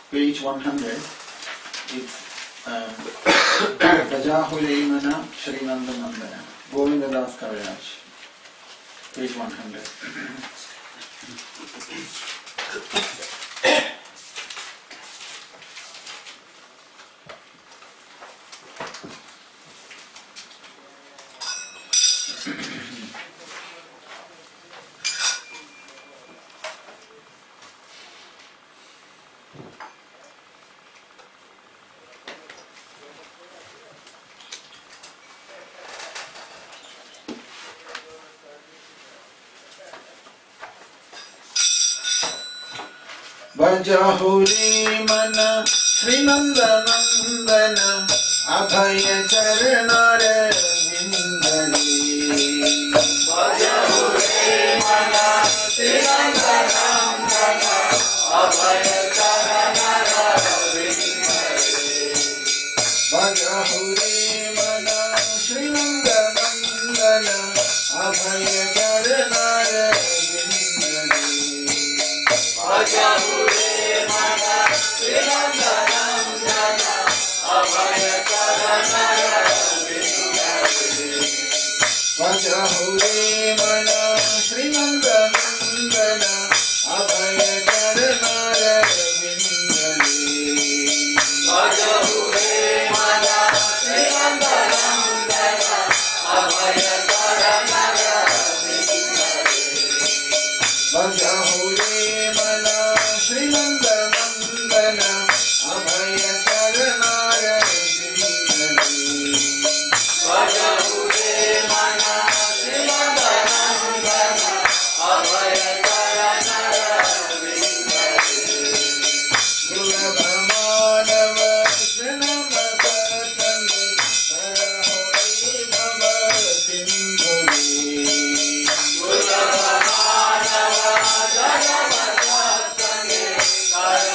Page 100, it's Gajahulemana Srinanda Nandana, Govinda Das Kaviraj, page 100. Bajahuri mana Srinanda Nandana Abhaya Charanare Vindani. Bajahuri mana Srinanda Nandana Abhaya Charanare Vindani. Bajahuri mana Srinanda Nandana Abhaya Charanare Vindani. Bajahuri mana Srinanda Nandana Abhaya Charanare Vindani. Bajahuri mana Srinanda Nandana Abhaya Charanare Vindani. Bajahuri mana Srinanda Nandana Abhaya Charanare Vindani. Bajahuri mana Srinanda Nandana Abhaya Charanare Vindani. Bajahuri mana Srinanda Nandana Abhaya Charanare Vindani. Gurabhamanava Srinamapatami Sarahori Bhava Sindhuri. Gurabhamanava Srinamapatami Sarahori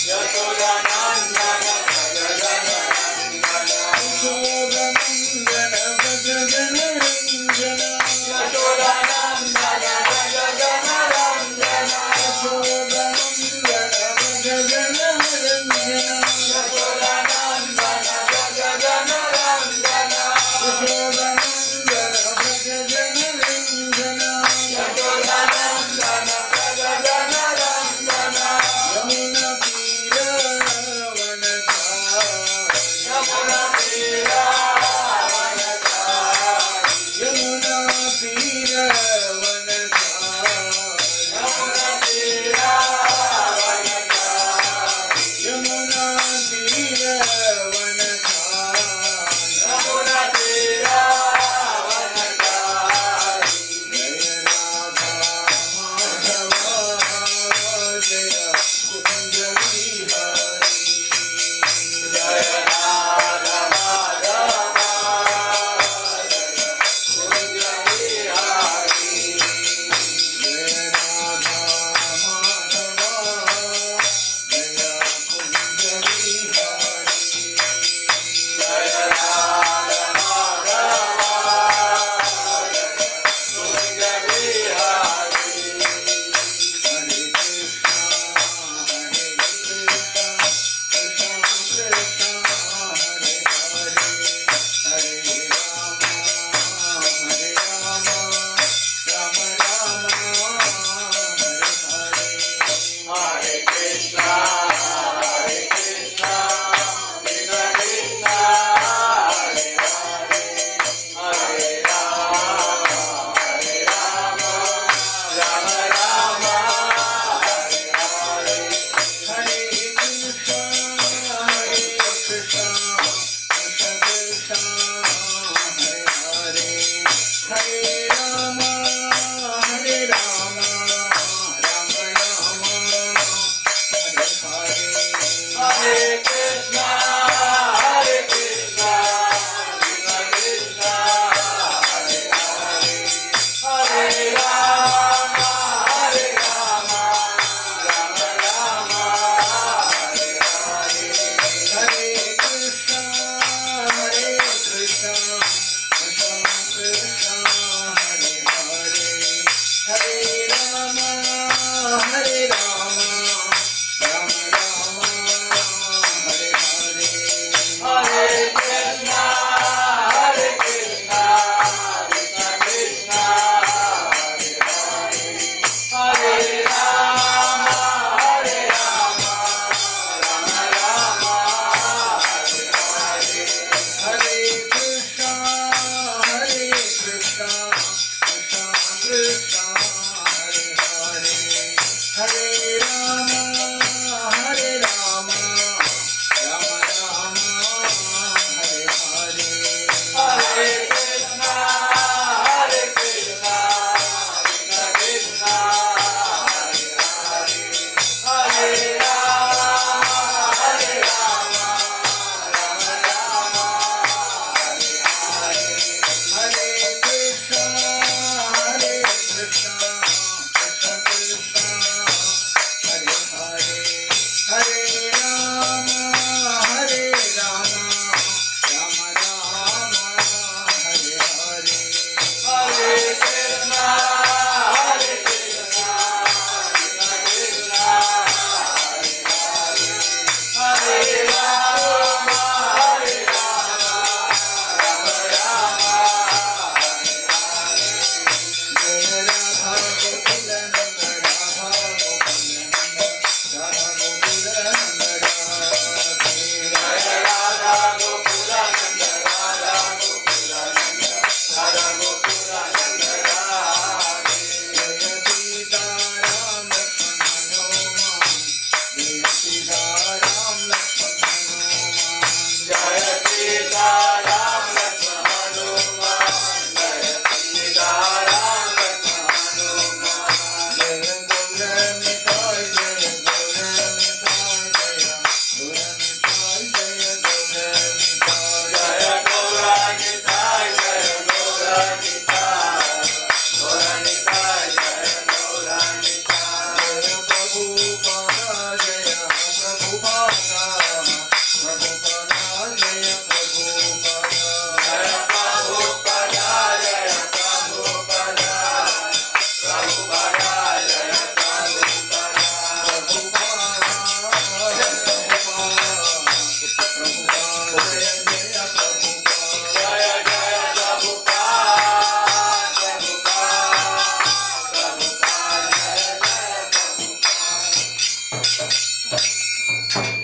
Yashodanandana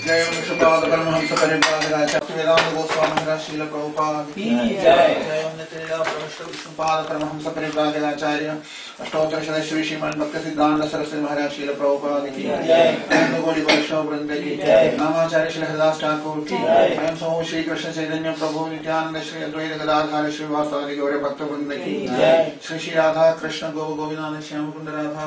Jai Vishwabala Shripad Paramhans परिव्राजकाचार्य वेदांत गोस्वामी महाराज श्रील प्रभुपाद की जय। जय उन्नतेजा प्रविष्ट विष्णुपाद परमहंस परिव्राजकाचार्य अष्टोत्तर श्री श्रीमद् भक्त सिद्धांत सरस्वती महाराज श्रील प्रभुपाद की जय। गोली वैष्णव वृंद की जय। नामाचार्य श्री हरिदास ठाकुर की जय। स्वयं समूह श्री कृष्ण चैतन्य प्रभु नित्यानंद श्री अद्वैत गदाधार श्रीवासादि गौर भक्त वृंद की जय। श्री श्री राधा कृष्ण गो गोविंद श्याम कुंड राधा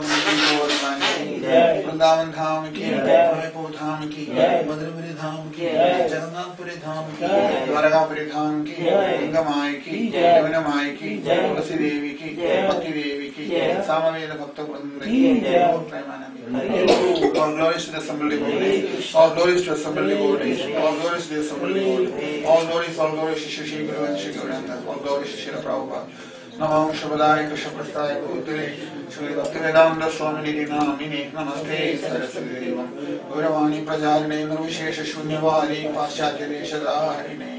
जय। वृंदावन धाम की जय। मणिपुर धाम की जय। मधुरपुरी धाम की जय। जगन्नाथपुरी धाम की जय। द्वारकापुरी धाम की जय। गंगा माई की जय। यमुना माई की जय। तुलसी देवी की जय। भक्ति देवी की जय। सामवेद भक्त वृंद जय। की Premanand All glories to the assembled devotees. All glories to the assembled devotees. All glories to the assembled devotees. All glories to Shri Shri Guru and Shri Gauranga. All glories to Srila Prabhupada. Namo Shabadaya Krishna Prastaya Bhutale Shri Bhaktivedanta Swamini Namine Namaste Saraswati Devam Gauravani Prajarine Nirvishesha Shunyavali Paschatya Deshadharine.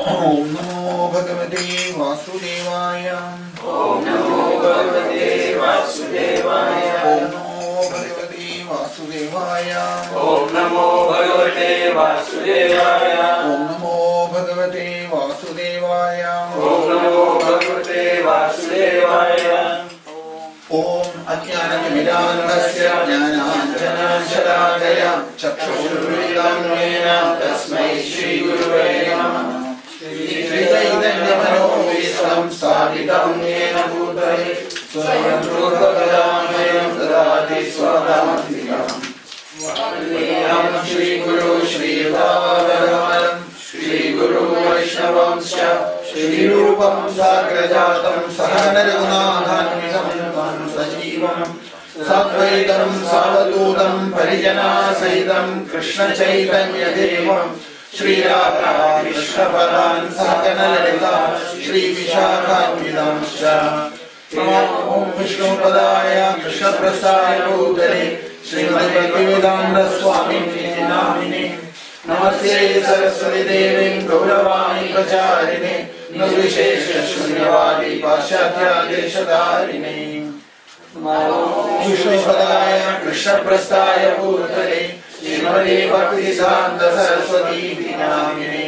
Om Namo Bhagavate Vasudevaya. Om Namo Bhagavate Vasudevaya. Om Namo Bhagavate Vasudevaya. Om Namo Bhagavate Vasudevaya. Om Namo Bhagavate Vasudevaya. Om Namo Bhagavate Vasudevaya. Om Ajnanamidandasya Jnananjanashadakaya Chakshurmilitam Mena Tasmai Shri Gurave Namah. Shri Chaitanya-Manovistam Sthapitam Yena Bhutale Swayam Rupa Kadamaya Dadati Swadamantikam. Vandeyam Shri Guru Shri Yudhavaram Shri Guru Vaishnavamscha Shri Rupam Sagrajatam Sahana Raghunathanmidam Sajivam Satvaitam Savadutam Parijana Sahitam Krishna Chaitanya Devam Shri Radha Krishna Padan Sakana Lalita Shri Vishakhanvidamscha Om Vishnu Padaya Krishna Prastaya Bhutale Srimad Bhaktivedanta Swamini Namine Namaste Saraswati Devi Gauravani Pracharine Nirvishesha Shunyavadi Paschatya Deshadharine Vishnu Padaya Krishna Prastaya Bhutale Srimad Bhaktivedanta Saraswati Namine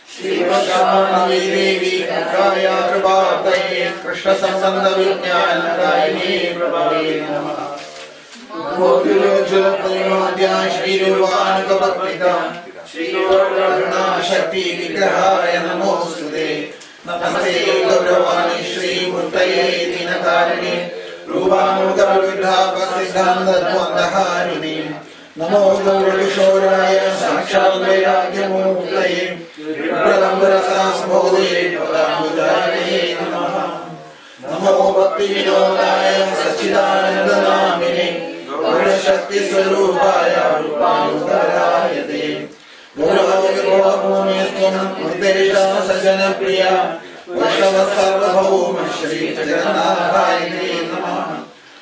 Shri Vaishnava Devi Kaya Prabhataye Krishna Sambandha Vijnana Dayini Prabhave Namaha Gopilojjala Premodya Shri Rupanaka Bhaktita Shri Varna Shakti Vigrahaya Namostude Namaste Gauravani Shri Murtaye Dinakarini Rupanuga Vigrha Siddhanta Dvandaharini Namo Gaurishoraya Sakshat Vairagyamurtaye Pradambarasa Sambhodhe Padamudare Namaha Namo Bhakti Vinodaya Sachidananda Namine Gaura Shakti Swarupaya Rupanugaraya Te Gaurava Bhumistum Murdesha Sajana Priya Vaishnava Sarvabhauma Shri Jagannathaya Namaha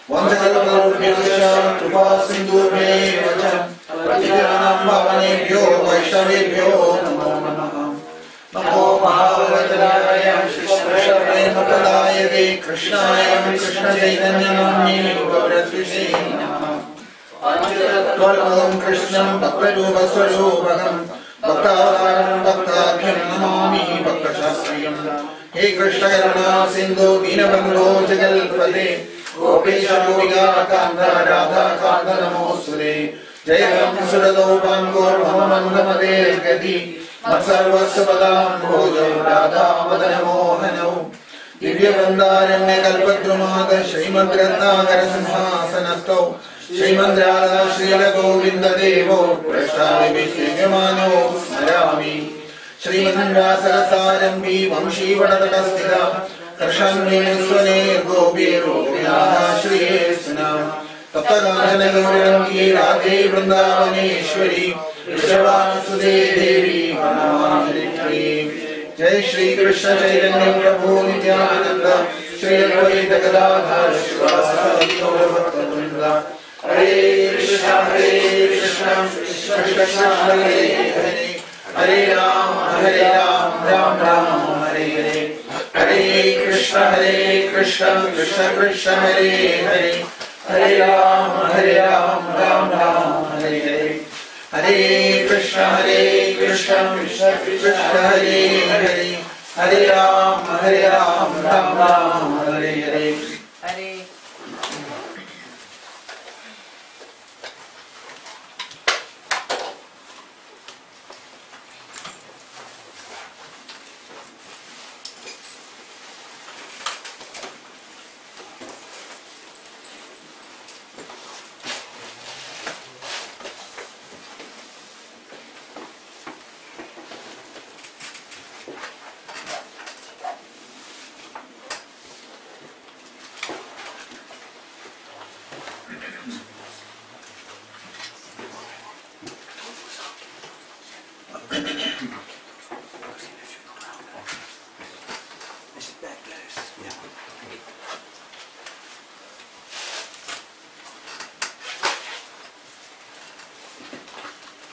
Vandakalpalurvyascha Kripa Sindhubhyevacha Patitanam Bhavanebhyo Vaishnavebhyo Namo Namaha Namo Mahavajraya Krishna Premakadayate Krishnaya Krishna Chaitanya Namini Gauratrise Namaha Varmadam Krishnam Bhaktarupa Swarupakam Bhaktavaram Bhaktabhyam Namami Bhaktashastriyam He Krishna Karuna Sindhu Dinabandho Jagalpate Gopesha Gopiga Kanta Radha Kanta Namosture Jayam Suradopam Gaur Mahamandamade Gati Matsarvasvapadam Bhojam Radha Madana Mohanau Divya Vandaranya Kalpadrumada Srimad Ratnakara Simhasanastau Srimad Radha Srila Govinda Devo Prashthavi Vishyamano Smarami Srimad Rasarasarambi Vamshi Vadatakastita Karshanve Swane Gopi Rupyaha Shri Esna Taptagana Gaurangi Radhe Vrindavaneshwari Vrishabhasude Devi Vanamahari Jai Shri Krishna Chaitanya Prabhu Nityananda Shri Advaita Gadadhar Shivasadi Gaura Bhakta Vrinda Hare Krishna Krishna Krishna Hare Hare Hare Ram Ram Ram Hare Hare Hare Krishna, Krishna Krishna, Hare Hare, Hare Rama, Ram Ram, Hare Hare. Hare Krishna, Krishna Krishna, Hare Hare, Hare Rama, Ram Ram, Hare Hare. Hare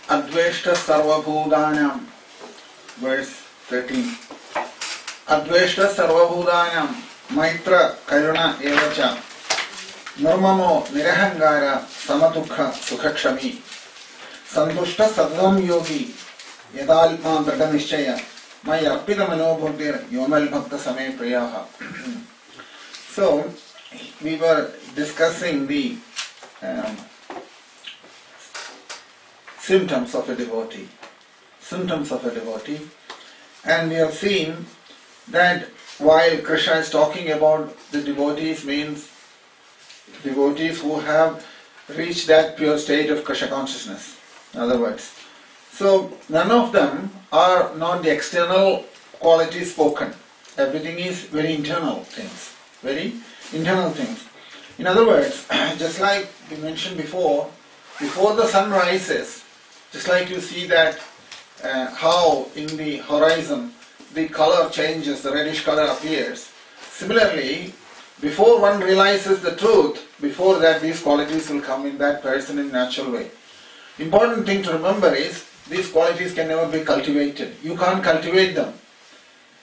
Adveshta Sarvabhudanam, verse 13. Adveshta Sarvabhudanam, Maitra Karuna Evacha, Nirmamo Nirahangara Samatukha Sukhakshami, Santushta Sadvam Yogi, Yadalma Bradanishaya, Maya Arpita Manobhutir, Yomal Bhakta Same Priyaha. So, we were discussing the symptoms of a devotee. Symptoms of a devotee. And we have seen that while Krishna is talking about the devotees, means devotees who have reached that pure state of Krishna consciousness, in other words. So none of them are not the external qualities spoken. Everything is very internal things. Very internal things. In other words, just like we mentioned before the sun rises, just like you see that how in the horizon the color changes, the reddish color appears. Similarly, before one realizes the truth, before that these qualities will come in that person in natural way. Important thing to remember is these qualities can never be cultivated. You can't cultivate them.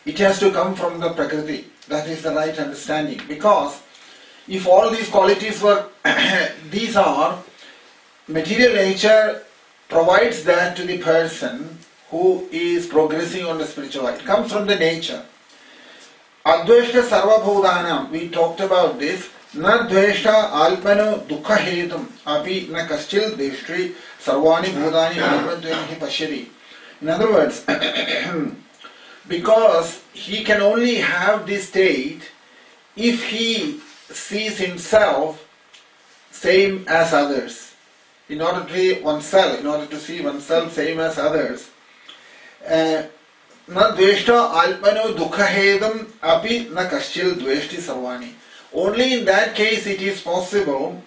It has to come from the Prakriti. That is the right understanding. Because if all these qualities were, these are, material nature provides that to the person who is progressing on the spiritual life. It comes from the nature. Adveshta Sarvabhudanam, we talked about this. Na dveshta alpano dukha hetum api na kaschil deshtri sarvani bhudani alpadvenihi pashyati. In other words, because he can only have this state if he sees himself same as others. In order to see oneself same as others. Na dveshta alpano dukha hedam api na kaschil dveshti sarvani. Only in that case it is possible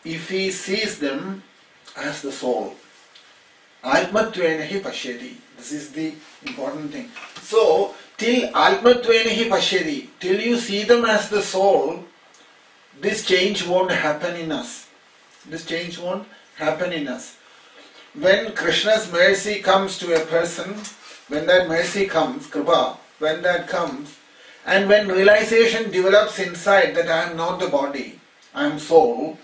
if he sees them as the soul. Atmatvenahi pashyati. This is the important thing. So, till Atmatvenahi pashyati, till you see them as the soul, this change won't happen in us. This change won't happen in us. When Krishna's mercy comes to a person, when that mercy comes, Kripa, when that comes, and when realization develops inside that I am not the body, I am soul,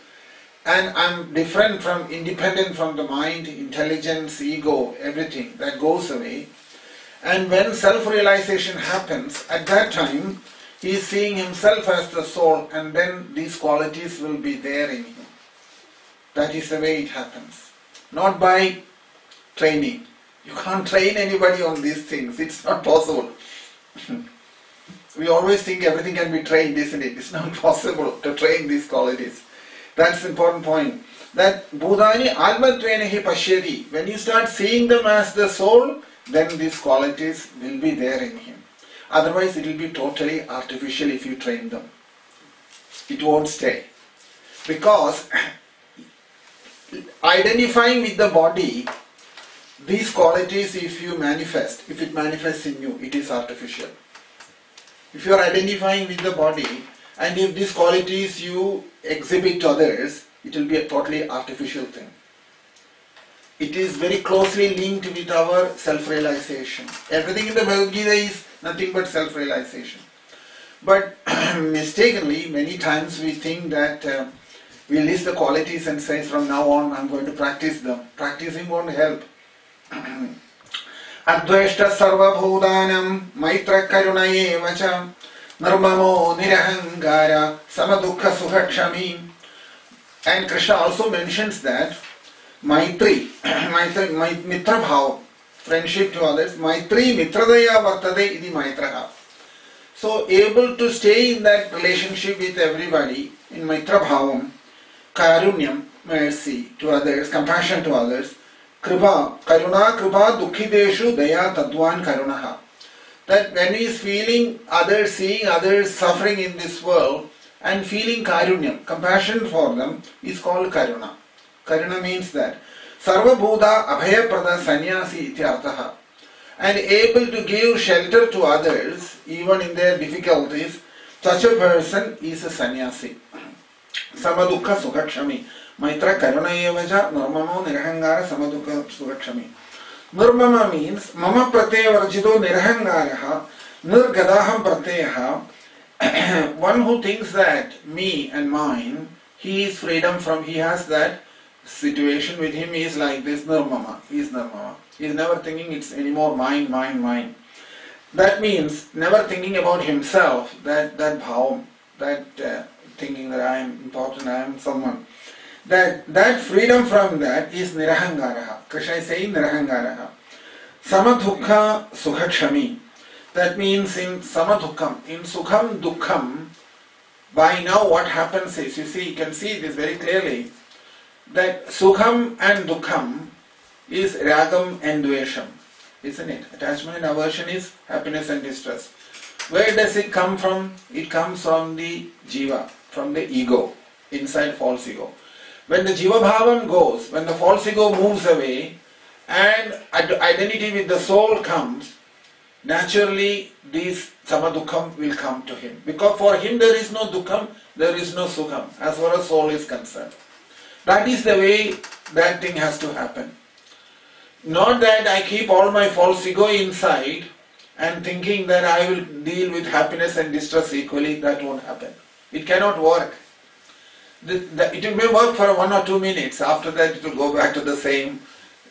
and I am different from, independent from the mind, intelligence, ego, everything, that goes away. And when self-realization happens, at that time, he is seeing himself as the soul, and then these qualities will be there in him. That is the way it happens. Not by training. You can't train anybody on these things. It's not possible. We always think everything can be trained, isn't it? It's not possible to train these qualities. That's the important point. That Bhudani Almatvenahi Pashyati. When you start seeing them as the soul, then these qualities will be there in him. Otherwise it will be totally artificial if you train them. It won't stay. Because identifying with the body, these qualities if it manifests in you, it is artificial. If you are identifying with the body and if these qualities you exhibit to others, it will be a totally artificial thing. it is very closely linked with our self-realization. Everything in the Bhagavad Gita is nothing but self-realization. But mistakenly, many times we think that we list the qualities and say from now on I'm going to practice them. Practicing won't help. Advaishta sarva bhudanam maitra karuna evacha nirmamo nirahangara samadukha sukhakshami. And Krishna also mentions that Maitri, Mitra Bhav, friendship to others, Maitri Mitradaya Vartade Idi Maitraha. So able to stay in that relationship with everybody, in Mitra Bhavam, Karunyam, mercy to others, compassion to others, Kripa, Karuna, Kripa, Dukhideshu, Daya, Tadwan, Karunaha. That when he is feeling others, seeing others suffering in this world, and feeling Karunyam, compassion for them, is called Karuna. Karuna means that Sarva Bhuta Abhayaprada Sannyasi Ityartaha. And able to give shelter to others, even in their difficulties, such a person is a sannyasi. Samadukha Sukhakshami. Maitra Karuna Evaja Nirmamo Nirahangara Samadukha Sukhakshami. Nirmama means Mama Pratyaya Varjito Nirahangaraha Nirgadaham Pratyaha. One who thinks that me and mine, he is freedom from, he has that situation with him, he is like this, Nirmama. He is Nirmama. He is never thinking it's anymore mine, mine, mine. That means never thinking about himself, that bhavam, that thinking that I am important, I am someone. That freedom from that is Nirahangaraha. Krishna is saying Nirahangaraha. Samadukha Sukhakshami. That means in Samadukam, in Sukham Dukham, by now what happens is, you can see this very clearly, that Sukham and Dukham is Ragam and Dvesham, isn't it? Attachment and aversion is happiness and distress. Where does it come from? It comes from the Jiva, from the ego, inside false ego. When the Jiva Bhavam goes, when the false ego moves away, and identity with the soul comes, naturally this Samadukham will come to him. Because for him there is no Dukham, there is no Sukham, as far as soul is concerned. That is the way that thing has to happen. Not that I keep all my false ego inside and thinking that I will deal with happiness and distress equally. That won't happen. It cannot work. It may work for 1 or 2 minutes. After that it will go back to the same,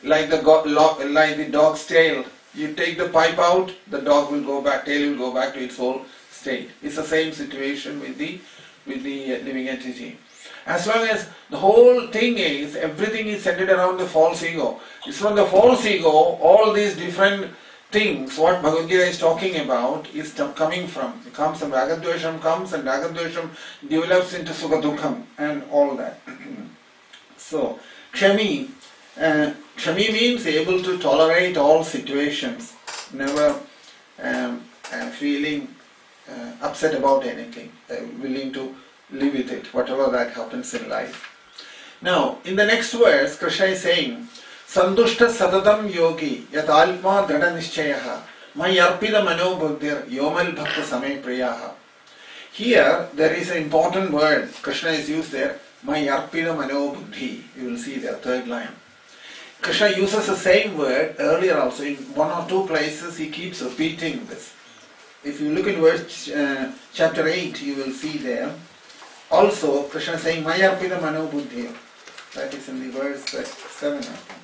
like the dog's tail. You take the pipe out, the dog will go back, tail will go back to its old state. It's the same situation with the living entity. As long as the whole thing is, everything is centered around the false ego. It's from the false ego, all these different things, what Bhagavad Gita is talking about, is coming from. It comes from Ragadvesham comes, and Ragadvesham develops into Sukha Dukham and all that. So, Kshami means able to tolerate all situations, never feeling upset about anything, willing to live with it, whatever that happens in life. Now, in the next verse, Krishna is saying, Sandushta Sadatam Yogi Yat Alma Drada Nishchayaha Mayarpida Mano Buddhir Yomal Bhakta Same Priyaha. Here, there is an important word. Krishna is used there, Mayarpida Mano Buddhi. You will see there, third line. Krishna uses the same word earlier also. In 1 or 2 places, he keeps repeating this. If you look at verse chapter 8, you will see there. Also, Krishna is saying, Mayarpida Mano Buddhi. That is in the verse 7, I think.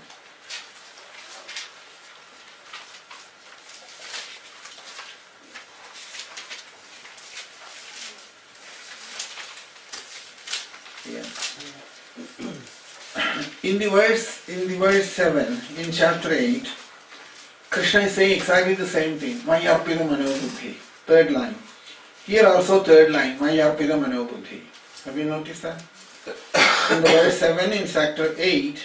In the verse 7, in chapter 8, Krishna is saying exactly the same thing. Mayarpida Mano Buddhi. Third line. Here also third line. Mayarpida Mano Buddhi. Have you noticed that? In the verse 7 in chapter 8,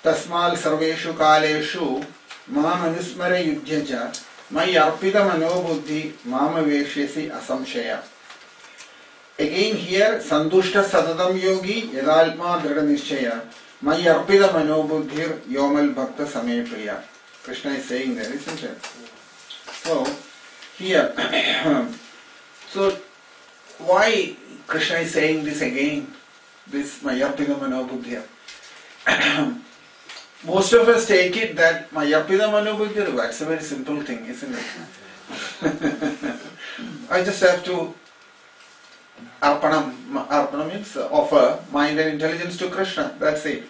Tasmal Sarveshu Kaleshu Mam Anusmara Yudhyaja Mayarpida Mano Buddhi Mama Veshyasi Asamshaya. Again here, Sandushta Sadadam Yogi Yadalma Drada Nishchaya Mayarpida Mano Buddhir Yomal Bhakta Same Priya. Krishna is saying there, isn't it? So, here, so why Krishna is saying this again? This Mayarpida Mano Buddhir. Most of us take it that Mayapida Manubuddhi, that's a very simple thing, isn't it? I just have to Arpanam means offer mind and intelligence to Krishna, that's it.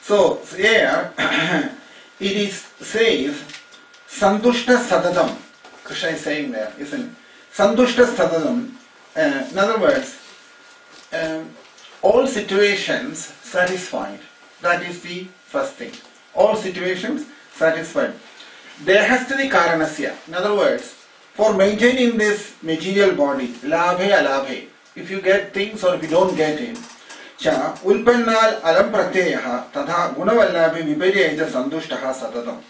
So here it says Santushta Sadatam. Krishna is saying there, isn't it? Santushta Sadatam, in other words, all situations satisfied. That is the first thing. All situations satisfied. There has to be karanasya. In other words, for maintaining this material body, labhe alabhe, if you get things or if you don't get it, cha ulpannal alam pratyaha tadha gunavallabhe viparyaja santushtaha sadatam.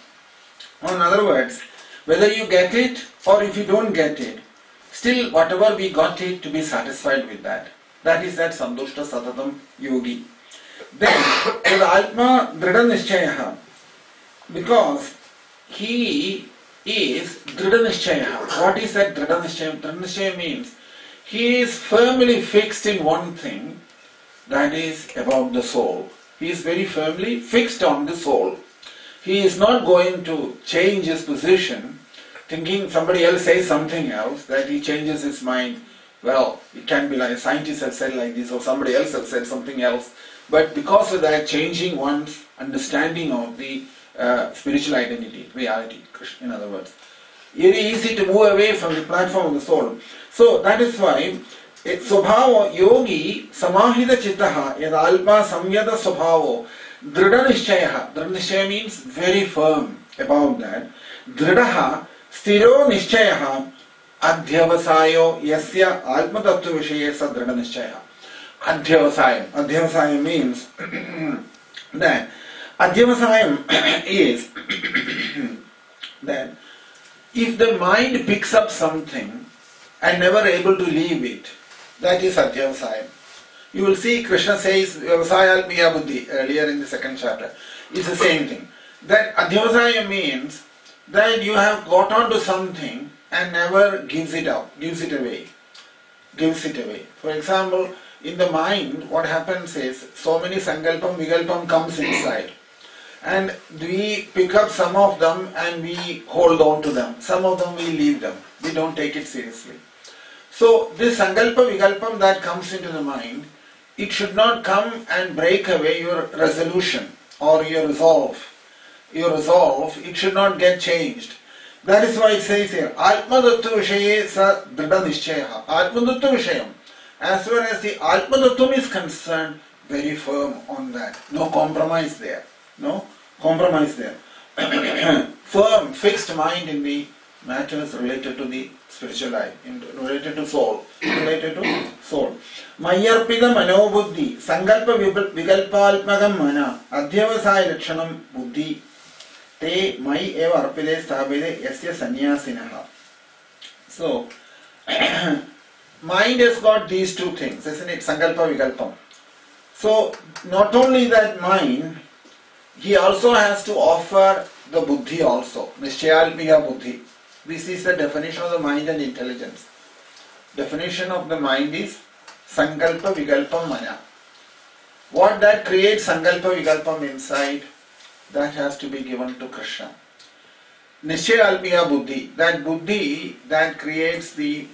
In other words, whether you get it or if you don't get it, still whatever we got it, to be satisfied with that. That is that santushta sadatam yogi. Then, with Atma Drida Nishchayaha, because he is Drida Nishchayaha. What is that Drida Nishchaya? Drida Nishchaya means he is firmly fixed in one thing, that is about the soul. He is very firmly fixed on the soul. He is not going to change his position, thinking somebody else says something else, that he changes his mind. Well, it can be like a scientist has said like this, or somebody else has said something else. But because of that, changing one's understanding of the spiritual identity, reality, in other words. Very easy to move away from the platform of the soul. So that is why Swabhava yogi samahita chittaha yad alpa samyada swabhavo drida nishchayaha. Drida nishchaya means very firm about that. Dridaha stiro nishchayaha adhyavasayo yasya alpa tattva vishaye sa drida nishchayaha. Adhyavasayam. Adhyavasayam means that Adhyavasayam is that if the mind picks up something and never able to leave it, that is Adhyavasayam. You will see Krishna says Vyavasaya Miya Buddhi earlier in the second chapter. It's the same thing. That Adhyavasayam means that you have got onto something and never gives it up, gives it away. For example, in the mind, what happens is, so many sankalpam, vikalpam comes inside. And we pick up some of them and we hold on to them. Some of them we leave them. We don't take it seriously. So this sankalpa, vikalpam that comes into the mind, it should not come and break away your resolution or your resolve. Your resolve, it should not get changed. That is why it says here, Atma Dattva Vishaye sa Drida Nishchayaha. Atma Dattva Vishayam. As far as the Atma Dattvam is concerned, very firm on that. No compromise there. No compromise there. Firm, fixed mind in the matters related to the spiritual life, related to soul. Mayarpida manobuddhi, sankalpa vikalpalpagam mana, adhyavasaya lakshanam buddhi, te mai eva arpide sthabide yasya sanyasinaha. So, mind has got these two things, isn't it? Sankalpa, vikalpam. So, not only that mind, he also has to offer the buddhi also. Nishchayalpiya buddhi. This is the definition of the mind and intelligence. Definition of the mind is sankalpa, vikalpam, mana. What that creates sankalpa, vikalpam inside, that has to be given to Krishna. Nishchayalpiya buddhi. That buddhi that creates the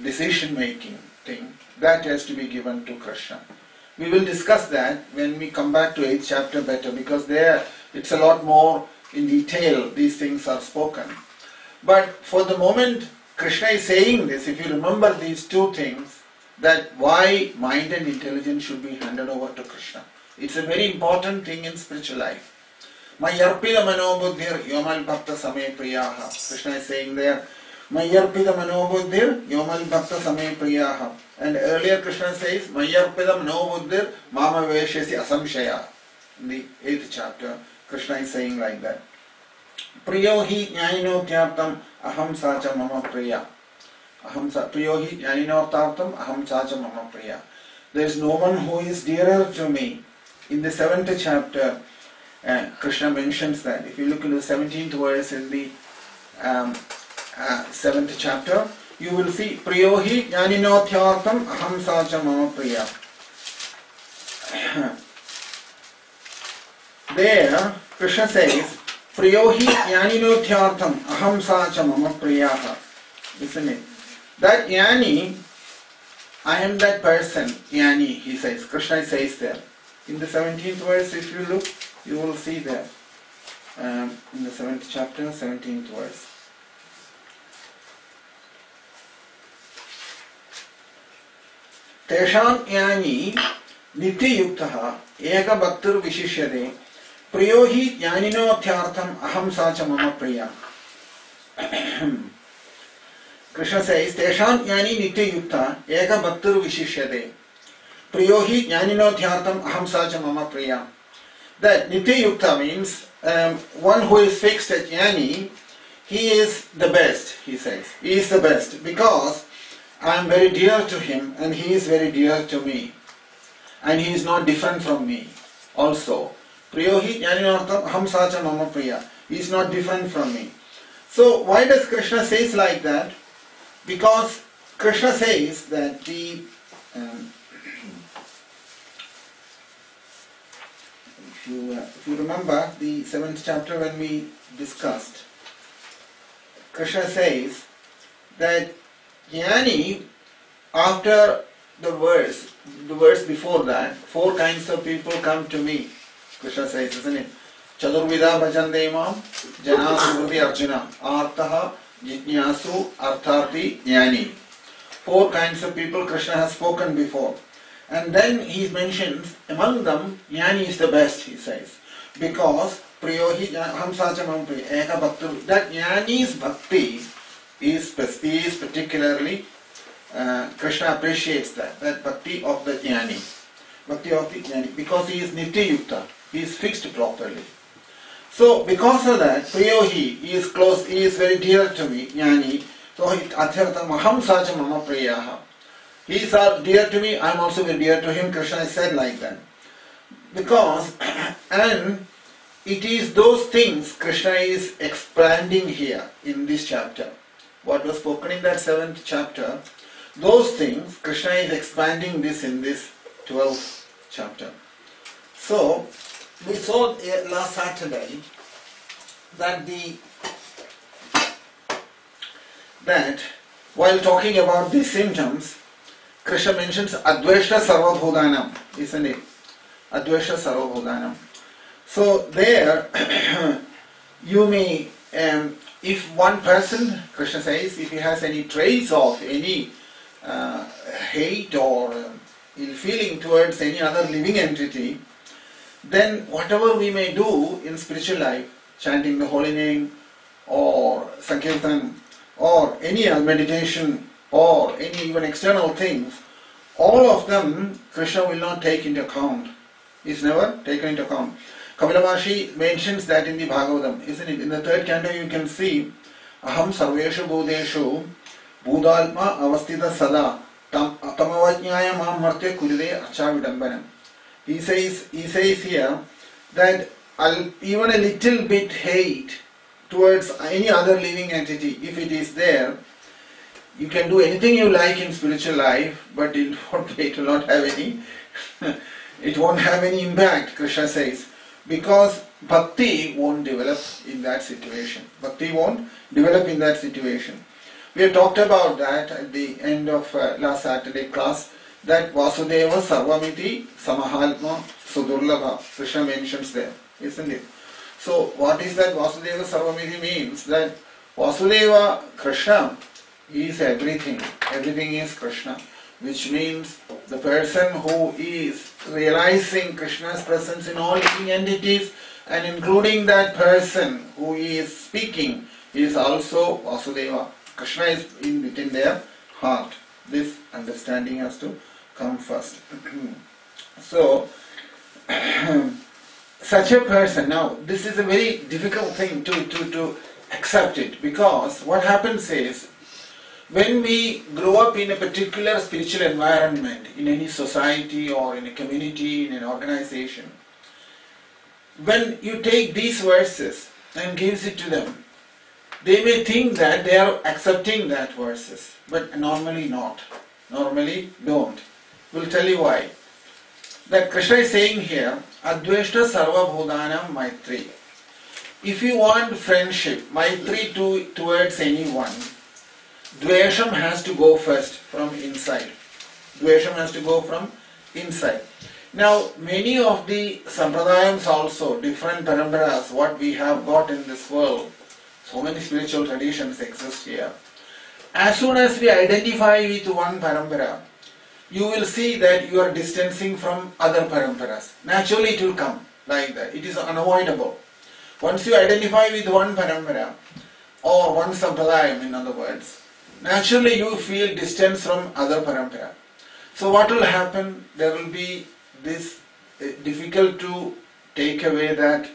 decision making thing, that has to be given to Krishna. We will discuss that when we come back to 8th chapter better, because there it's a lot more in detail, these things are spoken. But for the moment, Krishna is saying this, if you remember these two things, that why mind and intelligence should be handed over to Krishna. It's a very important thing in spiritual life. Mayarpida manobuddhir yomal bhakta same priyaha. Krishna is saying there, Mayarpida manobuddhir yomal bhakta same priyaha. And earlier Krishna says, Mayarpida manobuddhir mama veshesi asamshaya. In the 8th chapter, Krishna is saying like that. Priyo hi jnanino tyartam aham sacha mama priya. Priyo hi jnanino tyartam aham sacha mama priya. There is no one who is dearer to me. In the 7th chapter, Krishna mentions that. If you look into the 17th verse in the 7th chapter, you will see Priyohi Jnaninotyartam Aham Sacha Mama Priya. there Krishna says, Priyohi Jnaninotyartham aham sa cha mama priyaha. Isn't it? That Jnani, I am that person, Jnani, he says. Krishna says there. In the 17th verse, if you look, you will see there. In the 7th chapter, 17th verse. Tesham Jnani Nityayuktaha Eka Bhaktir Vishishyade Priyohi Jnaninotyartham aham sa cha mama priya. Krishna says, Tesham Jnani Nityayukta Eka Bhaktir Vishishyade Priyohi Jnaninotyartham aham sa cha mama priya. That Nityayukta means one who is fixed at Jnani, he is the best, he says. He is the best because I am very dear to him and he is very dear to me. And he is not different from me also. Priyohi Jnaninotyartham aham sa cha mama priya. He is not different from me. So why does Krishna say like that? Because Krishna says that if you remember the 7th chapter when we discussed, Krishna says that Jnani, after the verse before that, 4 kinds of people come to me. Krishna says, isn't it? Chadurvida bhajante mam jana suvrti arjuna artaha jijnasu artharthi jnani. 4 kinds of people Krishna has spoken before. And then he mentions, among them, Jnani is the best, he says. Because Priyohi Hamsacha Mampi Eka Bhakti, that Jnani's bhakti is particularly, Krishna appreciates that bhakti of the Jnani. Bhakti of the Jnani. Because he is Nityayukta, he is fixed properly. So because of that, Priyohi, he is close, he is very dear to me, Jnani. So Athartham Aham Sacha Mama Priyaha. He is dear to me, I am also very dear to him. Krishna has said like that. Because, and it is those things Krishna is expanding here in this chapter. What was spoken in that 7th chapter, those things Krishna is expanding this in this 12th chapter. So, we saw last Saturday that while talking about these symptoms, Krishna mentions Adveshta Sarvabhudanam, isn't it? Adveshta Sarvabhudanam. So there, you may, if one person, Krishna says, if he has any traits of any hate or ill feeling towards any other living entity, then whatever we may do in spiritual life, chanting the holy name, or Sankirtan, or any meditation, or any even external things, all of them Krishna will not take into account. Is never taken into account. Kapila Maharshi mentions that in the Bhagavatam, isn't it? In the 3rd canto you can see Aham Sarveshu Bhudeshu Bhudalma Avastita Sada Tamavajñaya Mam Martya Kuride Archa Vidambanam. He says here that even a little bit hate towards any other living entity, if it is there, you can do anything you like in spiritual life, but it will not have any, it won't have any impact, Krishna says, because bhakti won't develop in that situation. Bhakti won't develop in that situation. We have talked about that at the end of last Saturday class, that Vasudeva Sarvamiti Samahalma Sudurlabha, Krishna mentions there, isn't it? So what is that Vasudeva Sarvamiti means? That Vasudeva, Krishna, is everything. Everything is Krishna, which means the person who is realizing Krishna's presence in all living entities and including that person who is speaking is also Vasudeva. Krishna is in within their heart. This understanding has to come first. So, such a person, now this is a very difficult thing to accept it, because what happens is, when we grow up in a particular spiritual environment, in any society or in a community, in an organization, when you take these verses and gives it to them, they may think that they are accepting that verses, but normally not. Normally don't. We'll tell you why. that Krishna is saying here, Adveshta Sarva Bhudanam Maitri. If you want friendship, Maitri towards anyone, Dvesham has to go first from inside. Dvesham has to go from inside. Now, many of the Sampradayams also, different paramparas, what we have got in this world, so many spiritual traditions exist here. As soon as we identify with one parampara, you will see that you are distancing from other paramparas. Naturally it will come like that. It is unavoidable. Once you identify with one parampara, or one sampradayam in other words, naturally you feel distance from other parampara. So what will happen? There will be this difficult to take away that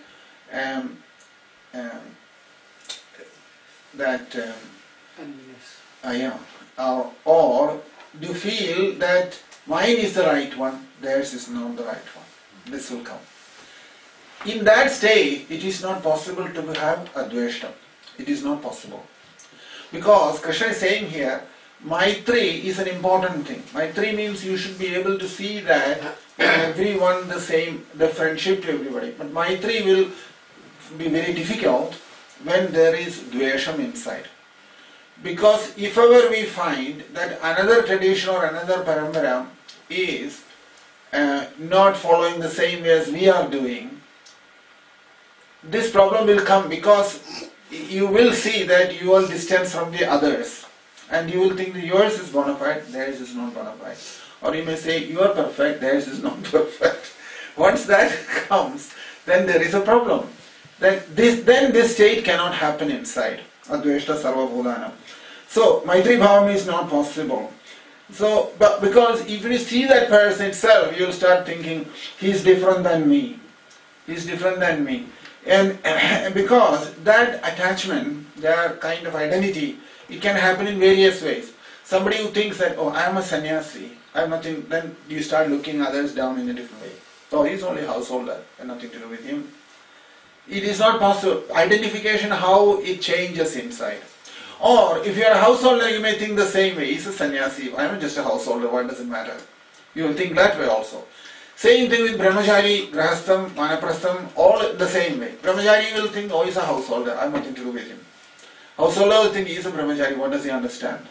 or do you feel that mine is the right one, theirs is not the right one. This will come. In that state, it is not possible to have adveshtam. It is not possible. Because Krishna is saying here, Maitri is an important thing. Maitri means you should be able to see that everyone the same, the friendship to everybody. But Maitri will be very difficult when there is dvesham inside. Because if ever we find that another tradition or another parampara is not following the same way as we are doing, this problem will come because you will see that you are distant from the others and you will think that yours is bona fide, theirs is not bona fide. Or you may say you are perfect, theirs is not perfect. Once that comes, then there is a problem. Then this state cannot happen inside. Adveshta Sarva Bhudanam. So, Maitri Bhavam is not possible. So, but because if you see that person itself, you will start thinking, he is different than me. He is different than me. And because that attachment, that kind of identity, it can happen in various ways. Somebody who thinks that, oh, I am a sannyasi, I have nothing, then you start looking others down in a different way. Oh, he is only a householder, and nothing to do with him. It is not possible. Identification, how it changes inside. Or if you are a householder, you may think the same way. He's a sannyasi. I am just a householder. What does it matter? You will think that way also. Same thing with brahmachari, grahastham, vanaprastham, all the same way. Brahmachari will think, oh, he's a householder. I have nothing to do with him. Householder will think he's a brahmachari. What does he understand?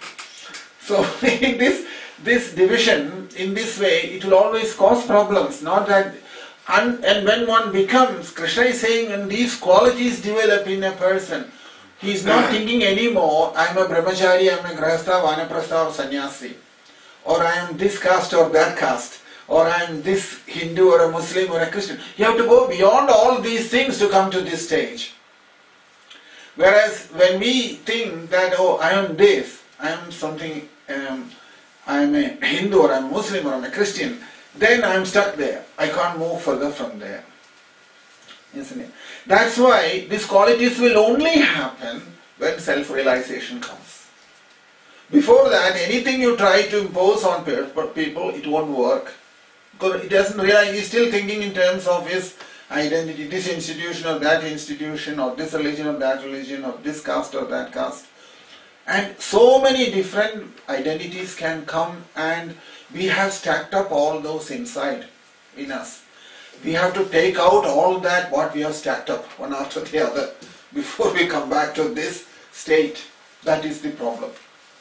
So in this division, in this way, it will always cause problems. Not that, and when one becomes, Krishna is saying, when these qualities develop in a person, he is not thinking anymore, I am a brahmachari, I am a grahastha, vanaprastha or sannyasi. Or I am this caste or that caste. Or I am this Hindu or a Muslim or a Christian. You have to go beyond all these things to come to this stage. Whereas when we think that, oh, I am this, I am something, I am a Hindu or I am a Muslim or I am a Christian, then I am stuck there. I can't move further from there. Isn't it? That's why these qualities will only happen when self-realization comes. Before that, anything you try to impose on people, it won't work. Because it doesn't realize, he's still thinking in terms of his identity, this institution or that institution, or this religion or that religion, or this caste or that caste. And so many different identities can come, and we have stacked up all those inside in us. We have to take out all that what we have stacked up one after the other before we come back to this state. That is the problem.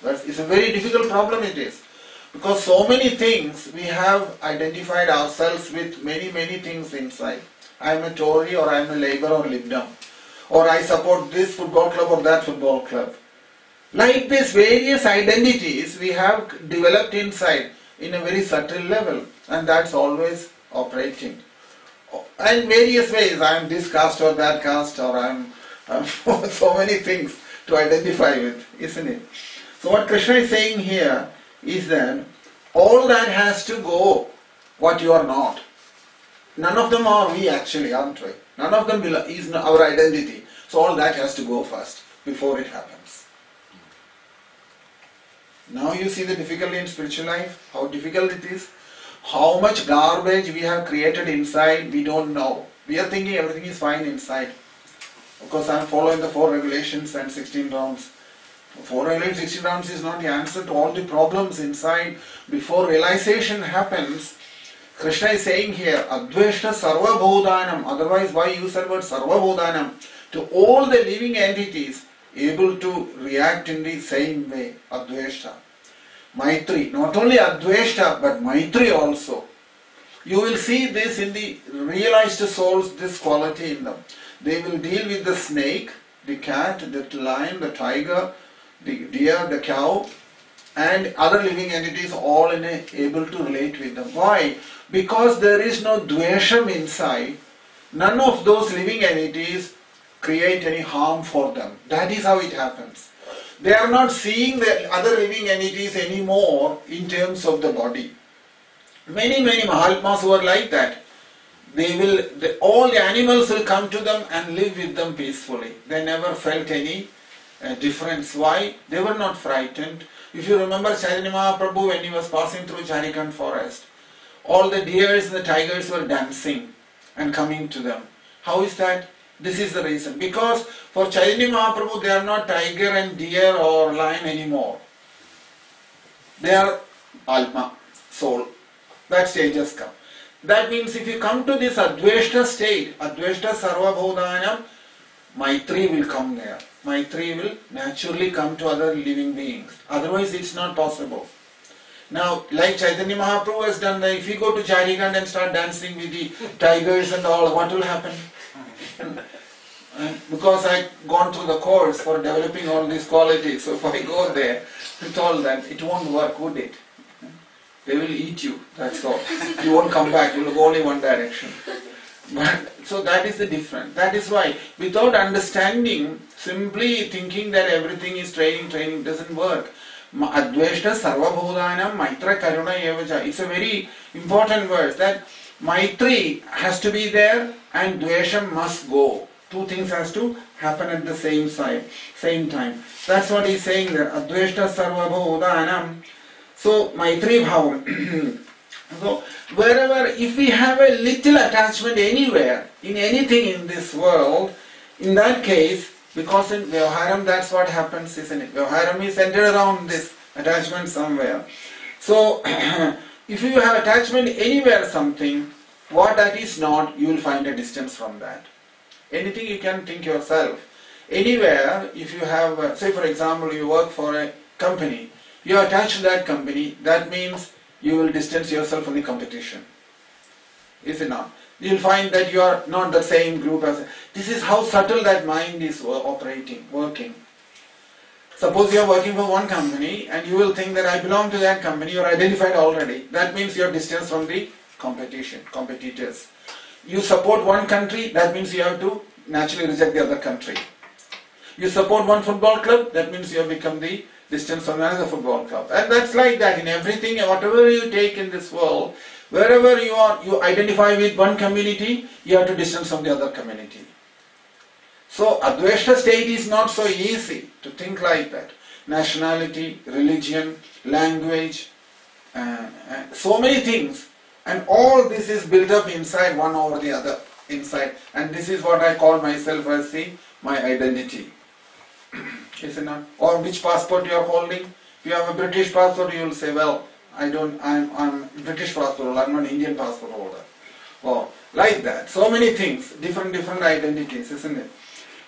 It's a very difficult problem it is. Because so many things we have identified ourselves with many things inside. I am a Tory or I am a Labour or Lib Dem. Or I support this football club or that football club. Like this various identities we have developed inside in a very subtle level, and that's always operating. And various ways, I am this caste or that caste, or I am so many things to identify with, isn't it? So what Krishna is saying here is that all that has to go what you are not. None of them are we actually, aren't we? None of them is our identity. So all that has to go first before it happens. Now you see the difficulty in spiritual life, how difficult it is. How much garbage we have created inside, we don't know. We are thinking everything is fine inside. Of course, I am following the 4 regulations and 16 rounds. 4 regulations, 16 rounds is not the answer to all the problems inside. Before realization happens, Krishna is saying here, Adveshta Sarva Bhudanam. Otherwise, why use the word Sarva Bhudanam? To all the living entities able to react in the same way. Adveshta. Maitri. Not only Adveshta, but Maitri also. You will see this in the realized souls, this quality in them. They will deal with the snake, the cat, the lion, the tiger, the deer, the cow, and other living entities, all able to relate with them. Why? Because there is no dvesham inside. None of those living entities create any harm for them. That is how it happens. They are not seeing the other living entities anymore in terms of the body. Many Mahatmas who are like that. All the animals will come to them and live with them peacefully. They never felt any difference. Why? They were not frightened. If you remember Chaitanya Mahaprabhu, when he was passing through Jharkhand forest, all the deers and the tigers were dancing and coming to them. How is that? This is the reason. Because for Chaitanya Mahaprabhu, they are not tiger and deer or lion anymore. They are Atma, soul. That stage has come. That means if you come to this Adveshta state, Adveshta Sarva Bhudanam, Maitri will come there. Maitri will naturally come to other living beings. Otherwise it's not possible. Now, like Chaitanya Mahaprabhu has done, if you go to Jharkhand and start dancing with the tigers and all, what will happen? Because I've gone through the course for developing all these qualities, so if I go there with all that, it won't work, would it? They will eat you, that's all. You won't come back, you will go only one direction. But, so that is the difference. That is why, without understanding, simply thinking that everything is training doesn't work. Adveshta Sarva Bhudanam Maitra Karuna Evaja. It's a very important word, that Maitri has to be there and Dvesham must go. Two things has to happen at the same time. That's what he's saying there. Adveshta Sarva Bhudanam. So, Maitri Bhavam. So, wherever, if we have a little attachment anywhere, in anything in this world, in that case, because in Vyavaharam that's what happens, isn't it? Vyavaharam is centered around this attachment somewhere. So, if you have attachment anywhere something, what that is not, you will find a distance from that. Anything you can think yourself. Anywhere, if you have, say for example, you work for a company, you are attached to that company, that means you will distance yourself from the competition. Is it not? You will find that you are not the same group as... This is how subtle that mind is working. Suppose you are working for one company and you will think that I belong to that company, you are identified already. That means you are distanced from the competitors. You support one country, that means you have to naturally reject the other country. You support one football club, that means you have become the distance from another football club. And that's like that in everything, whatever you take in this world, wherever you are, you identify with one community, you have to distance from the other community. So, Adveshta state is not so easy to think like that. Nationality, religion, language, so many things. And all this is built up inside one over the other, inside. And this is what I call myself as my identity. Is it not? Or which passport you are holding? If you have a British passport, you will say, well, I'm British passport holder, I'm not Indian passport holder. Or like that. So many things, different identities, isn't it?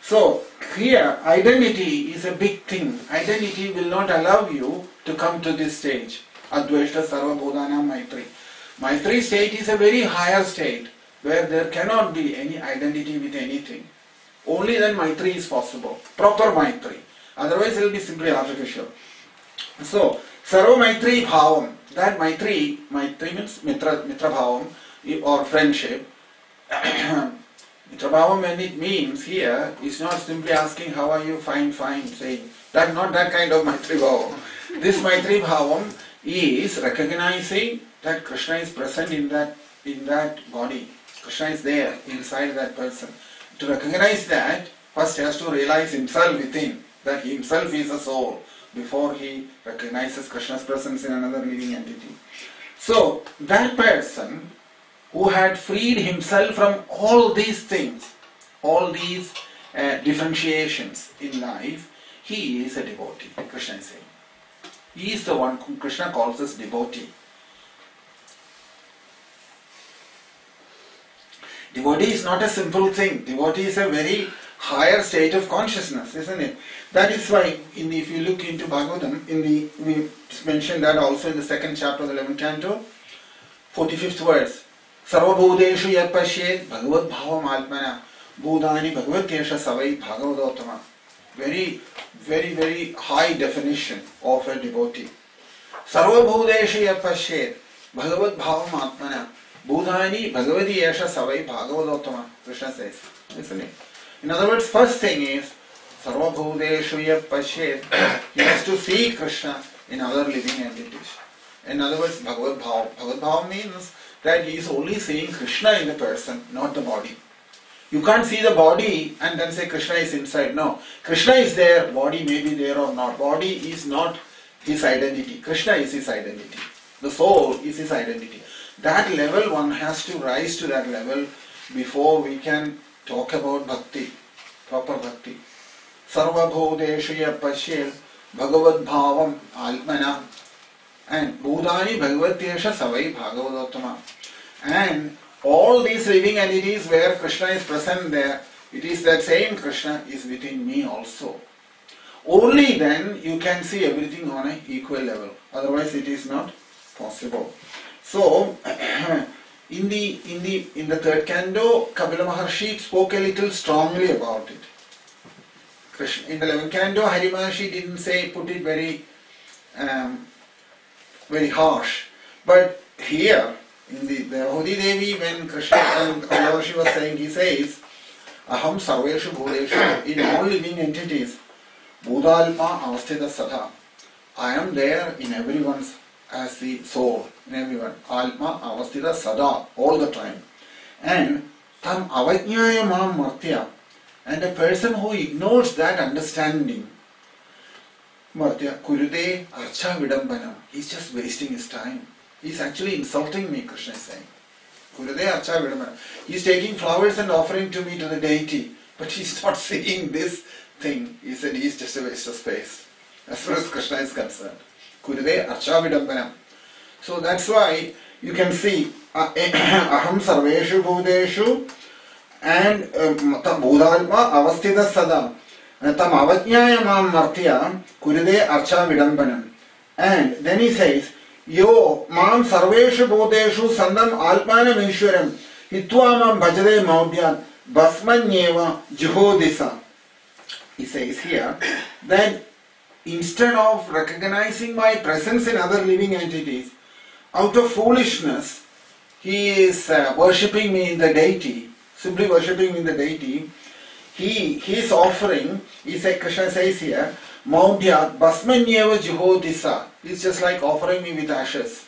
So here, identity is a big thing. Identity will not allow you to come to this stage. Adveshta Sarva Bhudanam Maitri. Maitri state is a very higher state where there cannot be any identity with anything. Only then Maitri is possible. Proper Maitri. Otherwise it will be simply artificial. So, Sarva Maitri Bhavam. That Maitri means Mitra Bhavam or friendship. Mitra Bhavam, when it means here, is not simply asking how are you, fine, saying. That not that kind of Maitri Bhavam. This Maitri Bhavam is recognizing that Krishna is present in that body. Krishna is there inside that person. To recognize that, first he has to realize himself within, that he himself is a soul, before he recognizes Krishna's presence in another living entity. So, that person who had freed himself from all these things, all these differentiations in life, he is a devotee, Krishna is saying. He is the one whom Krishna calls as devotee. Devotee is not a simple thing. Devotee is a very higher state of consciousness, isn't it? That is why, if you look into Bhagavatam, we mentioned that also in the second chapter of the 11th canto, 45th verse. Sarvabhudeshu yat pashyet bhagavad bhavam atmana bhudani bhagavatyesha savai bhagavadottama. Very, very, very high definition of a devotee. Sarvabhudeshu yat pashyet bhagavad bhavam atmana bhudani bhagavatyesha savai bhagavadottama. Krishna says, isn't it? In other words, first thing is Sarvabhudeshu yat pashyet. He has to see Krishna in other living entities. In other words, Bhagavad Bhav. Bhagavad Bhav means that he is only seeing Krishna in the person, not the body. You can't see the body and then say Krishna is inside. No. Krishna is there, body may be there or not. Body is not his identity. Krishna is his identity. The soul is his identity. That level, one has to rise to that level before we can talk about bhakti, proper bhakti. Sarvabhudeshu yat pashyet bhagavad bhavam almana and bhudani bhagavatyesha savai bhagavadottama. And all these living entities where Krishna is present there, it is that same Krishna is within me also. Only then you can see everything on an equal level. Otherwise it is not possible. So in the third canto, Kapila Maharshi spoke a little strongly about it. Krishna, in the 11th canto, Hari Maharshi didn't put it very harsh. But here, in the Devahudi Devi, when Krishna and Maharshi was saying, he says, Aham sarveshu bhudeshu, in all living entities, Bhudalpa avasthita sadha. I am there in everyone's, as the soul, in everyone. Alma avasthita sada, all the time. And tam avajñaya mam martya. And a person who ignores that understanding, Martya, Kurude Archa Vidambanam. He's just wasting his time. He's actually insulting me, Krishna is saying. Kurude Archa Vidambanam. He's taking flowers and offering to me to the deity. But he's not seeing this thing. He said he's just a waste of space. As far as Krishna is concerned. Kurude Archa Vidambanam. So that's why you can see Aham Sarveshu Bhudeshu and Bhudalma Avasthita Sadam. Tam avajñaya mam martya kuride archa vidambanam. And then he says, Yo mam sarveshu bhodeshu sandam alpanam ishwaram hitva mam bhajade maudyan basmanyeva juhodisa. He says here that instead of recognizing my presence in other living entities, out of foolishness, he is worshipping me in the deity, simply worshipping me in the deity. His offering, Krishna says here, Maudya Basmanyeva Juhodisa. It's just like offering me with ashes.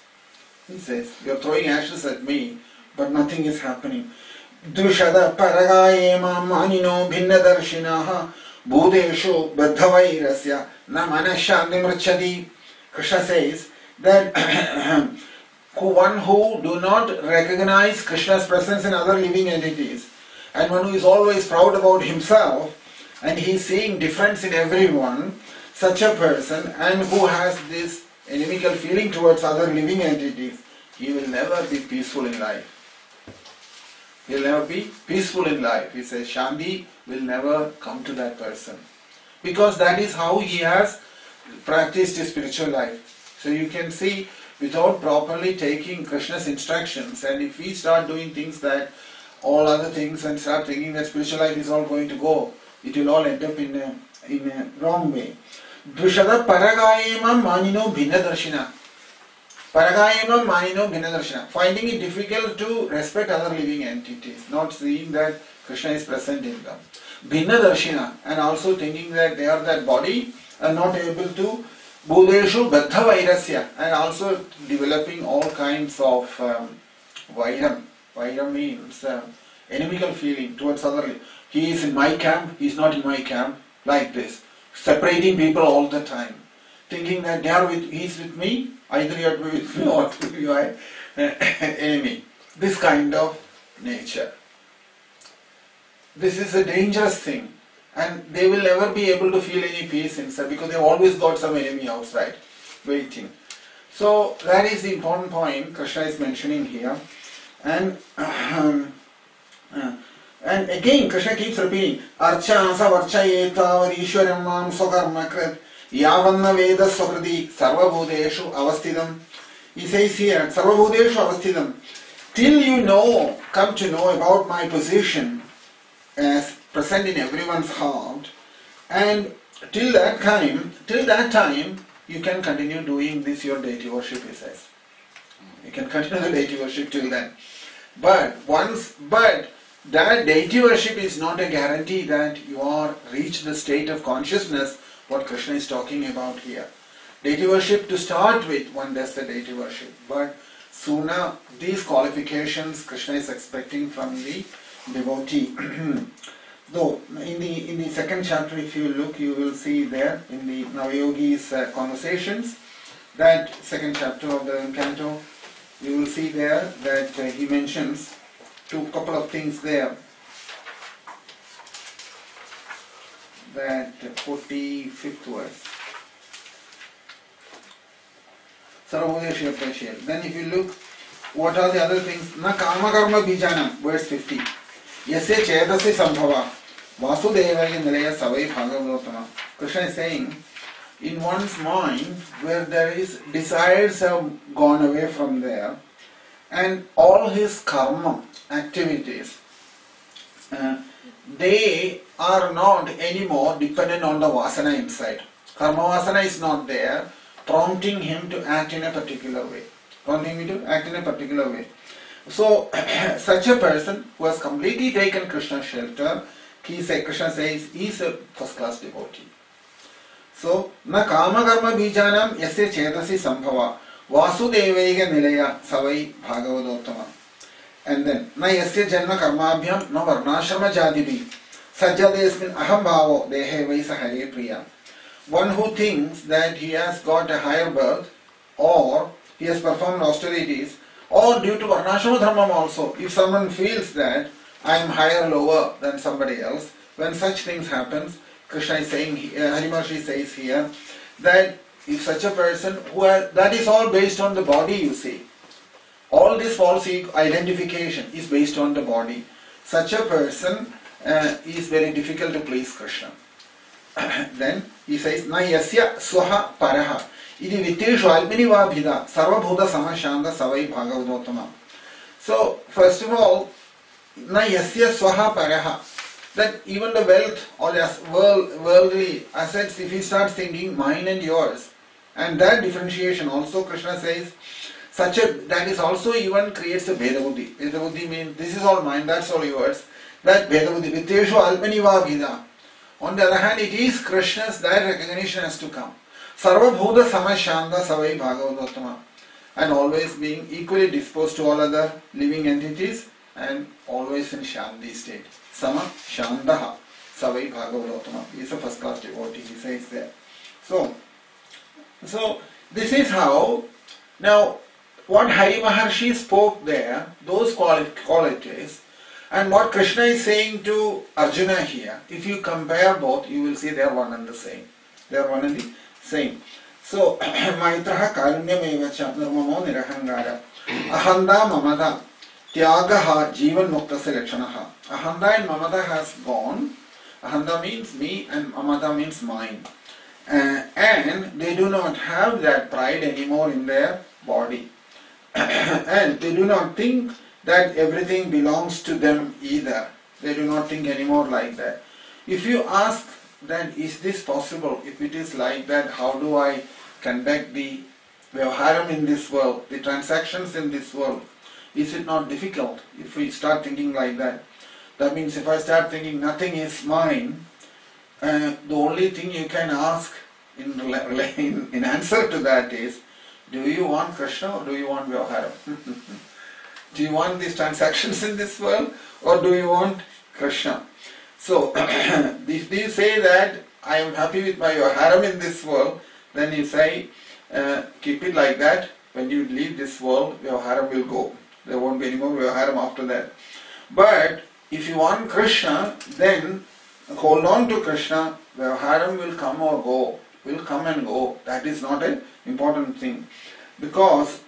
He says, you're throwing ashes at me, but nothing is happening. Dushada Paragayema Manino Bhinnadarshinaha Bhudeshu Baddhavairasya Namanashandimrachadi. Krishna says that one who do not recognize Krishna's presence in other living entities, and one who is always proud about himself, and he is seeing difference in everyone, such a person, and who has this inimical feeling towards other living entities, he will never be peaceful in life. He will never be peaceful in life. He says Shanti will never come to that person. Because that is how he has practiced his spiritual life. So you can see, without properly taking Krishna's instructions, and if we start doing things that all other things and start thinking that spiritual life is all going to go, it will all end up in a wrong way. Dvishada paragayema manino bhinnadarshina. Paragayema manino bhinnadarshina. Finding it difficult to respect other living entities, not seeing that Krishna is present in them. Bhinnadarshina, and also thinking that they are that body and not able to Bhudeshu Baddha Vairasya, and also developing all kinds of Vairam. Vairam means inimical feeling towards other. He is in my camp, he is not in my camp, like this. Separating people all the time. Thinking that he is with me, either you are with me or you are enemy. This kind of nature. This is a dangerous thing. And they will never be able to feel any peace inside because they have always got some enemy outside waiting. So that is the important point Krishna is mentioning here. And And again, Krishna keeps repeating, Archa savarchayeta varishwaram mam swakarma krit yavanna veda swakriti sarvabhudeshu avastidam. He says here, sarvabhudeshu avastidam. Till you know, come to know about my position as present in everyone's heart, and till that time, you can continue doing this your deity worship, he says. You can continue the deity worship till then. But that deity worship is not a guarantee that you are reached the state of consciousness what Krishna is talking about here. Deity worship, to start with, one does the deity worship, but sooner these qualifications Krishna is expecting from the devotee. Though in the second chapter, if you look, you will see there in the Navayogi's conversations, that second chapter of the canto, you will see there that he mentions couple of things there. That 45th verse. Then if you look, what are the other things? Na kama karma bijanam, verse 50. Yasya chedasi sambhava vasudevaya nilaya savai bhagavatam. Krishna is saying, in one's mind, where there is desires have gone away from there, and all his karma activities, they are not anymore dependent on the vasana inside. Karma vasana is not there, prompting him to act in a particular way. So, such a person who has completely taken Krishna's shelter, Krishna says, he is a first-class devotee. So, na kama karma bijanam yasya chetasi sambhava vasudevaiga nilaya savai bhagavadottama. And then, na yasya janma karmabhyam na varnashrama jadibhi sajjadesmin aham bhavo dehe vaisa hare priya. One who thinks that he has got a higher birth, or he has performed austerities, or due to varnashrama dharma also, if someone feels that I am higher or lower than somebody else, when such things happens, Krishna is saying, Hari Maharshi says here, that if such a person that is all based on the body, you see. All this false identification is based on the body. Such a person is very difficult to please Krishna. Then he says, Na yasya swaha paraha idi viteshu almini vabhida sarvabhuta samashanda savai bhagavadottama. So, first of all, na yasya swaha paraha, that even the wealth or worldly assets, if he starts thinking mine and yours, and that differentiation also, Krishna says, that is also even creates a Veda Buddhi. Veda Buddhi means this is all mine, that's all yours. That Veda Buddhi, Viteshu Alpaniva Vida. On the other hand, it is Krishna's, that recognition has to come. Sarvabhuta Samashanda Savai Bhagavadottama. And always being equally disposed to all other living entities and always in Shanti state. Sama Shandaha Savai Bhagavadottama. He is a first class devotee, he says there. So this is how, now what Hari Maharshi spoke there, those qualities, and what Krishna is saying to Arjuna here, if you compare both, you will see they are one and the same. They are one and the same. So, Maitraha Karunyam Nirmamo Nirahangara Ahanda Mamada Tyagaha Jivan Muktase Lakshanaha. Ahanda and Mamada has gone. Ahanda means me and Mamada means mine. And they do not have that pride anymore in their body. And they do not think that everything belongs to them either. They do not think anymore like that. If you ask that is this possible, if it is like that, how do I conduct the vyavaharam in this world, the transactions in this world? Is it not difficult if we start thinking like that? That means if I start thinking nothing is mine, the only thing you can ask in answer to that is, do you want Krishna or do you want vyavaharam? Do you want these transactions in this world or do you want Krishna? So, if you say that I am happy with my vyavaharam in this world, then you say, keep it like that. When you leave this world, vyavaharam will go. There won't be any more vyavaharam after that. But if you want Krishna, then hold on to Krishna. Vyavaharam will come or go, will come and go. That is not an important thing. Because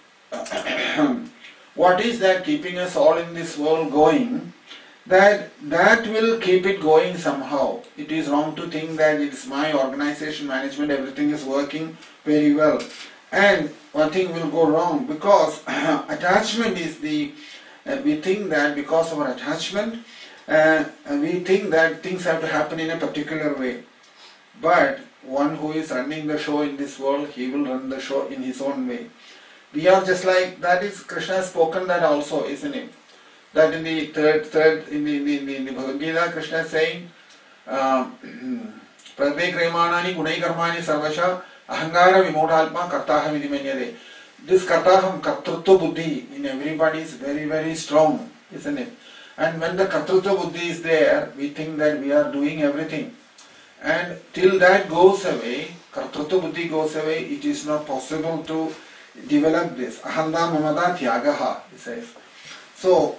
what is that keeping us all in this world going? that will keep it going somehow. It is wrong to think that it's my organization, management, everything is working very well. And one thing will go wrong because attachment is we think that because of our attachment, we think that things have to happen in a particular way. But one who is running the show in this world, he will run the show in his own way. We are just like, that is, Krishna has spoken that also, isn't it? That in the third in the Bhagavad Gita, Krishna is saying, Pradve Kremanani Gunai Karmani Sarvasha Ahangara Vimodhalpa Kartaham Idimanyade. This Kartaham, Kartrutva Buddhi in everybody is very, very strong, isn't it? And when the Kartrutva Buddhi is there, we think that we are doing everything. And till that goes away, Kartrutva Buddhi goes away, it is not possible to develop this. Ahanda Mamada Tyagaha, he says. So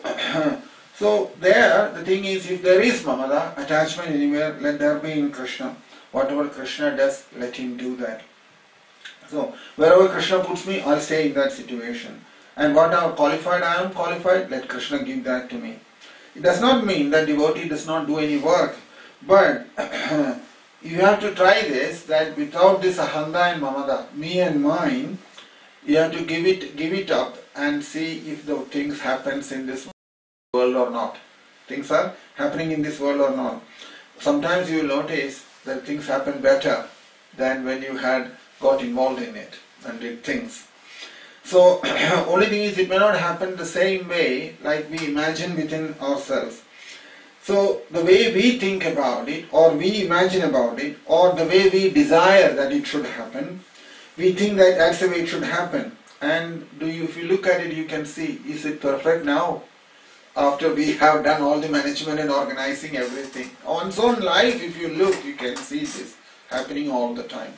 there, the thing is, if there is mamada, attachment anywhere, let there be in Krishna. Whatever Krishna does, let him do that. So, wherever Krishna puts me, I'll stay in that situation. And what I am qualified, let Krishna give that to me. It does not mean that devotee does not do any work, but you have to try this, that without this ahanda and mamada, me and mine, you have to give it up and see if the things happens in this world or not. Things are happening in this world or not. Sometimes you will notice that things happen better than when you had got involved in it and did things. So only thing is, it may not happen the same way like we imagine within ourselves. So the way we think about it, or we imagine about it, or the way we desire that it should happen, we think that that's the way it should happen. And if you look at it, you can see, is it perfect now? After we have done all the management and organizing everything. One's own life, if you look, you can see this happening all the time.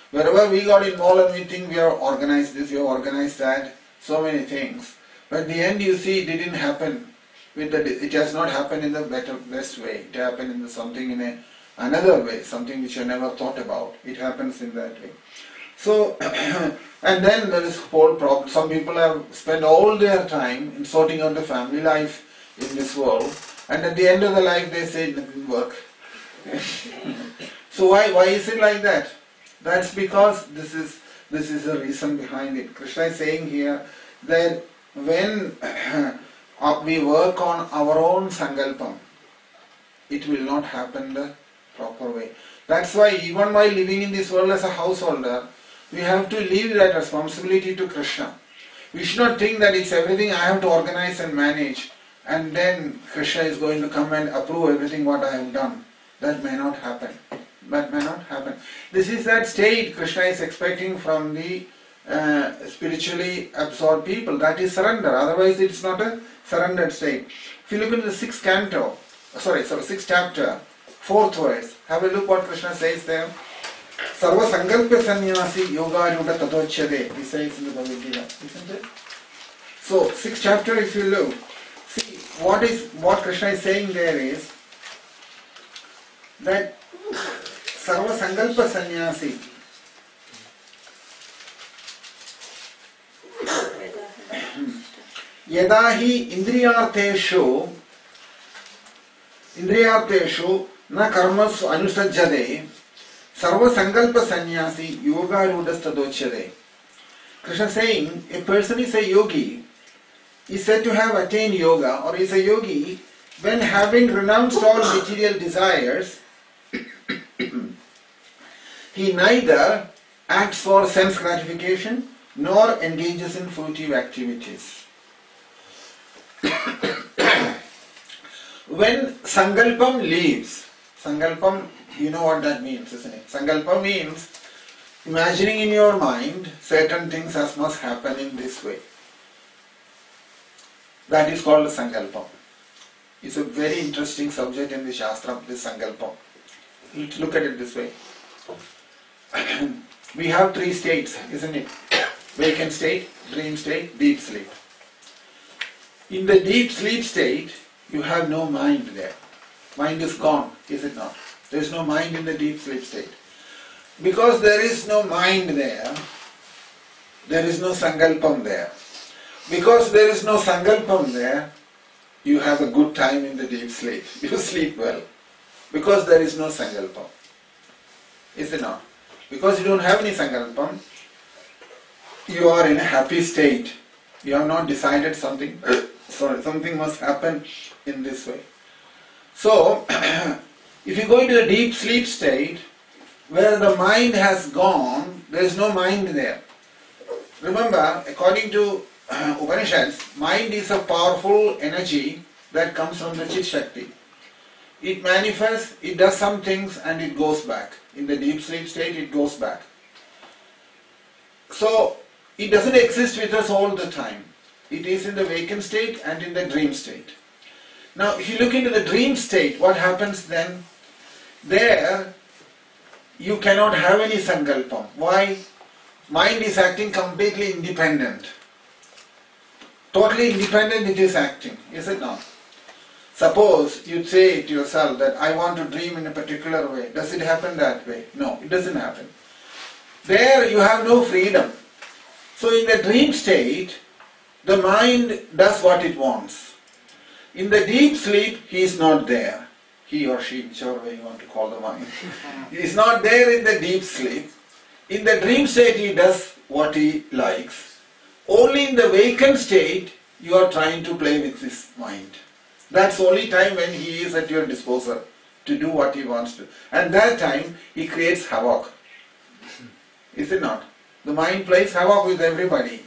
Wherever we got involved and we think we have organized this, we have organized that, so many things. But at the end you see it didn't happen. It has not happened in the best way. It happened in something in another way, something which I never thought about. It happens in that way. So, and then there is whole problem. Some people have spent all their time in sorting out the family life in this world, and at the end of the life they say it didn't work. So why is it like that? That's because this is the reason behind it. Krishna is saying here that when we work on our own sankalpam, it will not happen the proper way. That's why even while living in this world as a householder, we have to leave that responsibility to Krishna. We should not think that it's everything I have to organize and manage, and then Krishna is going to come and approve everything what I have done. That may not happen. That may not happen. This is that state Krishna is expecting from the spiritually absorbed people. That is surrender. Otherwise it's not a surrendered state. If you look into the sixth chapter, 4th verse, have a look what Krishna says there. Sarva sankalpa sannyasi yoga ruta tadochyade, he says in the Bhagavad Gita, isn't it? So, 6th chapter, if you look, see what Krishna is saying there is that sarva sankalpa sannyasi, yadahi indriyarteshu na karmasu anusajjade sarva sankalpa sannyasi yoga rudastadochyade. Krishna is saying a person is a yogi, is said to have attained yoga, or is a yogi when, having renounced all material desires, he neither acts for sense gratification nor engages in fruitive activities. When sankalpam leaves, sankalpam, you know what that means, isn't it? Sankalpa means imagining in your mind certain things as must happen in this way. That is called sankalpam. It's a very interesting subject in the Shastra, this sankalpam. Let's look at it this way. We have 3 states, isn't it? Vacant state, dream state, deep sleep. In the deep sleep state, you have no mind there. Mind is gone, is it not? There is no mind in the deep sleep state. Because there is no mind there, there is no sankalpam there. Because there is no sankalpam there, you have a good time in the deep sleep. You sleep well. Because there is no sankalpam. Is it not? Because you don't have any sankalpam, you are in a happy state. You have not decided something. Something must happen in this way. So, if you go into the deep sleep state, where the mind has gone, there is no mind there. Remember, according to Upanishads, mind is a powerful energy that comes from the Chit Shakti. It manifests, it does some things and it goes back. In the deep sleep state, it goes back. So, it doesn't exist with us all the time. It is in the vacant state and in the dream state. Now, if you look into the dream state, what happens then? There, you cannot have any sankalpam. Why? Mind is acting completely independent. Totally independent it is acting, is it not? Suppose you say to yourself that I want to dream in a particular way. Does it happen that way? No, it doesn't happen. There you have no freedom. So in the dream state, the mind does what it wants. In the deep sleep, he is not there. He or she, whichever way you want to call the mind. He is not there in the deep sleep. In the dream state, he does what he likes. Only in the vacant state, you are trying to play with his mind. That's the only time when he is at your disposal to do what he wants to. And that time, he creates havoc. Is it not? The mind plays havoc with everybody.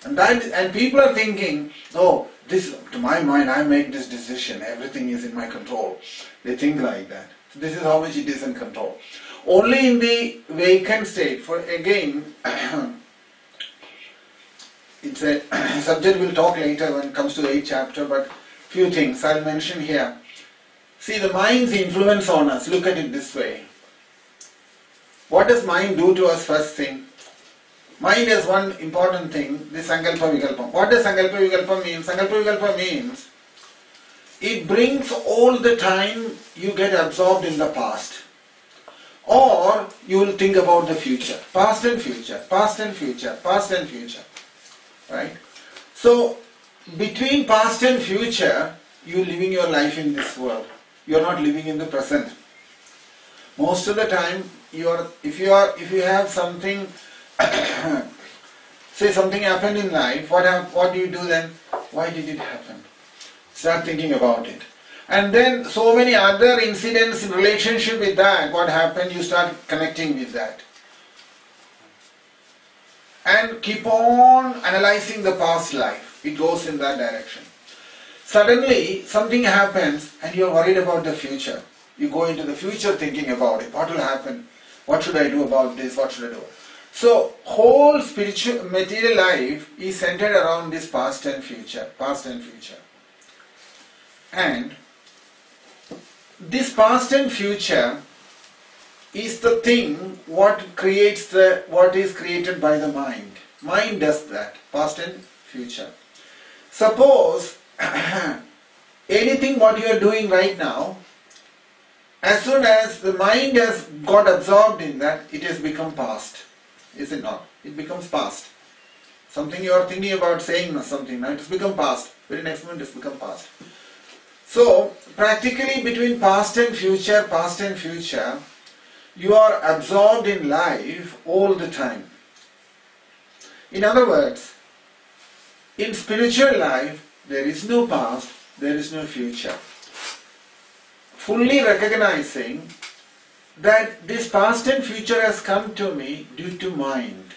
And people are thinking, oh, this, to my mind, I make this decision, everything is in my control. They think like that. So this is how much it is in control. Only in the vacant state, for again, it's a subject we'll talk later when it comes to the 8th chapter, but few things I'll mention here. See, the mind's influence on us, look at it this way. What does mind do to us first thing? Mind has one important thing, the Sankalpa Vikalpa. What does Sankalpa Vikalpa mean? Sankalpa Vikalpa means it brings all the time you get absorbed in the past. Or you will think about the future. Past and future, past and future, past and future. Right? So, between past and future, you are living your life in this world. You are not living in the present. Most of the time, if you have something, say something happened in life, what do you do then? Why did it happen? Start thinking about it. And then so many other incidents in relationship with that, what happened, you start connecting with that. And keep on analyzing the past life. It goes in that direction. Suddenly, something happens and you are worried about the future. You go into the future thinking about it. What will happen? What should I do about this? What should I do? So, whole spiritual material life is centered around this past and future. Past and future. And this past and future is the thing what is created by the mind. Mind does that, past and future. Suppose anything what you are doing right now, as soon as the mind has got absorbed in that, it has become past. Is it not? It becomes past. Something you are thinking about saying something, now it has become past. Very next moment it has become past. So, practically between past and future, you are absorbed in life all the time. In other words, in spiritual life, there is no past, there is no future. Fully recognizing that this past and future has come to me due to mind.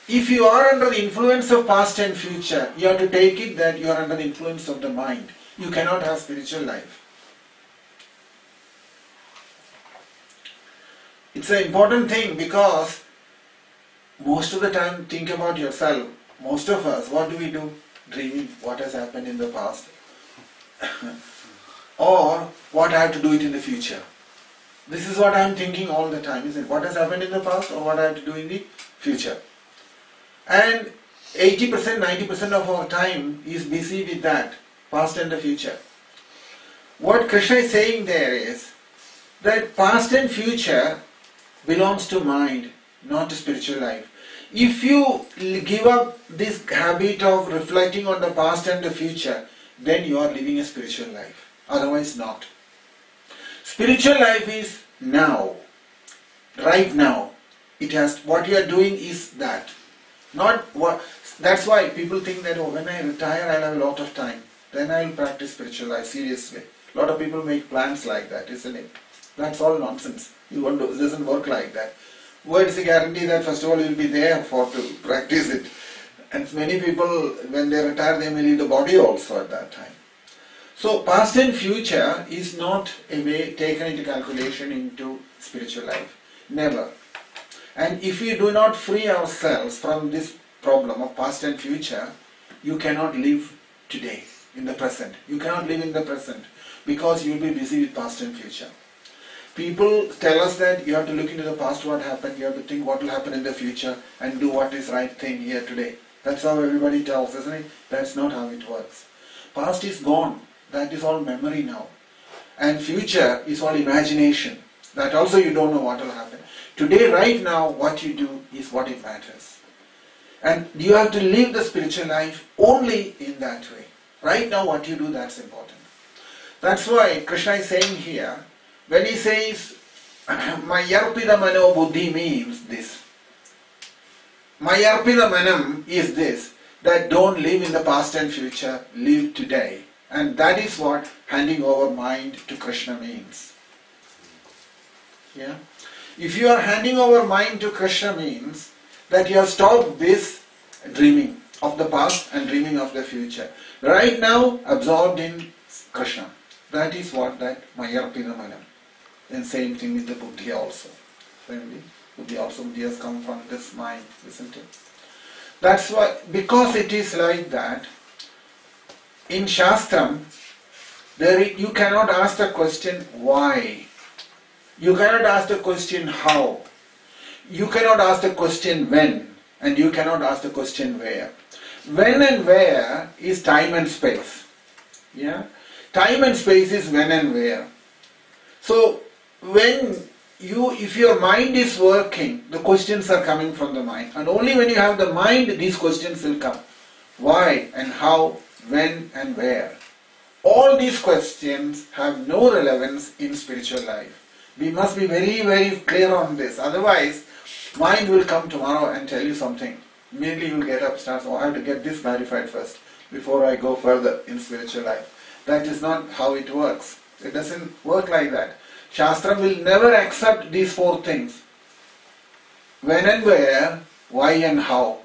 If you are under the influence of past and future, you have to take it that you are under the influence of the mind. You cannot have spiritual life. It's an important thing because most of the time think about yourself. Most of us, what do? Dreaming what has happened in the past. Or what I have to do it in the future. This is what I am thinking all the time, isn't it? What has happened in the past or what I have to do in the future. And 80%, 90% of our time is busy with that, past and the future. What Krishna is saying there is that past and future belongs to mind, not to spiritual life. If you give up this habit of reflecting on the past and the future, then you are living a spiritual life. Otherwise not. Spiritual life is now. Right now. It has, what you are doing is that. Not what, that's why people think that, oh, when I retire I'll have a lot of time. Then I'll practice spiritual life seriously. A lot of people make plans like that, isn't it? That's all nonsense. It doesn't work like that. Where is the guarantee that first of all you will be there to practice it? And many people, when they retire, they may leave the body also at that time. So past and future is not a way taken into calculation into spiritual life. Never. And if we do not free ourselves from this problem of past and future, you cannot live today, in the present. You cannot live in the present because you will be busy with past and future. People tell us that you have to look into the past, what happened, you have to think what will happen in the future and do what is right thing here today. That's how everybody tells, isn't it? That's not how it works. Past is gone. That is all memory now. And future is all imagination. That also you don't know what will happen. Today, right now, what you do is what it matters. And you have to live the spiritual life only in that way. Right now, what you do, that's important. That's why Krishna is saying here, when he says, Mayarpida Mano Buddhi means this. Mayarpida Manam is this, that don't live in the past and future, live today. And that is what handing over mind to Krishna means. Yeah? If you are handing over mind to Krishna means that you have stopped this dreaming of the past and dreaming of the future. Right now, absorbed in Krishna. That is what that Mayarpida Manam. And same thing with the Buddhi also. Buddhi has come from this mind, isn't it? That's why, because it is like that, in Shastram, you cannot ask the question why. You cannot ask the question how. You cannot ask the question when. And you cannot ask the question where. When and where is time and space. Yeah? Time and space is when and where. So, if your mind is working, the questions are coming from the mind. And only when you have the mind, these questions will come. Why and how, when and where. All these questions have no relevance in spiritual life. We must be very, very clear on this. Otherwise, mind will come tomorrow and tell you something. Immediately you will get up, start, oh, I have to get this clarified first before I go further in spiritual life. That is not how it works. It doesn't work like that. Shastra will never accept these four things. When and where, why and how.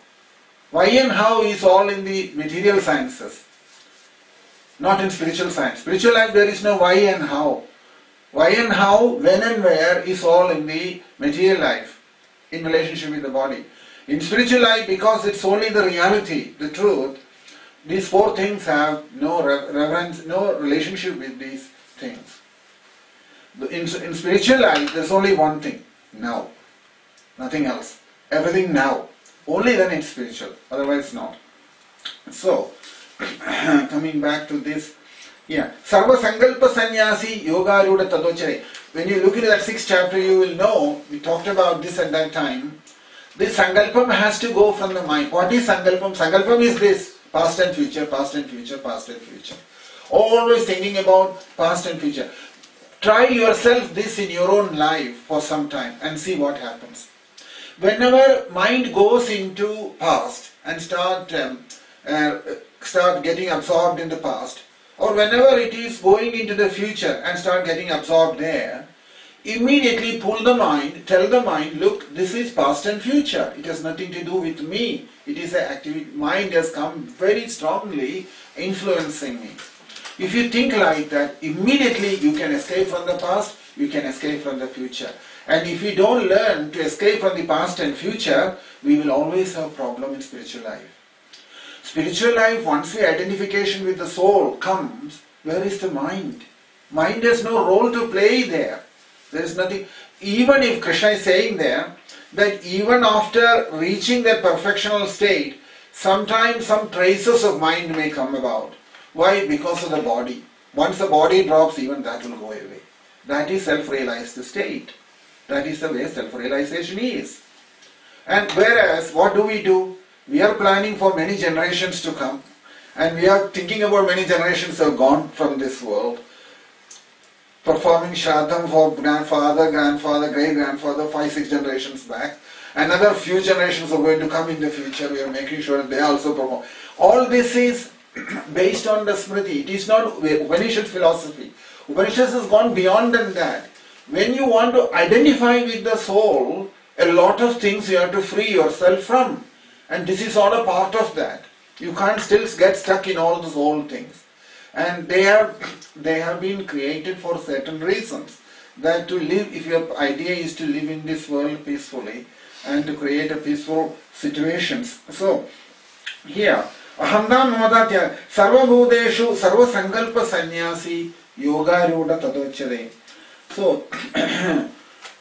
Why and how is all in the material sciences, not in spiritual science. Spiritual life there is no why and how. Why and how, when and where is all in the material life, in relationship with the body. In spiritual life, because it's only the reality, the truth, these four things have no reverence, no relationship with these things. In spiritual life, there's only one thing, now. Nothing else. Everything now. Only then it's spiritual, otherwise not. So, coming back to this, yeah. Sarva Sankalpa Sannyasi Yoga Ruda Tadochare. When you look into that 6th chapter, you will know, we talked about this at that time, this Sankalpam has to go from the mind. What is Sankalpam? Sankalpam is this, past and future, past and future, past and future. Always thinking about past and future. Try yourself this in your own life for some time and see what happens. Whenever mind goes into past and start getting absorbed in the past, or whenever it is going into the future and start getting absorbed there, immediately pull the mind, tell the mind, look, this is past and future. It has nothing to do with me. It is an activity. Mind has come very strongly influencing me. If you think like that, immediately you can escape from the past, you can escape from the future. And if we don't learn to escape from the past and future, we will always have problem in spiritual life. Spiritual life, once the identification with the soul comes, where is the mind? Mind has no role to play there. There is nothing. Even if Krishna is saying there, that even after reaching that perfectional state, sometimes some traces of mind may come about. Why? Because of the body. Once the body drops, even that will go away. That is self-realized state. That is the way self-realization is. And whereas, what do? We are planning for many generations to come. And we are thinking about many generations have gone from this world, performing Shraddham for grandfather, grandfather, great-grandfather, 5-6 generations back. Another few generations are going to come in the future. We are making sure that they also perform. All this is based on the Smriti. It is not Upanishad philosophy. Upanishad has gone beyond than that. When you want to identify with the soul, a lot of things you have to free yourself from. And this is all a part of that. You can't still get stuck in all those old things. And they have been created for certain reasons. That to live, if your idea is to live in this world peacefully and to create a peaceful situations. So, here, Ahamdam Mamadhatya, Sarva Bhudeshu, Sarva Sankalpa Sannyasi, Yoga Ruda Tadochade. So,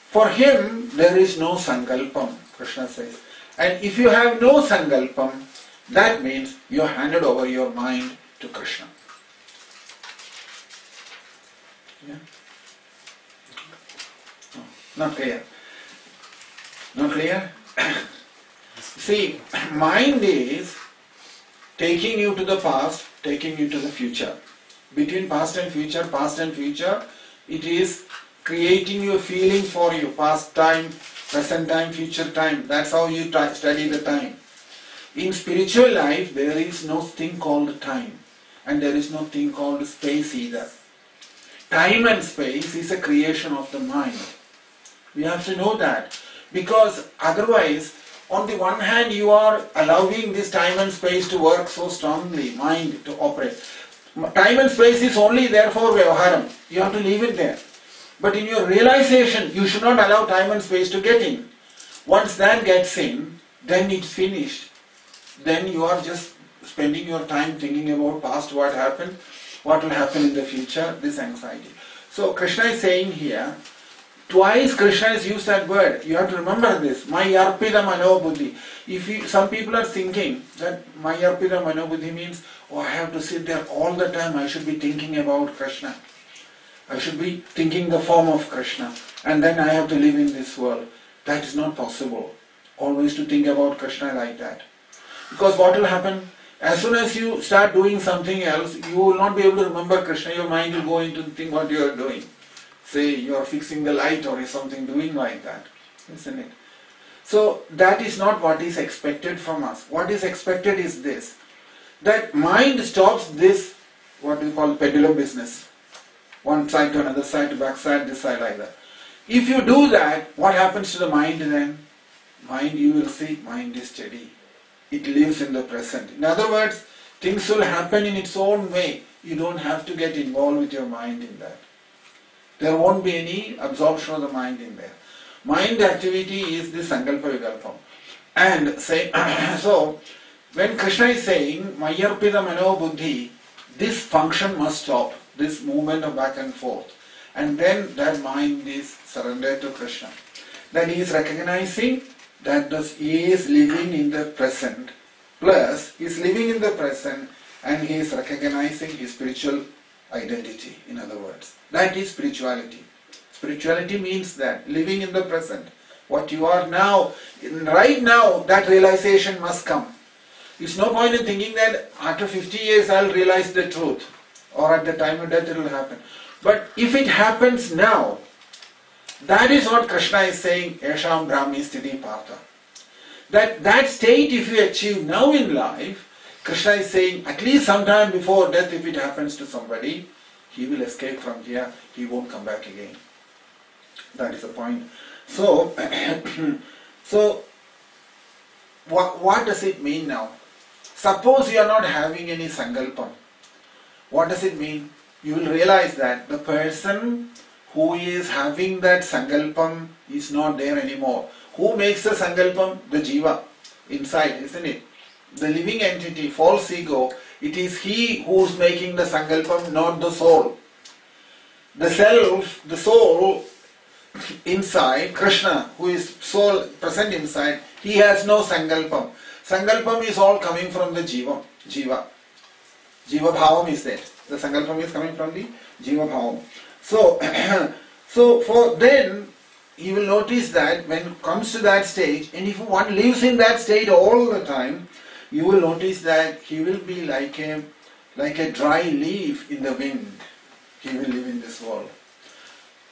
for him, there is no Sankalpam, Krishna says. And if you have no Sankalpam, that means you have handed over your mind to Krishna. Yeah? No, not clear. Not clear? See, mind is taking you to the past, taking you to the future. Between past and future, it is creating you a feeling for you. Past time, present time, future time. That's how you study the time. In spiritual life, there is no thing called time. And there is no thing called space either. Time and space is a creation of the mind. We have to know that. Because otherwise, on the one hand, you are allowing this time and space to work so strongly, mind to operate. Time and space is only there for Vyavaharam. You have to leave it there. But in your realization, you should not allow time and space to get in. Once that gets in, then it's finished. Then you are just spending your time thinking about past, what happened, what will happen in the future, this anxiety. So Krishna is saying here, twice Krishna has used that word. You have to remember this. Mayarpita Manobuddhi. Some people are thinking that Mayarpita Manobuddhi means, oh, I have to sit there all the time. I should be thinking about Krishna. I should be thinking the form of Krishna. And then I have to live in this world. That is not possible. Always to think about Krishna like that. Because what will happen? As soon as you start doing something else, you will not be able to remember Krishna. Your mind will go into think what you are doing. Say you are fixing the light or something doing like that. Isn't it? So that is not what is expected from us. What is expected is this. That mind stops this, what we call pendulum business. One side to another side to back side, this side like that. If you do that, what happens to the mind then? Mind, you will see, mind is steady. It lives in the present. In other words, things will happen in its own way. You don't have to get involved with your mind in that. There won't be any absorption of the mind in there. Mind activity is the Sankalpa Vikalpam. And say, so, when Krishna is saying, Mayarpita Mano Buddhi, this function must stop, this movement of back and forth. And then that mind is surrendered to Krishna. That he is recognizing that he is living in the present, plus he is living in the present and he is recognizing his spiritual identity, in other words. That is spirituality. Spirituality means that, living in the present. What you are now, right now, that realization must come. It's no point in thinking that after 50 years I'll realize the truth, or at the time of death it will happen. But if it happens now, that is what Krishna is saying, Esham Brahmi Sthiti Partha. That state if you achieve now in life, Krishna is saying, at least sometime before death, if it happens to somebody, he will escape from here, he won't come back again. That is the point. So, what does it mean now? Suppose you are not having any Sankalpam. What does it mean? You will realize that the person who is having that Sankalpam is not there anymore. Who makes the Sankalpam? The Jiva inside, isn't it? The living entity, false ego, it is he who is making the Sankalpam, not the soul. The self, the soul inside, Krishna, who is soul present inside, he has no Sankalpam. Sankalpam is all coming from the Jiva. Jiva Bhavam is there. The Sankalpam is coming from the Jiva Bhavam. So for then, you will notice that when it comes to that stage, and if one lives in that state all the time, you will notice that he will be like a dry leaf in the wind. He will live in this world.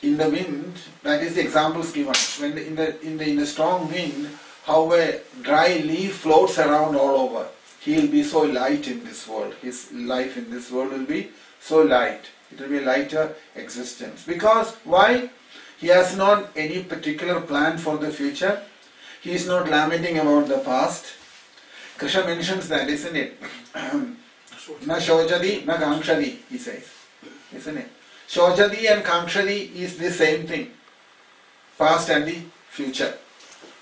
In the wind, that is the examples given. When in the strong wind, how a dry leaf floats around all over. He will be so light in this world. His life in this world will be so light. It will be a lighter existence. Because why? He has not any particular plan for the future. He is not lamenting about the past. Krishna mentions that, isn't it? Na shojadi, na kankshadi, he says. Isn't it? Shojadi and kankshadi is the same thing. Past and the future.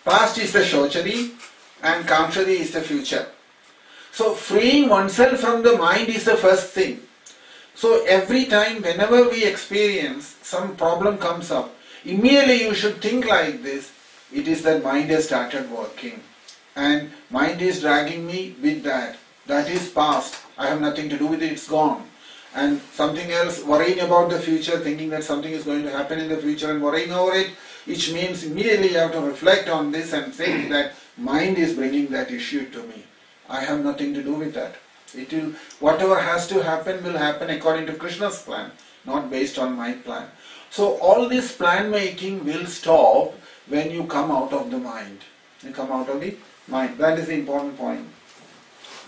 Past is the shojadi and kankshadi is the future. So freeing oneself from the mind is the first thing. So every time, whenever we experience some problem comes up, immediately you should think like this. It is that mind has started working. And mind is dragging me with that. That is past. I have nothing to do with it. It's gone. And something else, worrying about the future, thinking that something is going to happen in the future and worrying over it, which means immediately you have to reflect on this and think that mind is bringing that issue to me. I have nothing to do with that. It will, whatever has to happen will happen according to Krishna's plan, not based on my plan. So all this plan making will stop when you come out of the mind. You come out of the mind. That is the important point.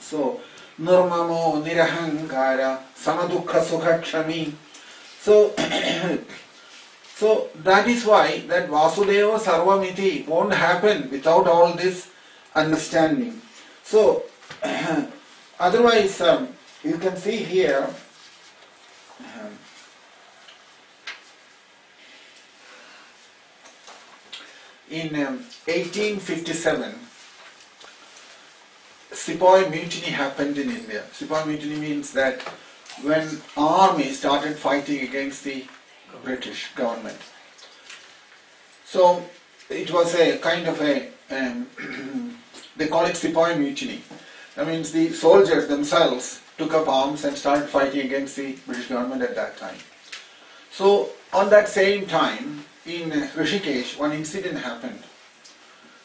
So, nirmamo nirahankara samadukha sukhakshami. So, so that is why that Vasudeva Sarvamiti won't happen without all this understanding. So, otherwise, you can see here, in 1857, Sepoy Mutiny happened in India. Sepoy Mutiny means that when army started fighting against the British government. So it was a kind of a, they call it Sepoy Mutiny. That means the soldiers themselves took up arms and started fighting against the British government at that time. So on that same time, in Rishikesh, one incident happened.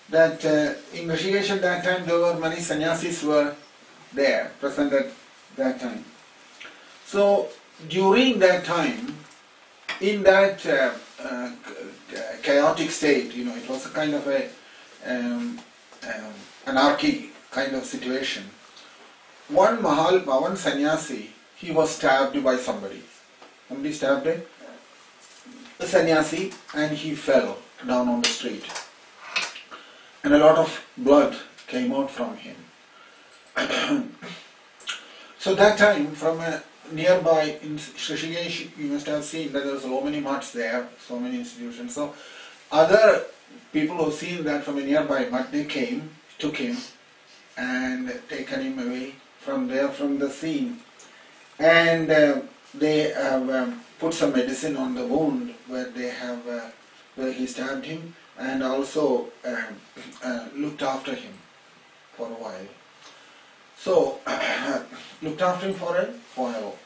That in Rishikesh at that time, there were many sannyasis were there, present at that time. So during that time, in that chaotic state, it was a kind of a anarchy kind of situation. One sannyasi, he was stabbed by somebody. Somebody stabbed a sannyasi and he fell down on the street. And a lot of blood came out from him. So that time, from a nearby in Rishikesh, you must have seen that there were so many mutts there, so many institutions. So other people who seen that from a nearby mutt, they came, took him and taken him away from there, from the scene. And they have put some medicine on the wound where they have, where he stabbed him, and also looked after him for a while. So, looked after him for a while,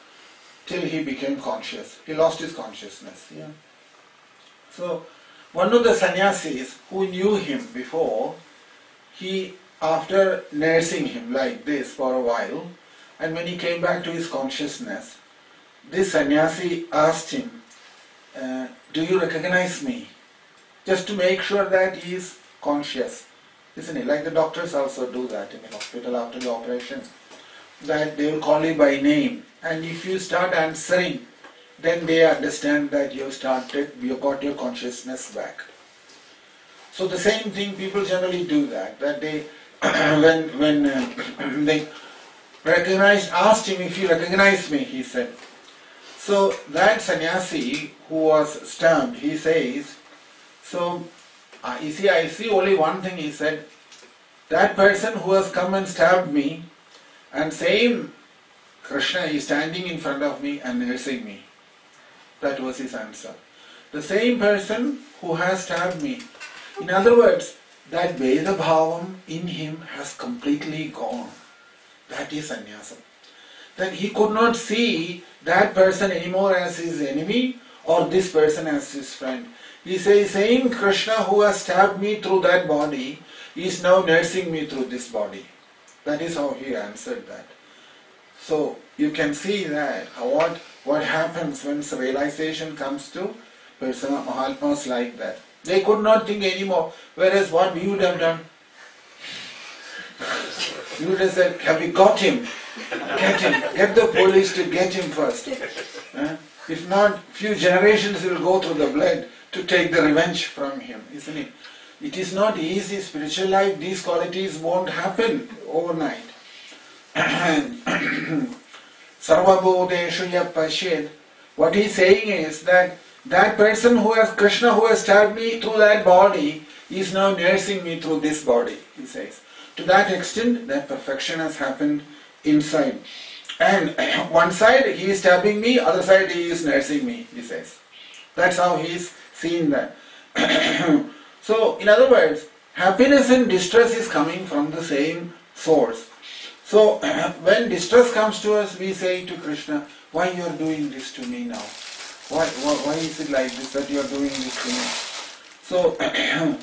till he became conscious. He lost his consciousness. Yeah. So, one of the sannyasis who knew him before, he, after nursing him like this for a while, and when he came back to his consciousness, this sannyasi asked him, do you recognize me? Just to make sure that he is conscious. Isn't it? Like the doctors also do that in the hospital after the operation. That they will call you by name. And if you start answering, then they understand that you got your consciousness back. So the same thing people generally do that. That they, when they asked him if you recognize me, he said. So that sannyasi who was stabbed, he says, so, you see, I see only one thing, he said, that person who has come and stabbed me, and same Krishna is standing in front of me and nursing me. That was his answer. The same person who has stabbed me. In other words, that Veda Bhavam in him has completely gone. That is sannyasa. That he could not see that person anymore as his enemy or this person as his friend. He says, same Krishna who has stabbed me through that body is now nursing me through this body. That is how he answered that. So you can see that what happens when realization comes to person Mahatmas like that. They could not think anymore. Whereas what we would have done, we would have said, have we got him? Get him. Get the police to get him first. If not, few generations will go through the blood to take the revenge from him, isn't it? It is not easy. Spiritual life, these qualities won't happen overnight. Sarvabhodeshu yapashyed. What he is saying is that person who has Krishna, who has stabbed me through that body, is now nursing me through this body, he says. To that extent, that perfection has happened inside. And one side he is stabbing me, other side he is nursing me, he says. That's how he is seeing that. So, in other words, happiness and distress is coming from the same source. So, when distress comes to us, we say to Krishna, why you are doing this to me now? Why is it like this that you are doing this to me?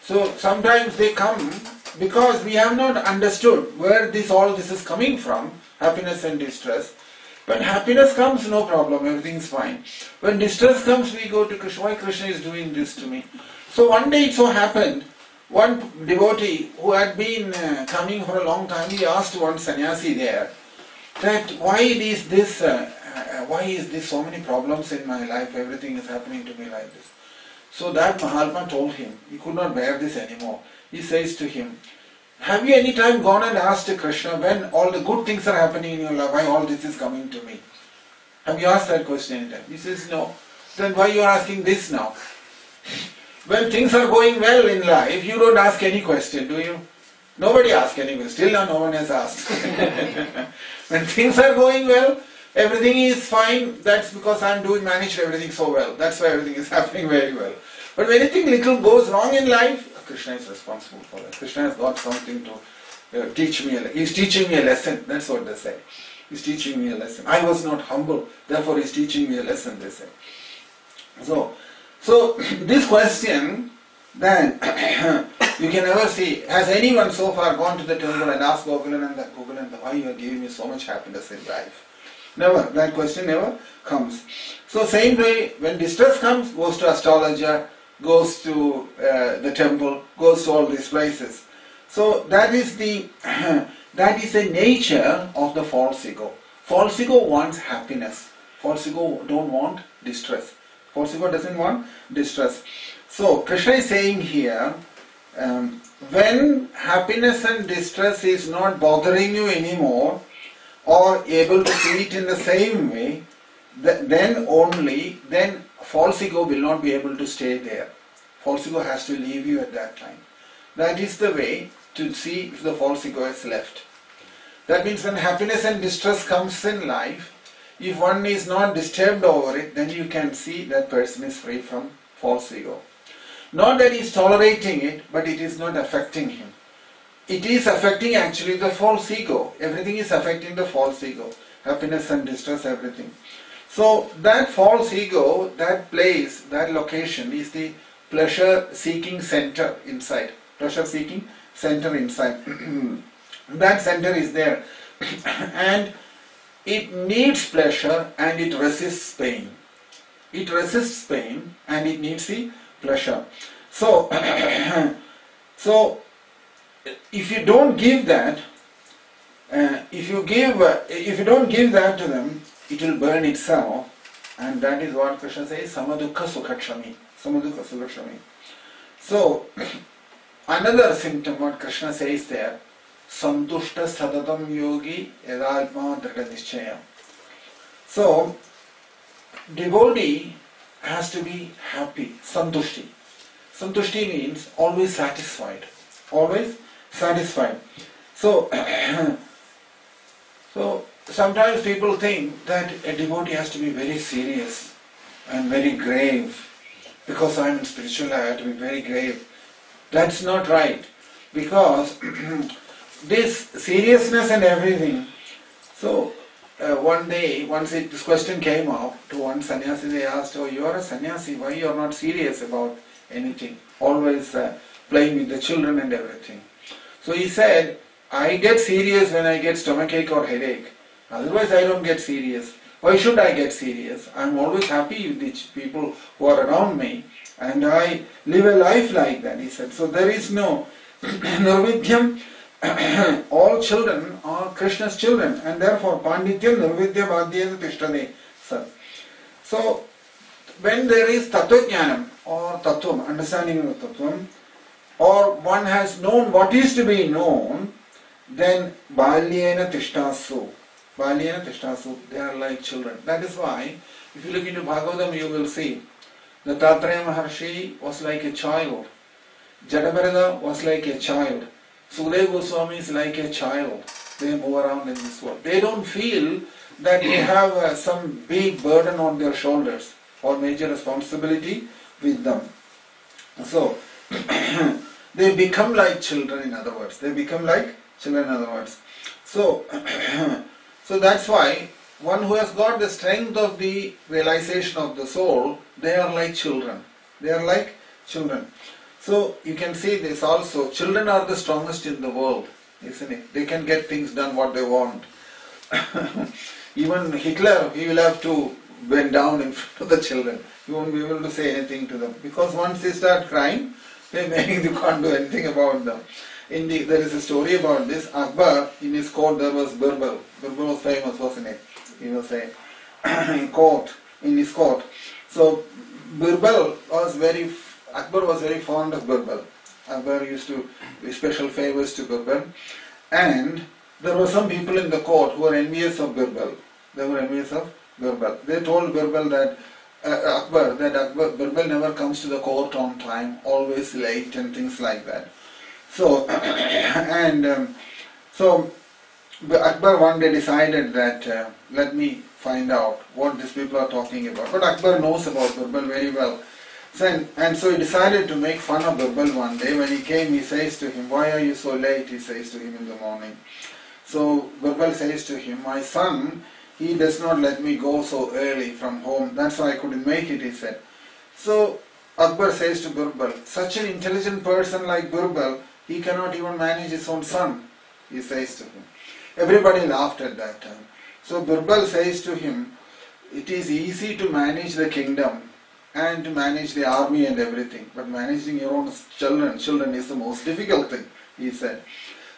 So sometimes they come because we have not understood where all this is coming from, happiness and distress. When happiness comes, no problem, everything is fine. When distress comes, we go to Krishna, why Krishna is doing this to me? So one day it so happened, one devotee who had been coming for a long time, he asked one sannyasi there, that why is this so many problems in my life, everything is happening to me like this. So that Mahatma told him, he could not bear this anymore. He says to him, have you any time gone and asked Krishna when all the good things are happening in your life, why all this is coming to me? Have you asked that question any time? He says, no. Then why you are asking this now? When things are going well in life, you don't ask any question, do you? Nobody asks any question. Still now no one has asked. When things are going well, everything is fine, that's because I am managed everything so well. That's why everything is happening very well. But when anything little goes wrong in life, Krishna is responsible for that. Krishna has got something to teach me. He's teaching me a lesson. That's what they say. He's teaching me a lesson. I was not humble, therefore he's teaching me a lesson, they say. So this question, then, you can never see, has anyone so far gone to the temple and asked Gokulananda, why you are giving me so much happiness in life? Never. That question never comes. So same way, when distress comes, goes to astrologer, goes to the temple, goes to all these places. So that is the nature of the false ego. False ego wants happiness. False ego don't want distress. False ego doesn't want distress. So Krishna is saying here, when happiness and distress is not bothering you anymore, or able to see it in the same way, then false ego will not be able to stay there. False ego has to leave you at that time. That is the way to see if the false ego has left. That means when happiness and distress comes in life, if one is not disturbed over it, then you can see that person is free from false ego. Not that he is tolerating it, but it is not affecting him. It is affecting actually the false ego. Everything is affecting the false ego. Happiness and distress, everything. So that false ego, that place, that location is the pleasure-seeking center inside. Pleasure-seeking center inside. That center is there. And it needs pleasure and it resists pain. It resists pain and it needs the pleasure. So if you don't give that, if you don't give that to them, it will burn itself, and that is what Krishna says, samadukha sukhakshami. Samadukha sukhakshami. So another symptom what Krishna says there, santushta sadatam yogi yadalma dridhanishchaya. So devotee has to be happy, santushti. Santushti means always satisfied. Always satisfied. So sometimes people think that a devotee has to be very serious and very grave. Because I am in spiritual life, I have to be very grave. That's not right. Because this seriousness and everything. So one day, this question came up to one sannyasi, they asked, oh, you are a sannyasi, why you are not serious about anything? Always playing with the children and everything. So he said, I get serious when I get stomachache or headache. Otherwise I don't get serious. Why should I get serious? I'm always happy with the people who are around me and I live a life like that, he said. So there is no Nirvidyam. All children are Krishna's children and therefore Pandityam Nirvidya Bhadyena Tishtade. So when there is Tattva-jnanam or Tattvam, understanding of Tattvam, or one has known what is to be known, then Balyena Tishtasu. Balyena Tishtasu, they are like children. That is why, if you look into Bhagavatam, you will see the Dattatreya Maharshi was like a child. Jadabharata was like a child. Sukadeva Goswami is like a child. They move around in this world. They don't feel that they have some big burden on their shoulders or major responsibility with them. So, they become like children, in other words. They become like children, in other words. So, so that's why one who has got the strength of the realization of the soul, they are like children. They are like children. So you can see this also. Children are the strongest in the world, isn't it? They can get things done what they want. Even Hitler, he will have to bend down in front of the children. He won't be able to say anything to them. Because once they start crying, they can't do anything about them. There is a story about this. Akbar, in his court there was Birbal. Birbal was famous, wasn't it? He was in his court. So Birbal was Akbar was very fond of Birbal. Akbar used to do special favors to Birbal. And there were some people in the court who were envious of Birbal. They were envious of Birbal. They told Birbal that Birbal never comes to the court on time, always late and things like that. So, so Akbar one day decided that let me find out what these people are talking about. But Akbar knows about Birbal very well. And so he decided to make fun of Birbal one day. When he came, he says to him, "Why are you so late?" he says to him in the morning. So Birbal says to him, "My son, he does not let me go so early from home. That's why I couldn't make it," he said. So Akbar says to Birbal, "Such an intelligent person like Birbal, he cannot even manage his own son," he says to him. Everybody laughed at that time. So Birbal says to him, "It is easy to manage the kingdom and to manage the army and everything, but managing your own children is the most difficult thing," he said.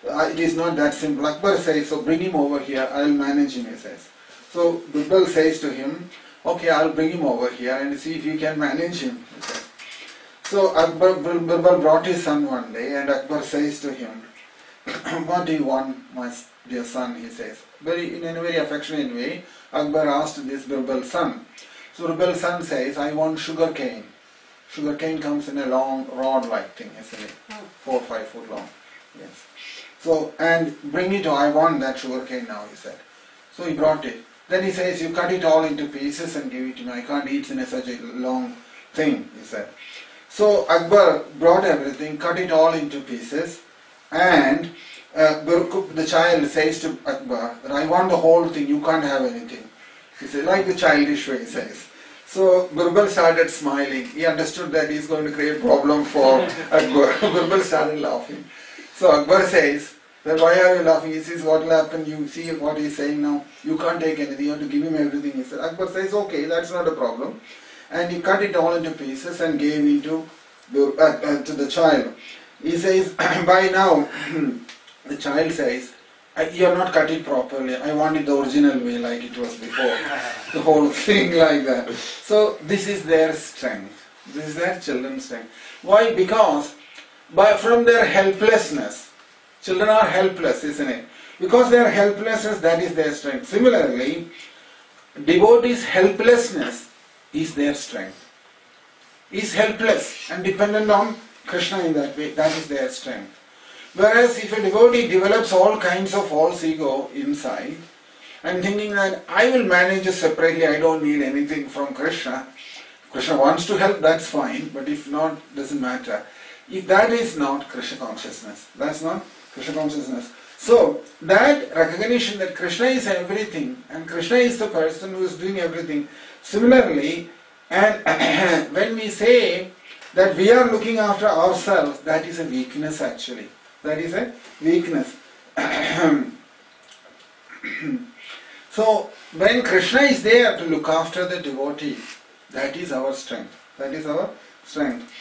"It is not that simple." Akbar says, "So bring him over here, I will manage him," he says. So Birbal says to him, "Okay, I'll bring him over here and see if you can manage him," he says. So Birbal brought his son one day and Akbar says to him, "What do you want, my dear son?" he says. In a very affectionate way, Akbar asked this Birbal's son. So Birbal's son says, "I want sugar cane." Sugar cane comes in a long rod-like thing, isn't it? 4 or 5 foot long. Yes. So, and bring it, I want that sugar cane now, he said. So he brought it. Then he says, "You cut it all into pieces and give it to me. I can't eat in such a long thing," he said. So Akbar brought everything, cut it all into pieces, and the child says to Akbar that, "I want the whole thing, you can't have anything." He said, like the childish way, he says. So Birbal started smiling. He understood that he's going to create problem for Akbar. Birbal started laughing. So Akbar says, "Then why are you laughing?" He says, "What will happen? You see what he's saying now. You can't take anything. You have to give him everything," he said. Akbar says, "Okay, that's not a problem." And he cut it all into pieces and gave it to the child. He says, by now, the child says, "You have not cut it properly. I want it the original way like it was before." The whole thing like that. So this is their strength. This is their children's strength. Why? Because from their helplessness, children are helpless, isn't it? Because their helplessness, that is their strength. Similarly, devotees' helplessness is their strength. Is helpless and dependent on Krishna in that way, that is their strength. Whereas if a devotee develops all kinds of false ego inside and thinking that I will manage it separately, I don't need anything from Krishna. Krishna wants to help, that's fine, but if not, doesn't matter. If that is not Krishna consciousness, that's not Krishna consciousness. So that recognition that Krishna is everything and Krishna is the person who is doing everything. Similarly, and when we say that we are looking after ourselves, that is a weakness actually. That is a weakness. So, when Krishna is there to look after the devotee, that is our strength. That is our strength.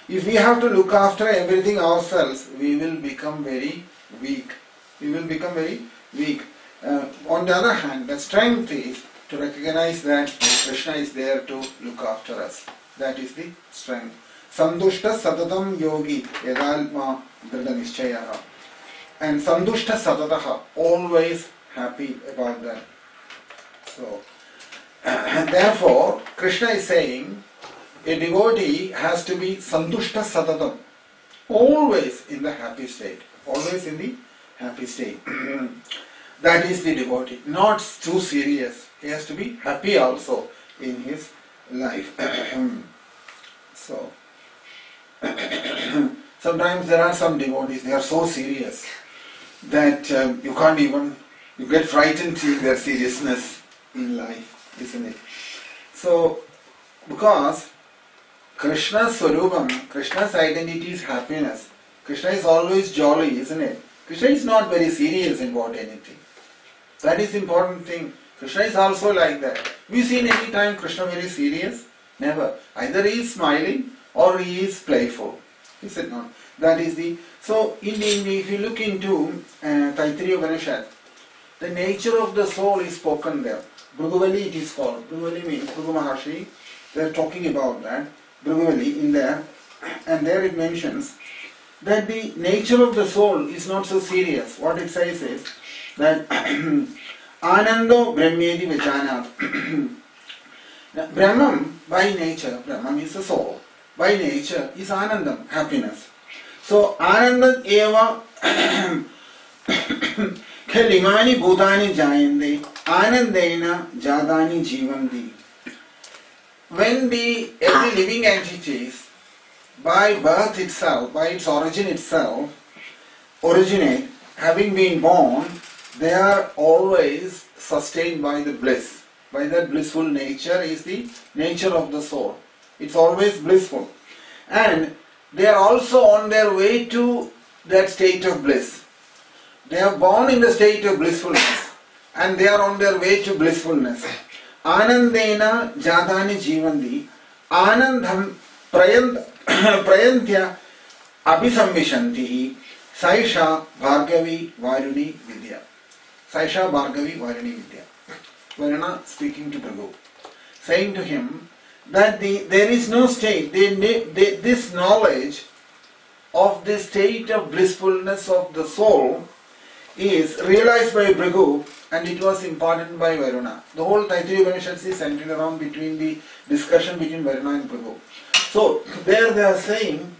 If we have to look after everything ourselves, we will become very weak. We will become very weak. On the other hand, the strength is to recognize that Krishna is there to look after us. That is the strength. Sandushta satatam yogi yadalma drida nishchayaha. And sandushta satataha, always happy about that. So, therefore, Krishna is saying, a devotee has to be sandushta satatam, always in the happy state. Always in the happy state. That is the devotee. Not too serious. He has to be happy also in his life. So, sometimes there are some devotees, they are so serious that you can't even, you get frightened seeing their seriousness in life, isn't it? So, because Krishna's Swarupam, Krishna's identity is happiness. Krishna is always jolly, isn't it? Krishna is not very serious about anything. That is the important thing. Krishna is also like that. Have you seen any time Krishna very serious? Never. Either he is smiling or he is playful. Is it not? That is the... So, if you look into Taittiriya Upanishad, the nature of the soul is spoken there. Bhriguvali it is called. Bhriguvali means Bhrigu Maharshi. They are talking about that. Bhriguvali in there. And there it mentions that the nature of the soul is not so serious. What it says is that Anando Brahmedi Vijanat. Brahman by nature, Brahman is the soul. By nature is Anandam, happiness. So Anandam eva Khalimani Bhutani Jayande Anandena Jadani Jivanti. When every living entities by birth itself, by its origin itself, originate, having been born, they are always sustained by the bliss. By that blissful nature is the nature of the soul. It's always blissful. And they are also on their way to that state of bliss. They are born in the state of blissfulness and they are on their way to blissfulness. Anandena jadani jivanti anandham prayantya abhisamvishanti saisha bhargavi varuni vidya. Saisha bhargavi varuni vidya. Varuna speaking to Bhrigu, saying to him that there is no state, this knowledge of the state of blissfulness of the soul is realized by Bhrigu and it was imparted by Varuna. The whole Taittiriya Upanishad is centered around between the discussion between Varuna and Bhrigu. So there they are saying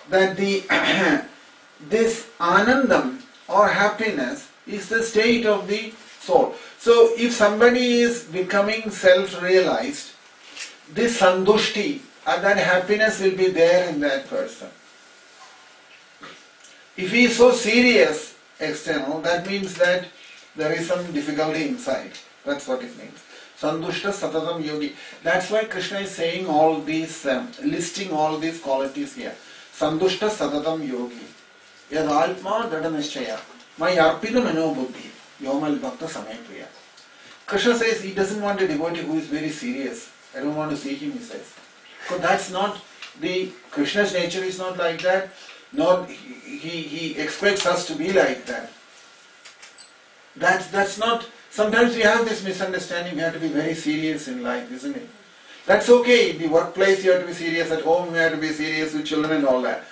that this Anandam or happiness is the state of the soul. So if somebody is becoming self-realized, this sandushti and that happiness will be there in that person. If he is so serious external, that means that there is some difficulty inside. That's what it means. Sandushta satatam yogi. That's why Krishna is saying all these, listing all these qualities here. Sandushta satatam yogi. Yad alma drida nishchaya. My arpita mano buddhi. Yomal bhakta samepriya. Krishna says he doesn't want a devotee who is very serious. I don't want to see him, he says. So that's not Krishna's nature is not like that. Nor he expects us to be like that. That's not, sometimes we have this misunderstanding, we have to be very serious in life, isn't it? That's okay, in the workplace you have to be serious, at home you have to be serious with children and all that.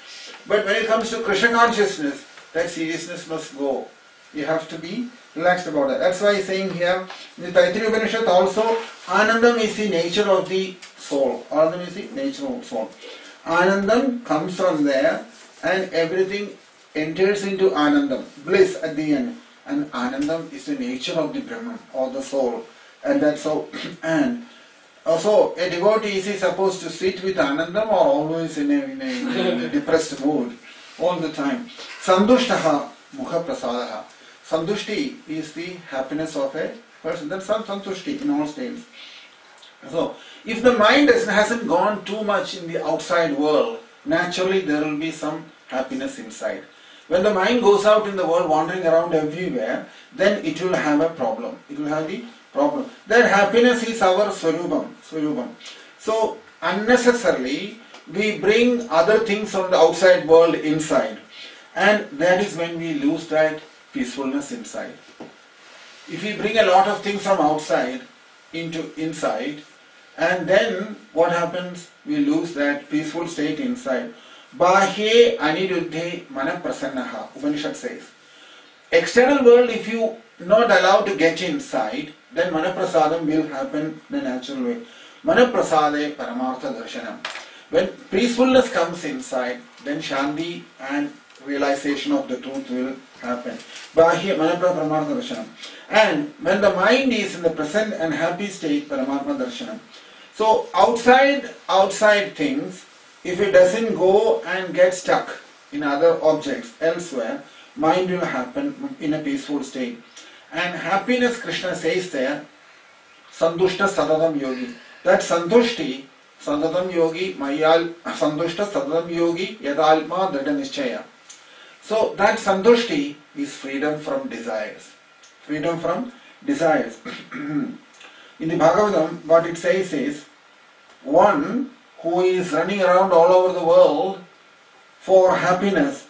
But when it comes to Krishna consciousness, that seriousness must go. You have to be relaxed about that. That's why he's saying here, in the Taittiriya Upanishad also, Anandam is the nature of the soul. Anandam is the nature of the soul. Anandam comes from there and everything enters into Anandam, bliss at the end. And Anandam is the nature of the Brahman or the soul. And that's how, and also a devotee, is he supposed to sit with Anandam or always in a depressed mood all the time? Sandushtaha mukha prasadaha. Santushti is the happiness of a person. That's santushti in all states. So, if the mind hasn't gone too much in the outside world, naturally there will be some happiness inside. When the mind goes out in the world wandering around everywhere, then it will have a problem. It will have the problem. That happiness is our Swarupam. So unnecessarily we bring other things from the outside world inside. And that is when we lose that peacefulness inside. If we bring a lot of things from outside into inside, and then what happens? We lose that peaceful state inside. Bahye aniruddhe mana prasannaha, Upanishad says. External world, if you not allowed to get inside, then manaprasadam will happen the natural way. Manaprasade paramartha darshanam. When peacefulness comes inside, then shanti and realization of the truth will happen. Bahya manapra paramartha darshanam. And when the mind is in the present and happy state, paramartha darshanam. So outside things, if it doesn't go and get stuck in other objects elsewhere, mind will happen in a peaceful state. And happiness, Krishna says there, Santushta Sadadam Yogi. That Santushti, Sadadam Yogi, Mayal, Santushta Sadadam Yogi, Yadalma Dada Nishchaya. So that Santushti is freedom from desires. Freedom from desires. In the Bhagavatam, what it says is, one who is running around all over the world for happiness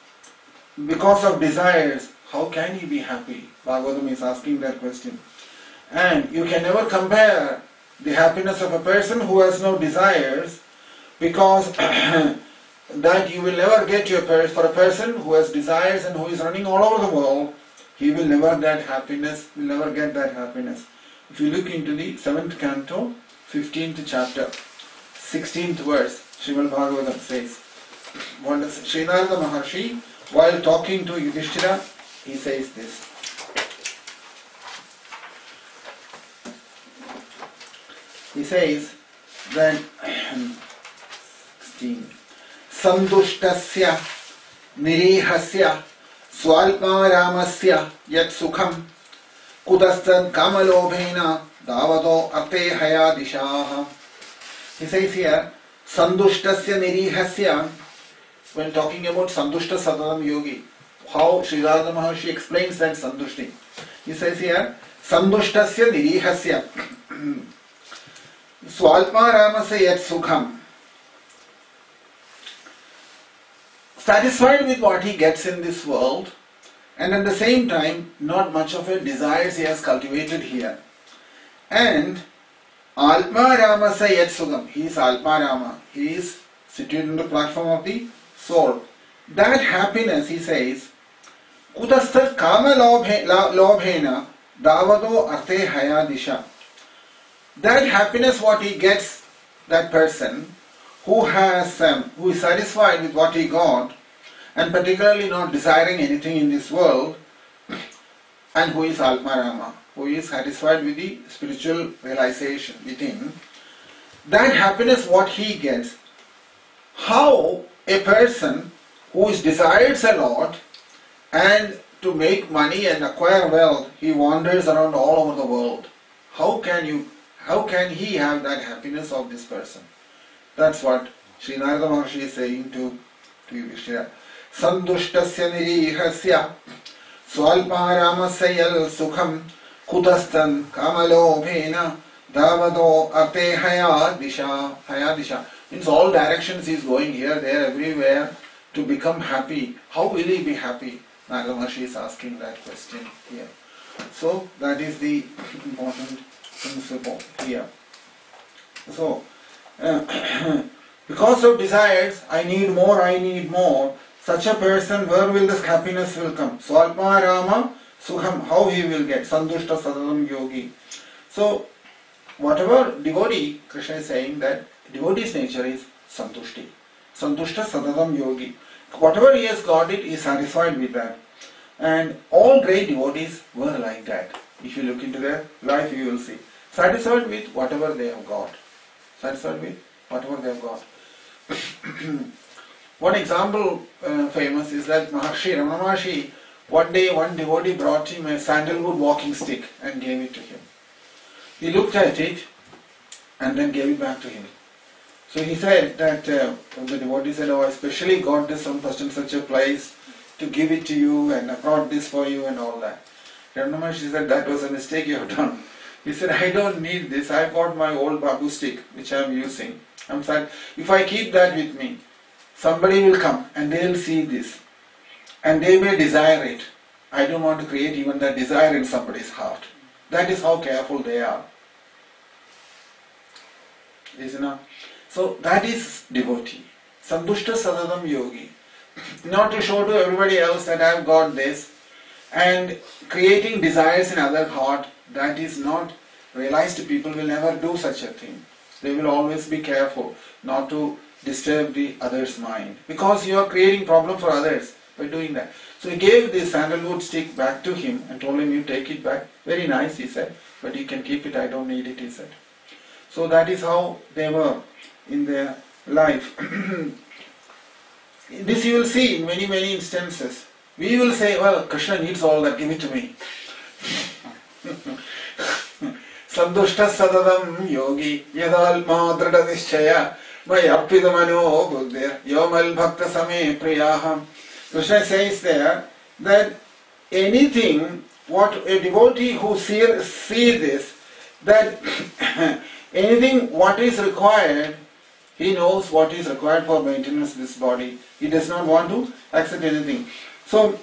because of desires, how can he be happy? Bhagavatam is asking that question. And you can never compare the happiness of a person who has no desires, because that you will never get for a person who has desires and who is running all over the world, he will never get that happiness. If you look into the 7th canto, 15th chapter, 16th verse, Srimad Bhagavatam says, Srinarada Maharshi, while talking to Yudhishthira, he says this. He says that 16. Santushtasya nirihasya swalparamasya yat sukham kudastad kamalobhena davado arte hayadishaha. He says here, Santushtasya nirihasya, when talking about Santushta Sadadam Yogi, how Sri Radha Maharshi explains that Santushti. He says here, Santushtasya nirihasya swalparamasa yat sukham. Satisfied with what he gets in this world, and at the same time, not much of a desires he has cultivated here. And Alpa Ramasa Yat Sugam. He is Alpa Rama. He is situated on the platform of the soul. That happiness, he says, Kudastat Kama Lobhena Davado Arte Hayadisha. That happiness, what he gets, that person who is satisfied with what he got, and particularly not desiring anything in this world, and who is Alpa Rama, who is satisfied with the spiritual realization within, that happiness what he gets, how a person who desires a lot and to make money and acquire wealth, he wanders around all over the world. How can he have that happiness of this person? That's what Sri Narada Maharshi is saying to Yudhishthira. Santushtasya nirihasya swalparamasya yal sukham kudastan kamalobhena davado arte hayadisha. In all directions he is going, here, there, everywhere, to become happy. How will he be happy? Narada Maharshi is asking that question here. So that is the important principle here. So because of desires, I need more. Such a person, where will this happiness will come? Swalpa Rama Sukham, how he will get? Santushta Sadadam Yogi. So whatever devotee, Krishna is saying that devotee's nature is Santushti. Santushta Sadadam Yogi. Whatever he has got it, he is satisfied with that. And all great devotees were like that. If you look into their life, you will see. Satisfied with whatever they have got. Satisfied with whatever they have got. One example famous is that Ramana Maharshi, one day one devotee brought him a sandalwood walking stick and gave it to him. He looked at it and then gave it back to him. So he said that, the devotee said, oh, I especially got this from such and such a place, to give it to you, and I brought this for you and all that. Ramana Maharshi said, that was a mistake you have done. He said, I don't need this. I got my old bamboo stick, which I am using. I'm saying, if I keep that with me, somebody will come and they will see this. And they may desire it. I don't want to create even that desire in somebody's heart. That is how careful they are. Isn't it? So that is devotee. Santushta Sadadam Yogi. Not to show to everybody else that I have got this. And creating desires in other heart, that is not realized. People will never do such a thing. They will always be careful not to disturb the other's mind. Because you are creating problem for others by doing that. So he gave this sandalwood stick back to him and told him, you take it back. Very nice, he said. But you can keep it, I don't need it, he said. So that is how they were in their life. This you will see in many, many instances. We will say, well, Krishna needs all that, give it to me. Santushta sadadam yogi yadal madrada nishchaya mayarpidamano buddhir yomal bhakta same priyaham. Krishna says there that anything, what a devotee who sees this, that anything what is required, he knows what is required for maintenance of this body. He does not want to accept anything. So,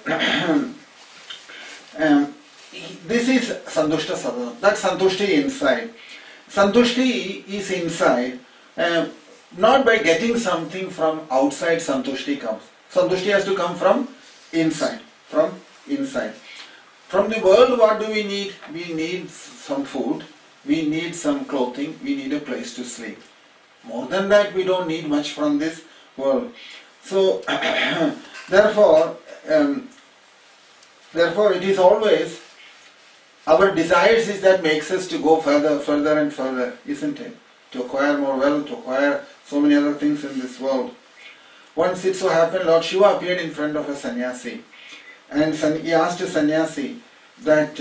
this is Santushta Sadhana. That's Santushti inside. Santushti is inside. Not by getting something from outside Santushti comes. Santushti has to come from inside. From inside. From the world, what do we need? We need some food. We need some clothing. We need a place to sleep. More than that, we don't need much from this world. So, therefore, it is always our desires is that makes us to go further and further, isn't it? To acquire more wealth, to acquire so many other things in this world. Once it so happened, Lord Shiva appeared in front of a sannyasi, and he asked a sannyasi that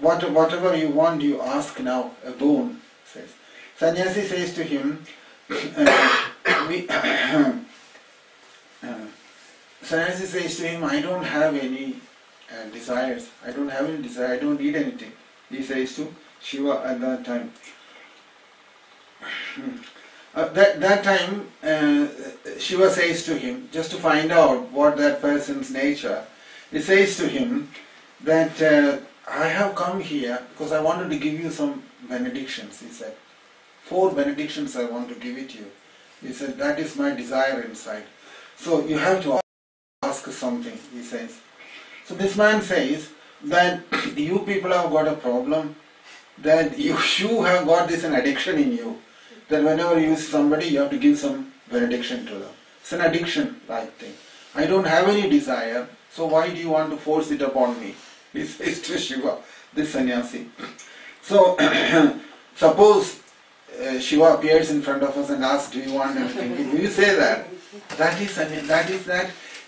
whatever you want, you ask now, a boon. Says. Sannyasi says to him, Sannyasi says to him, I don't have any desires. I don't have any desire. I don't need anything. He says to Shiva at that time. That time, Shiva says to him, just to find out what that person's nature, he says to him that I have come here because I wanted to give you some benedictions, he said. 4 benedictions I want to give it to you. He said, that is my desire inside. So you have to ask something, he says. So this man says that you people have got a problem, that you have got this an addiction in you, that whenever you see somebody you have to give some benediction to them. It's an addiction like thing. I don't have any desire, so why do you want to force it upon me? He says to Shiva, this sannyasi. So suppose Shiva appears in front of us and asks, do you want anything? Do you say that?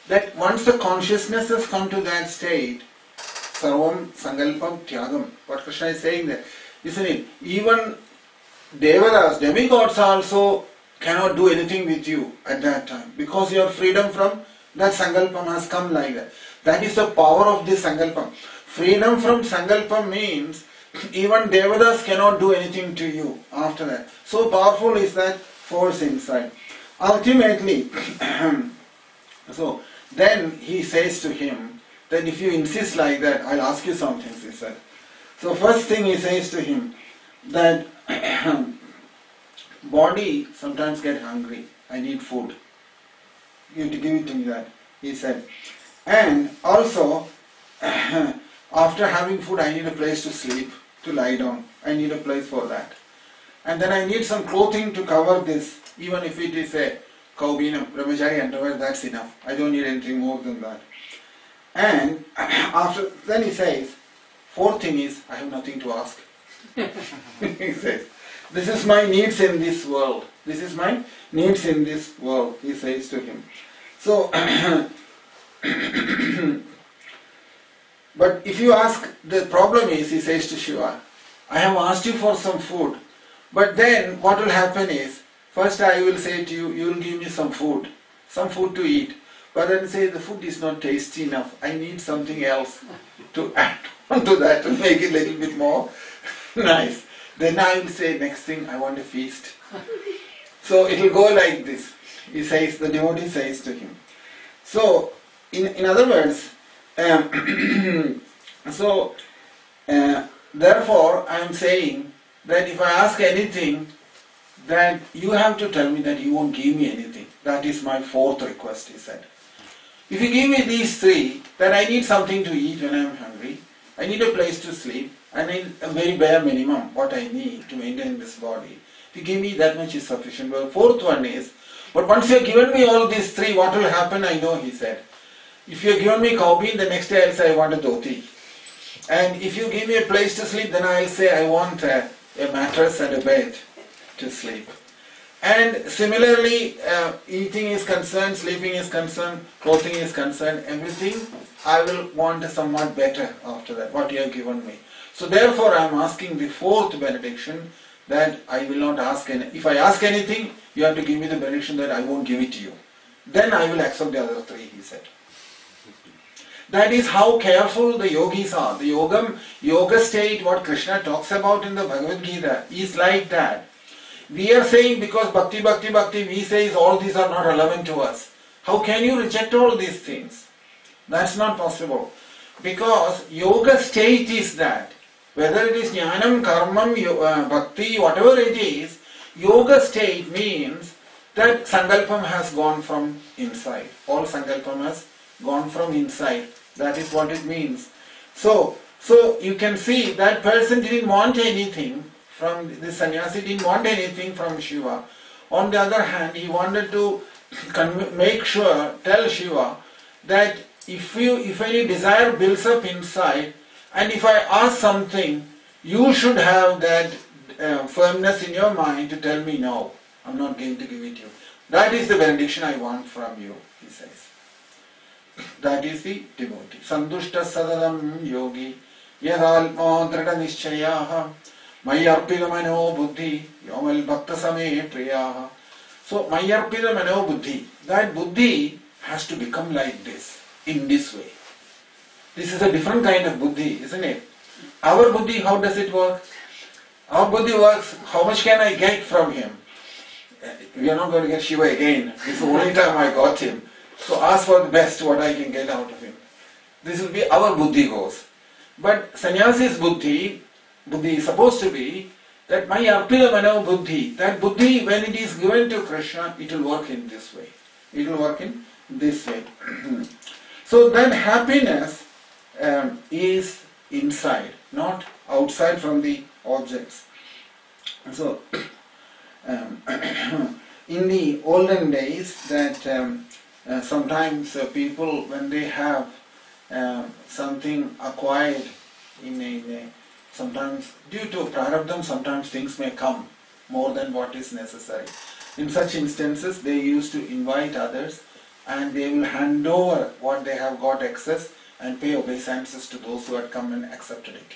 That once the consciousness has come to that state, Sarvam Sankalpam Tyagam, what Krishna is saying there, isn't it? Even Devadas, demigods also cannot do anything with you at that time, because your freedom from that Sankalpam has come like that. That is the power of this Sankalpam. Freedom from Sankalpam means even Devadas cannot do anything to you after that. So powerful is that force inside. Ultimately, so then he says to him that if you insist like that, I'll ask you something, he said. So first thing he says to him, that body sometimes get hungry, I need food. You have to give it to me that, he said. And also, after having food, I need a place to sleep, to lie down. I need a place for that. And then I need some clothing to cover this, even if it is a kaubinam, brahmachari underwear, that's enough. I don't need anything more than that. And then he says, 4th thing is, I have nothing to ask. He says, this is my needs in this world. This is my needs in this world, he says to him. So, but if you ask, the problem is, he says to Shiva, I have asked you for some food. But then what will happen is, first I will say to you, you will give me some food to eat. but then say the food is not tasty enough, I need something else to add on to that to make it a little bit more nice. Then I will say, next thing, I want a feast. So it will go like this. He says, the devotee says to him. So, in other words, therefore I am saying that if I ask anything, that you have to tell me that you won't give me anything. That is my fourth request, he said. If you give me these three, then I need something to eat when I am hungry, I need a place to sleep, I need a very bare minimum, what I need to maintain this body. If you give me that much is sufficient. Well, fourth one is, but once you have given me all these three, what will happen, I know, he said. If you have given me kaubin, the next day I will say I want a dhoti. And if you give me a place to sleep, then I will say I want a mattress and a bed to sleep. And similarly, eating is concerned, sleeping is concerned, clothing is concerned, everything I will want somewhat better after that, what you have given me. So therefore I am asking the fourth benediction, that I will not ask any. If I ask anything, you have to give me the benediction that I won't give it to you. Then I will accept the other three, he said. That is how careful the yogis are. The yoga state, what Krishna talks about in the Bhagavad Gita, is like that. We are saying because bhakti, bhakti, bhakti, we say all these are not relevant to us. How can you reject all these things? That's not possible. Because yoga state is that. Whether it is jnanam, karmam, bhakti, whatever it is, yoga state means that sankalpam has gone from inside. All sankalpam has gone from inside. That is what it means. So you can see that person didn't want anything from the sannyasi, didn't want anything from Shiva. On the other hand, he wanted to make sure, tell Shiva that if any desire builds up inside, and if I ask something, you should have that firmness in your mind to tell me no, I'm not going to give it to you. That is the benediction I want from you, he says. That is the devotee. Santushta sadadam yogi yadalmo drada nishchayaha mayarpida mano buddhi yomal bhakta same priyaha. So mayarpida mano buddhi, that buddhi has to become like this, in this way. This is a different kind of buddhi, isn't it? Our buddhi, how does it work? Our buddhi works, how much can I get from him? We are not going to get Shiva again. This is the only time I got him. So ask for the best, what I can get out of him. This will be our buddhi goes. But sannyasi's buddhi is supposed to be that my arpila mano buddhi, that buddhi when it is given to Krishna, it will work in this way. It will work in this way. So then happiness is inside, not outside from the objects. So in the olden days that sometimes people, when they have something acquired sometimes due to prarabdham, sometimes things may come more than what is necessary. In such instances, they used to invite others and they will hand over what they have got excess and pay obeisances to those who had come and accepted it.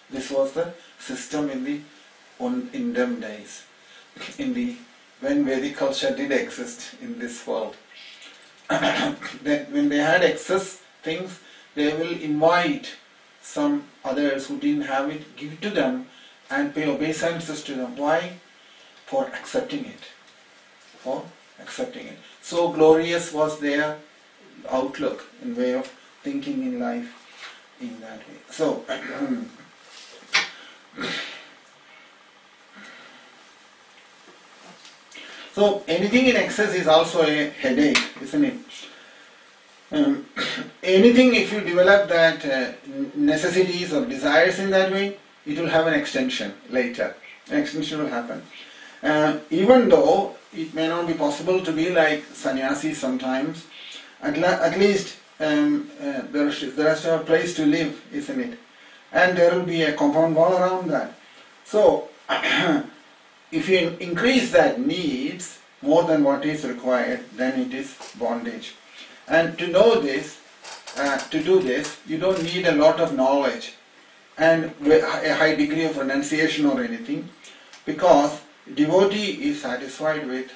This was the system in them days, when Vedic culture did exist in this world. That when they had excess things, they will invite some others who didn't have it, give it to them and pay obeisances to them. Why? For accepting it. For accepting it. So glorious was their outlook and way of thinking in life in that way. So anything in excess is also a headache, isn't it? Anything, if you develop that necessities or desires in that way, it will have an extension later. An extension will happen. Even though it may not be possible to be like sannyasi sometimes, at least there has to have a place to live, isn't it? And there will be a compound wall around that. So if you increase that needs more than what is required, then it is bondage. And to know this, to do this, you don't need a lot of knowledge and a high degree of renunciation or anything, because devotee is satisfied with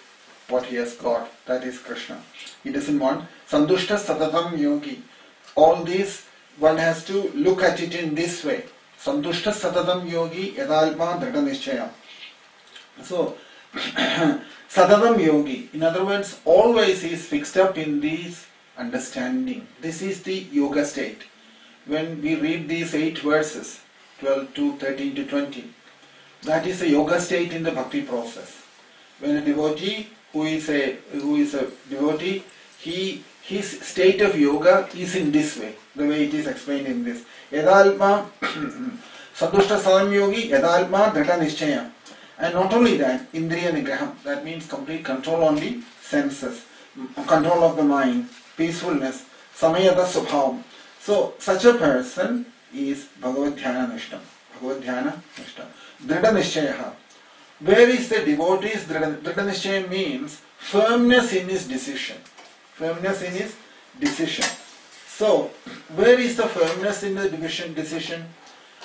what he has got. That is Krishna. He doesn't want Santushta Satatam Yogi. All these, one has to look at it in this way. Santushta Satatam Yogi Yadalma Drita Nishchaya. So, Satatam Yogi, in other words, always is fixed up in this understanding. This is the yoga state. When we read these 8 verses, 12 to 13 to 20, that is a yoga state in the bhakti process. When a devotee who is a devotee, his state of yoga is in this way, the way it is explained in this. Yadalma Santushta Sadam Yogi Yadalma Drita Nishchaya. And not only that, Indriya Nigraham, that means complete control on the senses, control of the mind, peacefulness, Samayata Subhavam. So such a person is Bhagavad Dhyana Nishtam. Bhagavad Dhyana Nishtam. Drita Nishchayaha. Where is the devotee's Drita Nishchaya means firmness in his decision. Firmness in his decision. So, where is the firmness in the decision?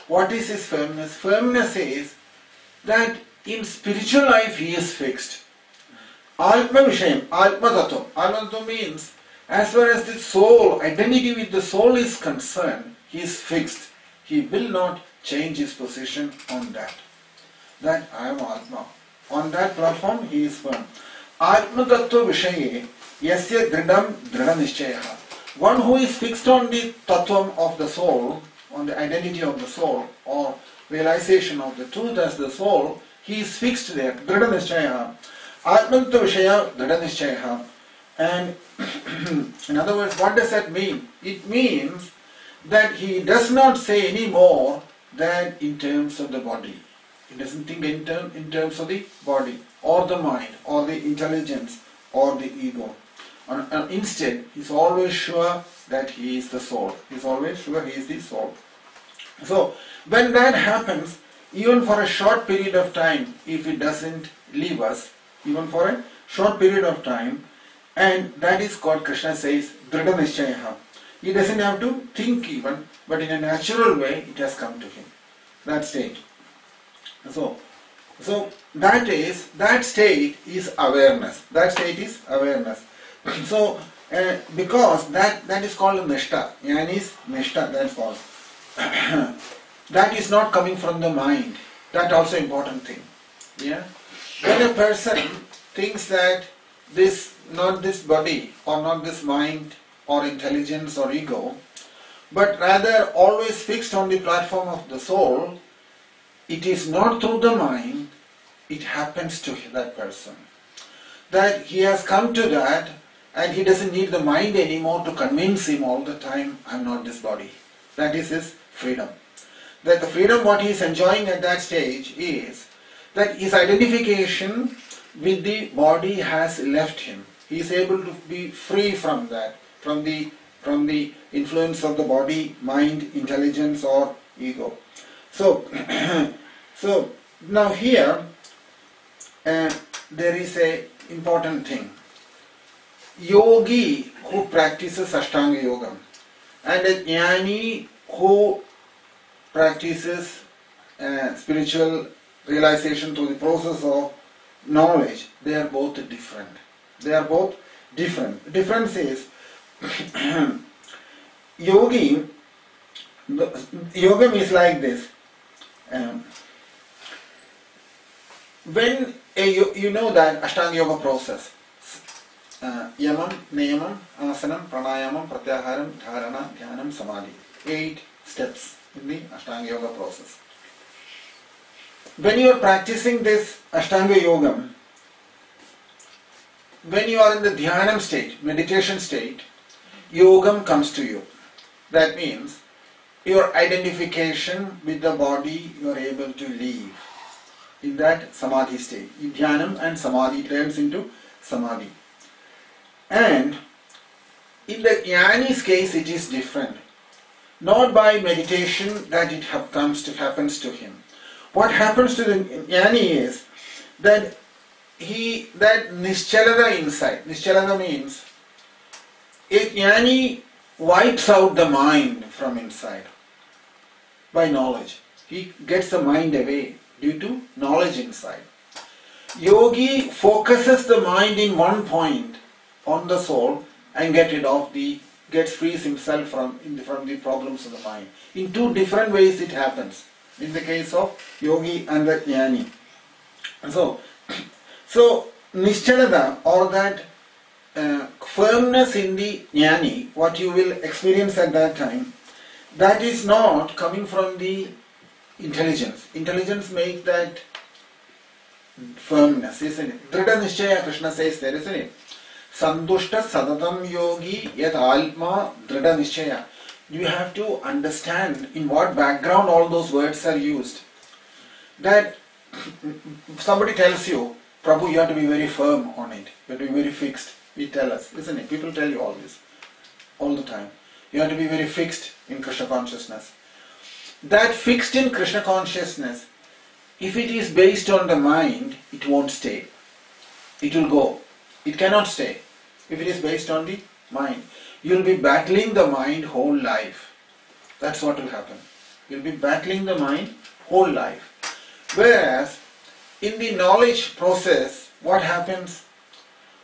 What is his firmness? Firmness is that in spiritual life he is fixed. Atma Vishayam, Atma Tattva. Atma Tattva means as far as the soul, identity with the soul is concerned, he is fixed. He will not change his position on that. That I am Atma. On that platform he is firm. Atma Tattva Vishaye Yasya Dridam Drita Nishchayaha. One who is fixed on the tattvam of the soul, on the identity of the soul, or realization of the truth as the soul, he is fixed there. Drita Nishchayaha. Atma Tattva Vishaya Drita Nishchayaha. And in other words, what does that mean? It means that he does not say any more than in terms of the body. He doesn't think in terms of the body, or the mind, or the intelligence, or the ego. And instead, he is always sure that he is the soul. He is always sure he is the soul. So, when that happens, even for a short period of time, if it doesn't leave us, even for a short period of time, and that is called, Krishna says, Drita Nishchayaha. He doesn't have to think even, but in a natural way, it has come to him. That state. So that state is awareness. That state is awareness. So, because that is called Nishta. Jnani's Nishta, that's called. That is not coming from the mind. That also important thing. Yeah. When a person thinks that not this body, or not this mind, or intelligence, or ego, but rather always fixed on the platform of the soul, it is not through the mind, it happens to that person. That he has come to that, and he doesn't need the mind anymore to convince him all the time, I am not this body. That is his freedom. That the freedom what he is enjoying at that stage is that his identification with the body has left him. He is able to be free from that, from the influence of the body, mind, intelligence or ego. So, now here there is a important thing. Yogi who practices Ashtanga Yoga and a Jnani who practices spiritual realization through the process of knowledge, they are both different. They are both different. The difference is Yoga is like this. When you know that Ashtanga Yoga process, Yamam, Niyamam, Asanam, Pranayamam, Pratyaharam, Dharana, Dhyanam, Samadhi. 8 steps in the Ashtanga Yoga process. When you are practicing this Ashtanga Yoga, when you are in the Dhyanam state, meditation state, Yogam comes to you. That means your identification with the body you are able to leave in that Samadhi state. Dhyanam and Samadhi turns into Samadhi. And in the Jnani's case it is different. Not by meditation that it happens to him. What happens to the Jnani is that that Nischalata inside. Nischalata means a Jnani wipes out the mind from inside by knowledge. He gets the mind away due to knowledge inside. Yogi focuses the mind in one point on the soul and gets frees himself from the problems of the mind. In two different ways it happens. In the case of Yogi and the Jnani. So Nischalata, or that firmness in the Jnani, what you will experience at that time, that is not coming from the intelligence. Intelligence makes that firmness, isn't it? Drida Nishchaya, Krishna says there, isn't it? Sandushta Sadatam Yogi Yat Alma Drida Nishchaya. You have to understand in what background all those words are used. That somebody tells you, Prabhu, you have to be very firm on it. You have to be very fixed. We tell us, isn't it? People tell you all this all the time. You have to be very fixed in Krishna consciousness. That fixed in Krishna consciousness, if it is based on the mind, it won't stay. It will go. It cannot stay. If it is based on the mind, you will be battling the mind whole life. That's what will happen. You will be battling the mind whole life. Whereas, in the knowledge process, what happens?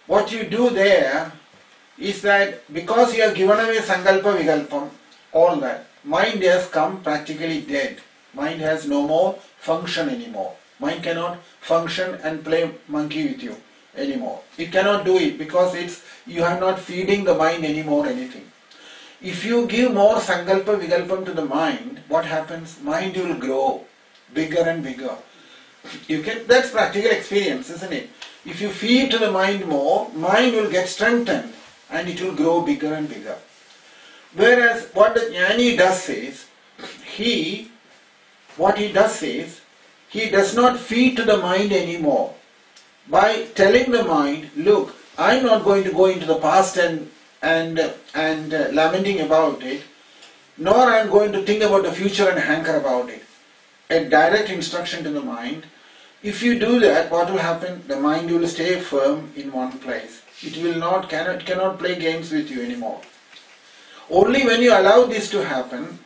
What you do there is that because you have given away Sankalpa Vikalpam, all that, mind has come practically dead. Mind has no more function anymore. Mind cannot function and play monkey with you anymore. It cannot do it because you are not feeding the mind anymore anything. If you give more Sankalpa Vikalpam to the mind, what happens? Mind will grow bigger and bigger. That's practical experience, isn't it? If you feed to the mind more, mind will get strengthened and it will grow bigger and bigger. Whereas what the Jnani does is, he does not feed to the mind anymore. By telling the mind, look, I'm not going to go into the past and lamenting about it, nor I'm going to think about the future and hanker about it. A direct instruction to the mind. If you do that, what will happen? The mind will stay firm in one place. It cannot play games with you anymore. Only when you allow this to happen,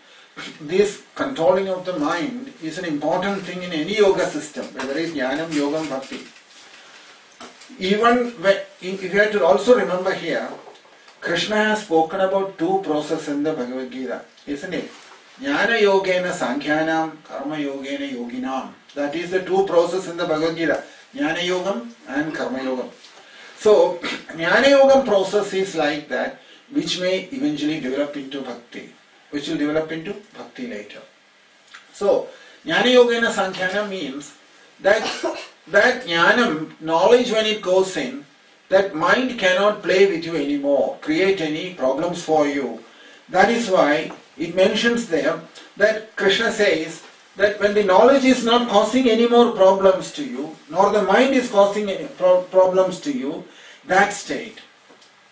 this controlling of the mind is an important thing in any yoga system, whether it's Jnanam, Yogam, Bhakti. If you have to also remember here, Krishna has spoken about two processes in the Bhagavad Gita, isn't it? Jnana Yogena Sankhyanam, Karma Yogena Yoginam. That is the two processes in the Bhagavad Gita, Jnana Yogam and Karma Yogam. So, Jnana Yogam process is like that, which may eventually develop into Bhakti, which will develop into Bhakti later. So, Jnana Yogena Sankhyanam means that Jnanam, knowledge when it goes in, that mind cannot play with you anymore, create any problems for you. That is why it mentions there that Krishna says that when the knowledge is not causing any more problems to you, nor the mind is causing any problems to you, that state,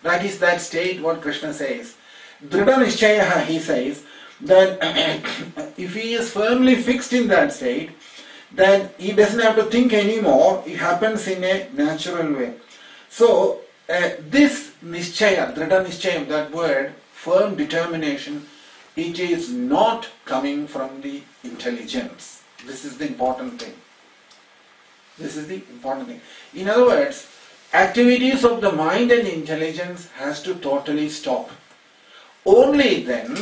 that is that state what Krishna says. Drida Nishchayaha, he says, that if he is firmly fixed in that state, then he doesn't have to think anymore, it happens in a natural way. So, this Nishchaya, Drida Nishchayam, that word, firm determination, it is not coming from the intelligence. This is the important thing. This is the important thing. In other words, activities of the mind and intelligence has to totally stop. Only then,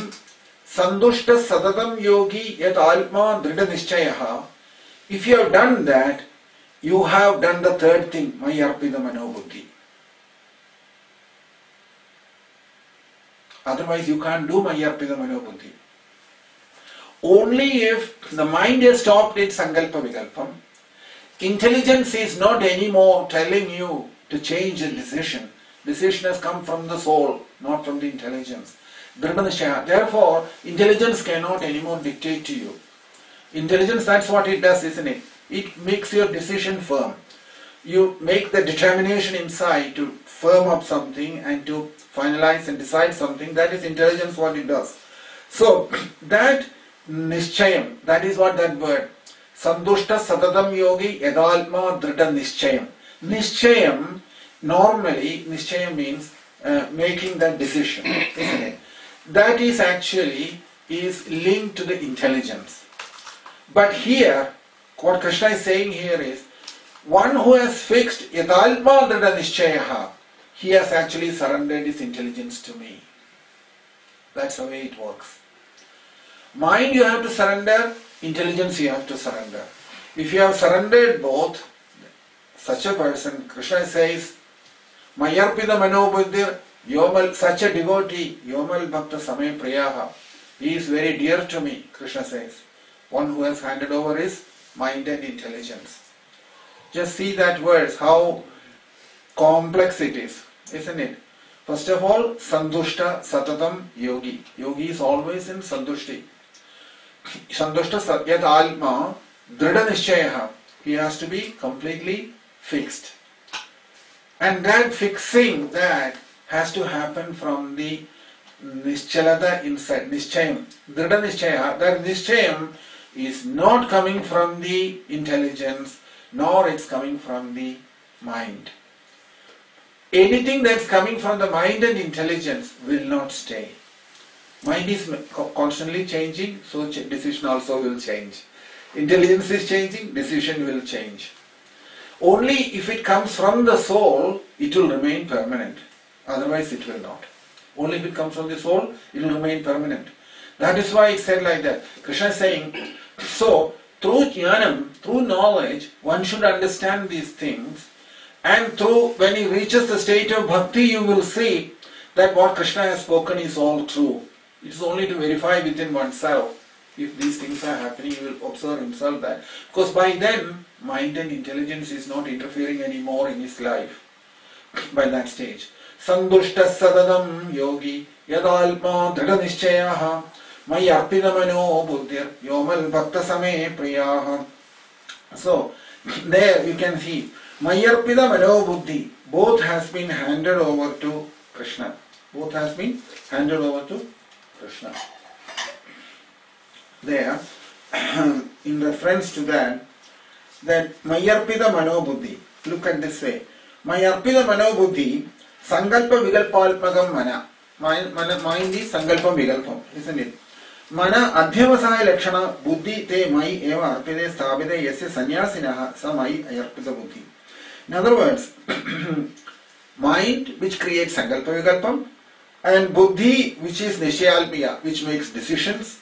Sandushta Sadatam Yogi Yat Alma Drida Nishchayaha, if you have done that, you have done the third thing, Mayarpida Manobuddhi. Otherwise you can't do Mayarpida Manobuddhi. Only if the mind has stopped its Sankalpa Vikalpam, intelligence is not anymore telling you to change a decision. Decision has come from the soul, not from the intelligence. Therefore, intelligence cannot anymore dictate to you. Intelligence, that's what it does, isn't it? It makes your decision firm. You make the determination inside to firm up something and to finalize and decide something. That is intelligence, what it does. So, that Nishchayam, that is what that word. Sandushta Sadatam Yogi Yadalma Drida Nishchayam. Nishchayam, normally, Nishchayam means making that decision, isn't it? That is actually linked to the intelligence. But here, what Krishna is saying here is, one who has fixed yadalma drida nishchayaha, he has actually surrendered his intelligence to me. That's the way it works. Mind you have to surrender, intelligence you have to surrender. If you have surrendered both, such a person, Krishna says, Mayarpida Manobuddhir, Yomal, such a devotee, Yomal Bhakta Samay Priyaha, he is very dear to me, Krishna says. One who has handed over his mind and intelligence. Just see that verse, how complex it is, isn't it? First of all, Sandushta Satatam Yogi. Yogi is always in Sandushti. Sandushta Satyat Alma Drida Nishchayaha. He has to be completely fixed. And that fixing, that has to happen from the Nischalata inside. Nischayam. Drida Nishchayaha. That Nischayam is not coming from the intelligence, nor it's coming from the mind. Anything that's coming from the mind and intelligence will not stay. Mind is constantly changing, so decision also will change. Intelligence is changing, decision will change. Only if it comes from the soul, it will remain permanent. Otherwise it will not. Only if it comes from the soul, it will remain permanent. That is why it said like that. Krishna is saying, so through jnanam, through knowledge, one should understand these things. And through, when he reaches the state of bhakti, you will see that what Krishna has spoken is all true. It is only to verify within oneself. If these things are happening, he will observe himself that. Because by then, mind and intelligence is not interfering anymore in his life. By that stage. Sandushta sadadam yogi yadalma drida nishchayaha maya arpidamano buddhir yomal bhakta same priyaha. So, there you can see Mayarpida Mano Buddhi, both has been handed over to Krishna. Both has been handed over to Krishna. There, in reference to that Mayarpida Mano Buddhi, look at this way. Mayarpida Mano Buddhi, Sangalpa Vigalpalpagam Mana. Mind is Sangalpam Vigalpam, isn't it? Mana Adhyavasaya Lakshana Buddhi te Mai eva arpide stabide yasya sanyasinaha sa Mai ayarpida Buddhi. In other words, mind which creates Sankalpa Vikalpam and Buddhi which is Nishayalpiya, which makes decisions,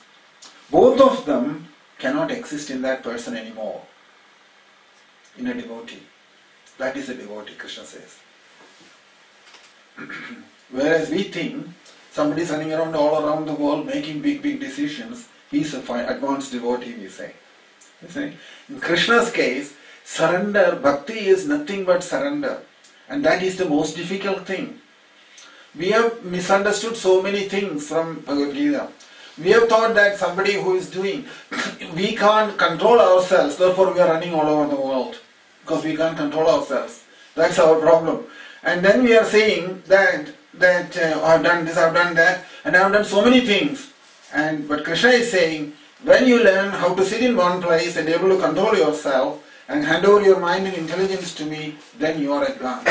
both of them cannot exist in that person anymore. In a devotee. That is a devotee, Krishna says. Whereas we think somebody is running around all around the world making big decisions, he is a advanced devotee, we say. In Krishna's case, surrender, bhakti is nothing but surrender. And that is the most difficult thing. We have misunderstood so many things from Bhagavad Gita. We have thought that somebody who is doing, we can't control ourselves, therefore we are running all over the world. Because we can't control ourselves. That's our problem. And then we are saying that I've done this, I've done that, and I've done so many things. But Krishna is saying, when you learn how to sit in one place and able to control yourself, and hand over your mind and intelligence to me, then you are advanced.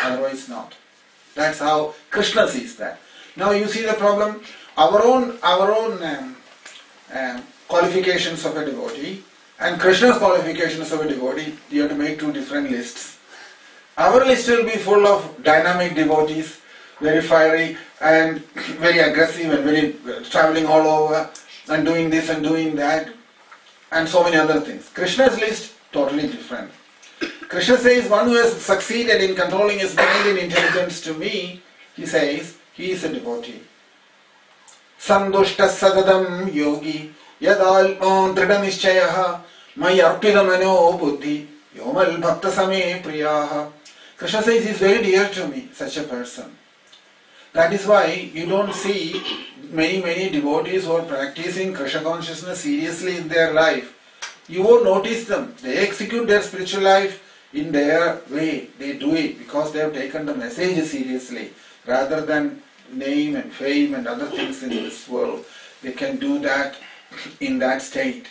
Otherwise not. That's how Krishna sees that. Now you see the problem. Our own qualifications of a devotee and Krishna's qualifications of a devotee, you have to make two different lists. Our list will be full of dynamic devotees, very fiery and very aggressive and very traveling all over and doing this and doing that and so many other things. Krishna's list totally different. Krishna says one who has succeeded in controlling his mind and intelligence to me, he says, he is a devotee. Sandushta sadadam yogi yadalma drida nishchayaha mayarpida mano buddhi yomal bhakta same priyaha. Krishna says he is very dear to me, such a person. That is why you don't see many devotees who are practicing Krishna consciousness seriously in their life. You won't notice them. They execute their spiritual life in their way. They do it because they have taken the message seriously rather than name and fame and other things in this world. They can do that in that state.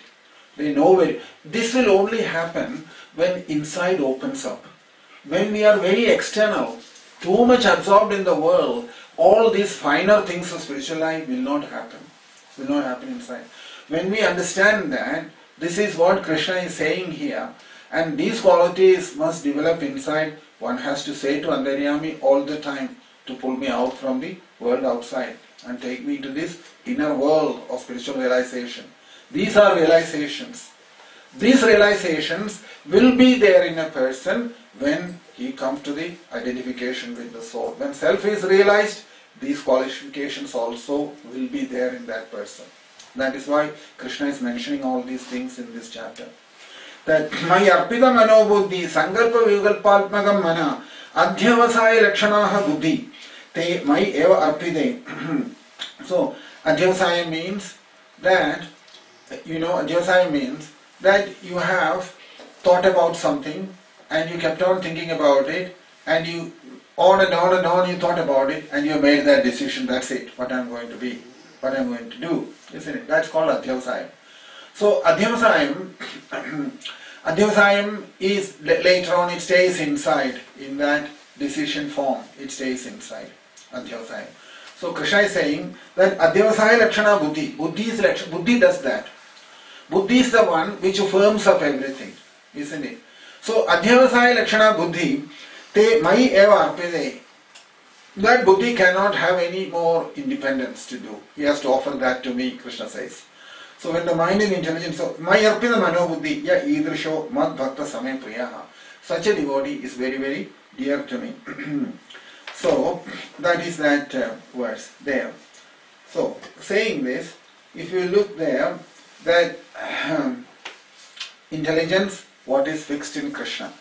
They know it. This will only happen when inside opens up. When we are very external, too much absorbed in the world, all these finer things of spiritual life will not happen. Will not happen inside. When we understand that, this is what Krishna is saying here, And these qualities must develop inside. One has to say to Antaryami all the time to pull me out from the world outside and take me to this inner world of spiritual realization. These are realizations. These realizations will be there in a person when he comes to the identification with the soul. When self is realized, these qualifications also will be there in that person. That is why Krishna is mentioning all these things in this chapter. That my arpita manobuddhi sankalpa vikalpalpagam mana adhyavasaya lakshanaha buddhi te mai eva arpite. So adhyavasaya means that, adhyavasaya means that you have thought about something and you kept on thinking about it and you on and on and on you thought about it and you made that decision. That's it, what I'm going to be, what I'm going to do, isn't it? That's called adhyavasayam. So adhyavasayam is later on it stays inside in that decision form. It stays inside adhyavasayam. So Krishna is saying that adhyavasaya lakshana buddhi. Buddhi does that. Buddhi is the one which firms up everything, isn't it? So adhyavasaya lakshana buddhi te mai eva arpite. That buddhi cannot have any more independence to do. He has to offer that to me, Krishna says. So when the mind is intelligent, so my arpita mano buddhi ya idrisho mad bhakta same priyaha. Such a devotee is very, very dear to me. So that is that verse there. So saying this, if you look there, that intelligence, what is fixed in Krishna.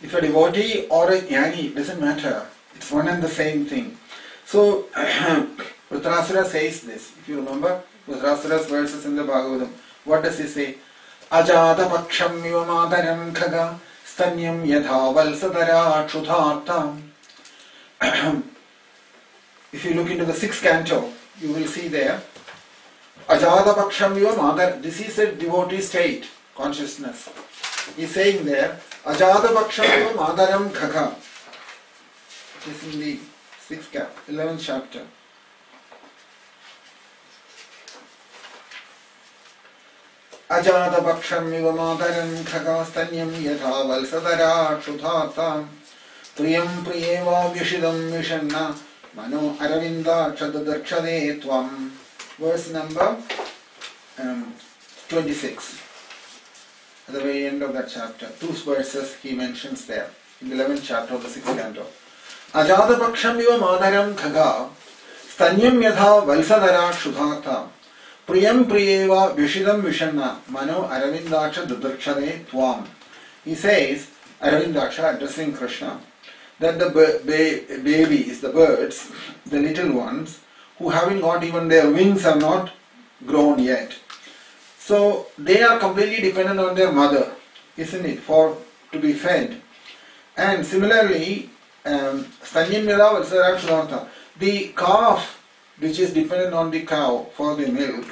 If a devotee or a jnani, doesn't matter. It's one and the same thing. So Vritrasura says this. If you remember Vritrasura's verses in the Bhagavatam, what does he say? Ajata paksham iva madaram khaga stanyam yadha valsadara kshudhartam. If you look into the 6th canto, you will see there Ajata paksham iva madar. This is a devotee state, consciousness. He is saying there Ajata paksham iva madaram khaga. It is in the 6th 11th chapter. Ajata paksham iva madaram khaga stanyam yatha valsadara kshudhartam priyam priyeva vyashidam vishanna mano aravinda chadadarkshade tvam. Verse number 26. At the very end of that chapter, 2 verses he mentions there in the 11th chapter of the 6th canto. Ajata paksham iva madaram khaga stanyam yatha valsadara kshudhartam priyam priyeva vyashidam vishanna mano aravindaksha dadarkshade tvam. He says, Aravindaksha addressing Krishna, that the babies, the birds, the little ones, who haven't got even their wings have not grown yet. So they are completely dependent on their mother, isn't it, to be fed. And similarly, the calf which is dependent on the cow for the milk.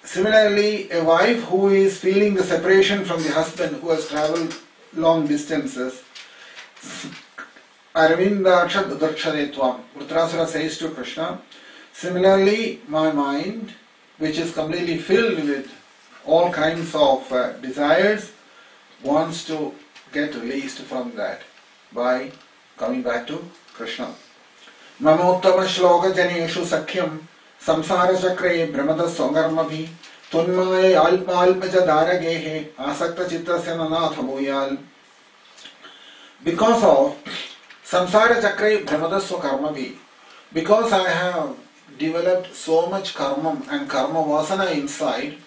Similarly, a wife who is feeling the separation from the husband who has travelled long distances. Aravindaksha dadarkshade tvam. Vritrasura says to Krishna, similarly, my mind, which is completely filled with all kinds of desires, wants to get released from that by coming back to Krishna. Mamottama shloka janeshu sakhyam samsara chakre brahmada songarmabhi tunmaye alpalpaja daragehe asakta chitrasya nanatha bhuyal. Because of samsara chakre brahmada swakarmabhi, because I have developed so much karma and karma vasana inside,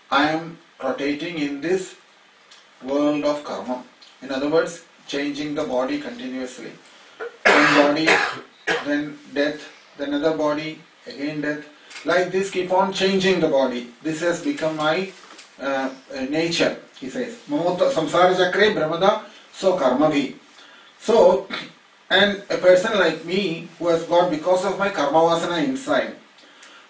I am rotating in this world of karma. In other words, changing the body continuously. One body, then death, then another body, again death. Like this, keep on changing the body. This has become my nature, he says. Samsara chakre brahmada so karmabhi. So, and a person like me who has got because of my karma vasana inside.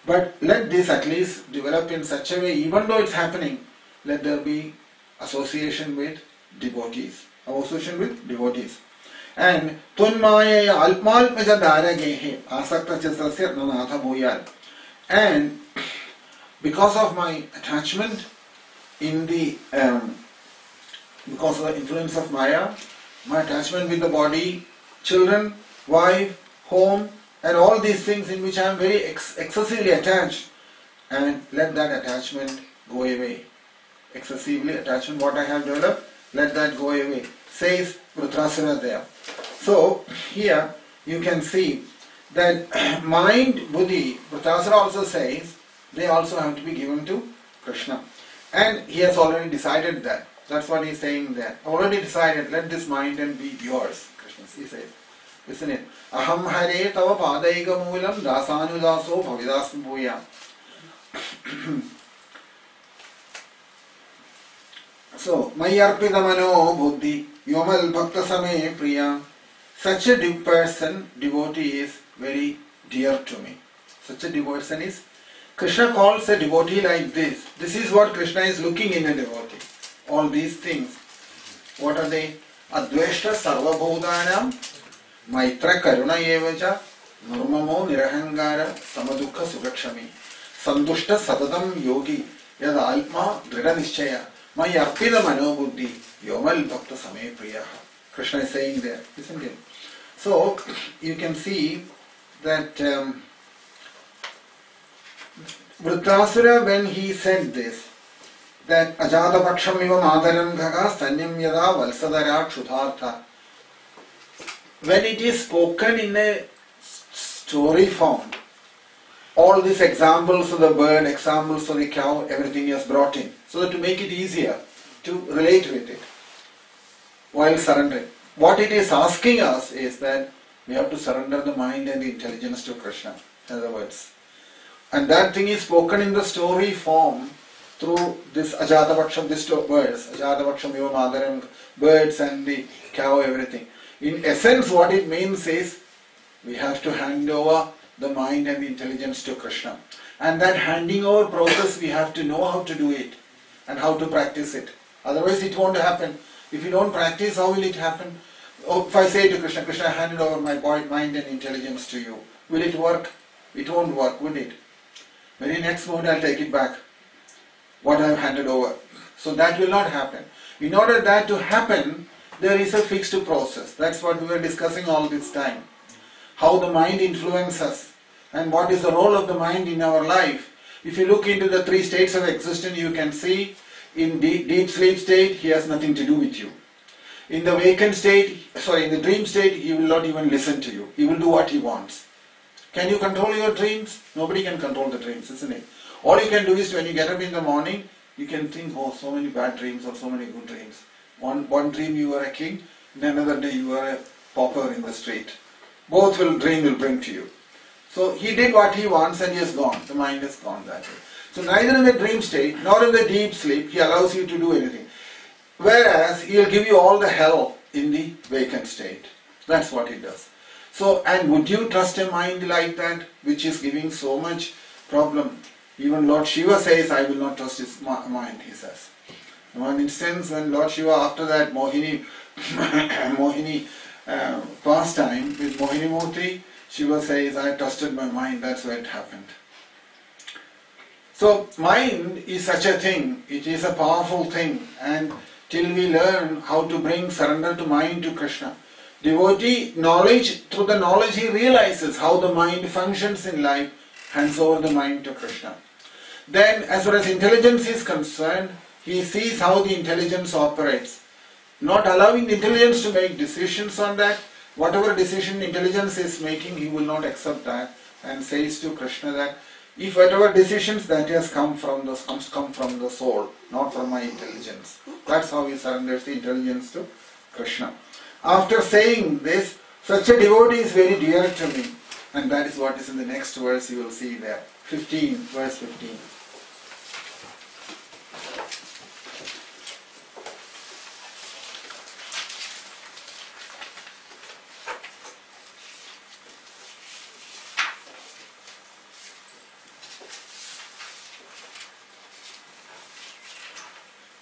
But let this at least develop in such a way, even though it's happening, let there be association with devotees. Association with devotees. And tunmaya alpmalpaja daragehe asakta chitrasya nanatha bhuyal. And because of my attachment in the because of the influence of Maya, my attachment with the body, children, wife, home, and all these things in which I am very excessively attached, and let that attachment go away. Excessively attachment, what I have developed, let that go away, says Vritrasura there. So here you can see that mind, buddhi, Vritrasura also says, they also have to be given to Krishna. And he has already decided that. That's what he is saying there. Already decided, let this mind and be yours, Krishna, he says. Isn't it? Aham hare tava padaiga moolam dasanudaso bhavidasam bhuya. So, Mayarpita mano buddhi, yomal bhakta same priya. Such a person, devotee, is very dear to me. Such a person is, Krishna calls a devotee like this. This is what Krishna is looking in a devotee. All these things. What are they? Adveshta sarva bhudanam, maitra karuna evacha, nurmamo nirahangara, samadukha sugakshami, sandushta satatam yogi, yad alma drida nishchaya, mayarpida mano buddhi, yomal bhakta same priya. Krishna is saying there, isn't it? So, you can see that Vritrasura, when he said this, that Ajata Paksham iva madaram ghaga stanyam yada valsadara kshudhartha. When it is spoken in a story form, all these examples of the bird, examples of the cow, everything is brought in, so that to make it easier to relate with it while surrendering. What it is asking us is that we have to surrender the mind and the intelligence to Krishna, in other words. And that thing is spoken in the story form through this Ajata Paksham, these two words, Ajata Paksham Eva Madaram, birds and the cow, everything. In essence, what it means is we have to hand over the mind and the intelligence to Krishna. And that handing over process, we have to know how to do it and how to practice it. Otherwise, it won't happen. If you don't practice, how will it happen? Oh, if I say to Krishna, Krishna, I handed over my mind and intelligence to you. Will it work? It won't work, will it? Very next moment, I'll take it back. What I have handed over. So that will not happen. In order that to happen, there is a fixed process. That's what we were discussing all this time. How the mind influences us and what is the role of the mind in our life. If you look into the three states of existence, you can see in deep sleep state, he has nothing to do with you. In the vacant state, in the dream state, he will not even listen to you. He will do what he wants. Can you control your dreams? Nobody can control the dreams, isn't it? All you can do is when you get up in the morning, you can think, oh, so many bad dreams or so many good dreams. One dream you were a king, then another day you were a pauper in the street. Both dream will bring to you. So he did what he wants and he is gone. The mind is gone that way. So neither in the dream state nor in the deep sleep he allows you to do anything. Whereas he will give you all the hell in the vacant state. That's what he does. So, and would you trust a mind like that, which is giving so much problem? Even Lord Shiva says, I will not trust his mind, he says. One instance when Lord Shiva, after that Mohini pastime with Mohini Murti, Shiva says, I trusted my mind, that's why it happened. So, mind is such a thing, it is a powerful thing, and till we learn how to bring surrender to mind to Krishna, devotee knowledge, through the knowledge he realizes how the mind functions in life, hands over the mind to Krishna. Then, as far as intelligence is concerned, he sees how the intelligence operates. Not allowing the intelligence to make decisions on that, whatever decision intelligence is making, he will not accept that, and says to Krishna that, if whatever decisions that has come from the soul, not from my intelligence. That's how he surrenders the intelligence to Krishna. After saying this, such a devotee is very dear to me. And that is what is in the next verse you will see there. 15, verse 15.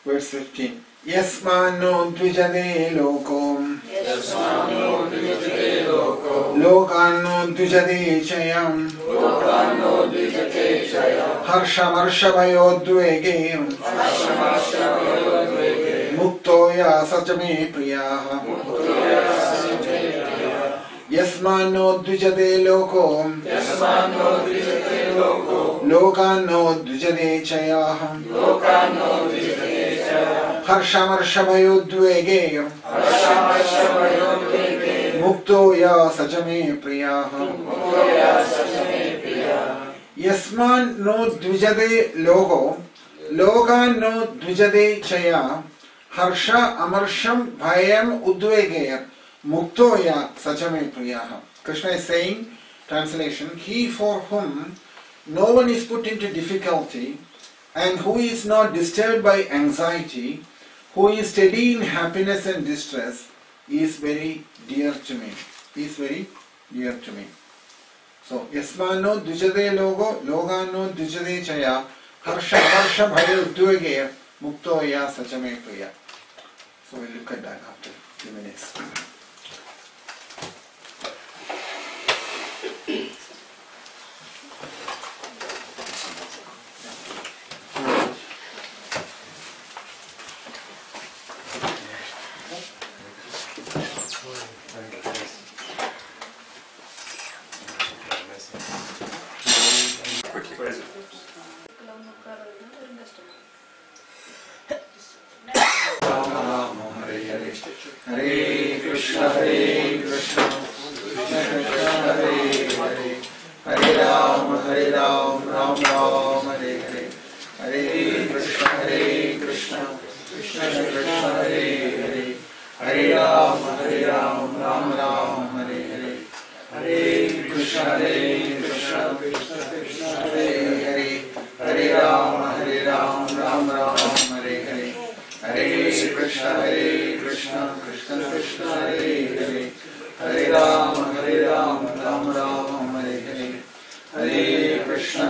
Verse 15. Yasmano dvijade lokom. Yasmano dvijate loko. Lokano dvijade chayam. Lokano dvijate chayam. Harshamarshavayo dvege. Harshamarshavayo dvege. मुक्तोया सचमे प्रियाः यस्मान्नो द्विजते लोको लोकान्नो द्विजते च याः हर्षमर्षभयोद्वेगे मुक्तोया सचमे प्रियाः यस्मान्नो द्विजते लोको लोकान्नो द्विजते च याः हर्ष अमर्षम bhayam udvegaya muktoya sachame priyaha. Krishna is saying, translation, he for whom no one is put into difficulty and who is not disturbed by anxiety, who is steady in happiness and distress, is very dear to me. He is very dear to me. So, yasmano dvijade logo logano dvijade chaya harsha harsha bhaya udvegaya muktoya sachame priya. So we'll look at that after a few minutes. Hare Krishna, Krishna Krishna, Hare Hare, Hare Ram, Ram Ram, Hare Hare, Hare Krishna, Krishna Krishna, Hare Hare, Hare Ram, Ram Ram, Hare Hare, Hare Krishna, Krishna Krishna, Hare Hare, Hare Ram, Ram Ram, Hare Hare, Hare Krishna, Krishna Krishna, Hare Hare, Hare Ram, Ram Ram, Hare Hare, Hare Krishna,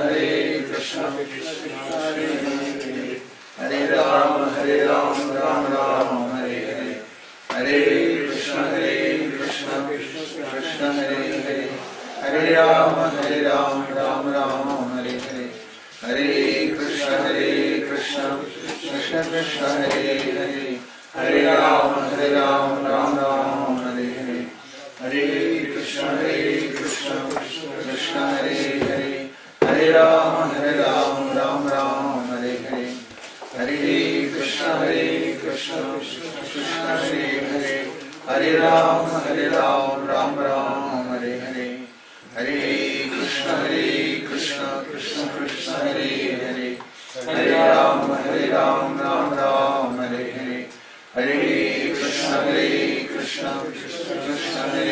Krishna Krishna, Hare Hare, Hare Ram, Ram Ram, Hare Hare, Hare Krishna, Krishna Krishna, Hare Hare, Hare Ram, Ram Ram, Hare Hare, Hare Krishna, Krishna Krishna, Hare Hare, Hare Ram, Ram Ram, Hare Hare, Hare Krishna, Krishna Krishna, Hare Hare, Hare Ram, Ram Ram, Hare Hare, Hare Krishna, Krishna Krishna, Hare Hare, Hare Ram, Ram Ram, Hare Hare, Hare Krishna, Krishna Krishna, Hare Hare, Hare Ram, Ram Ram, Hare Hare, Hare Krishna, Krishna Krishna, Hare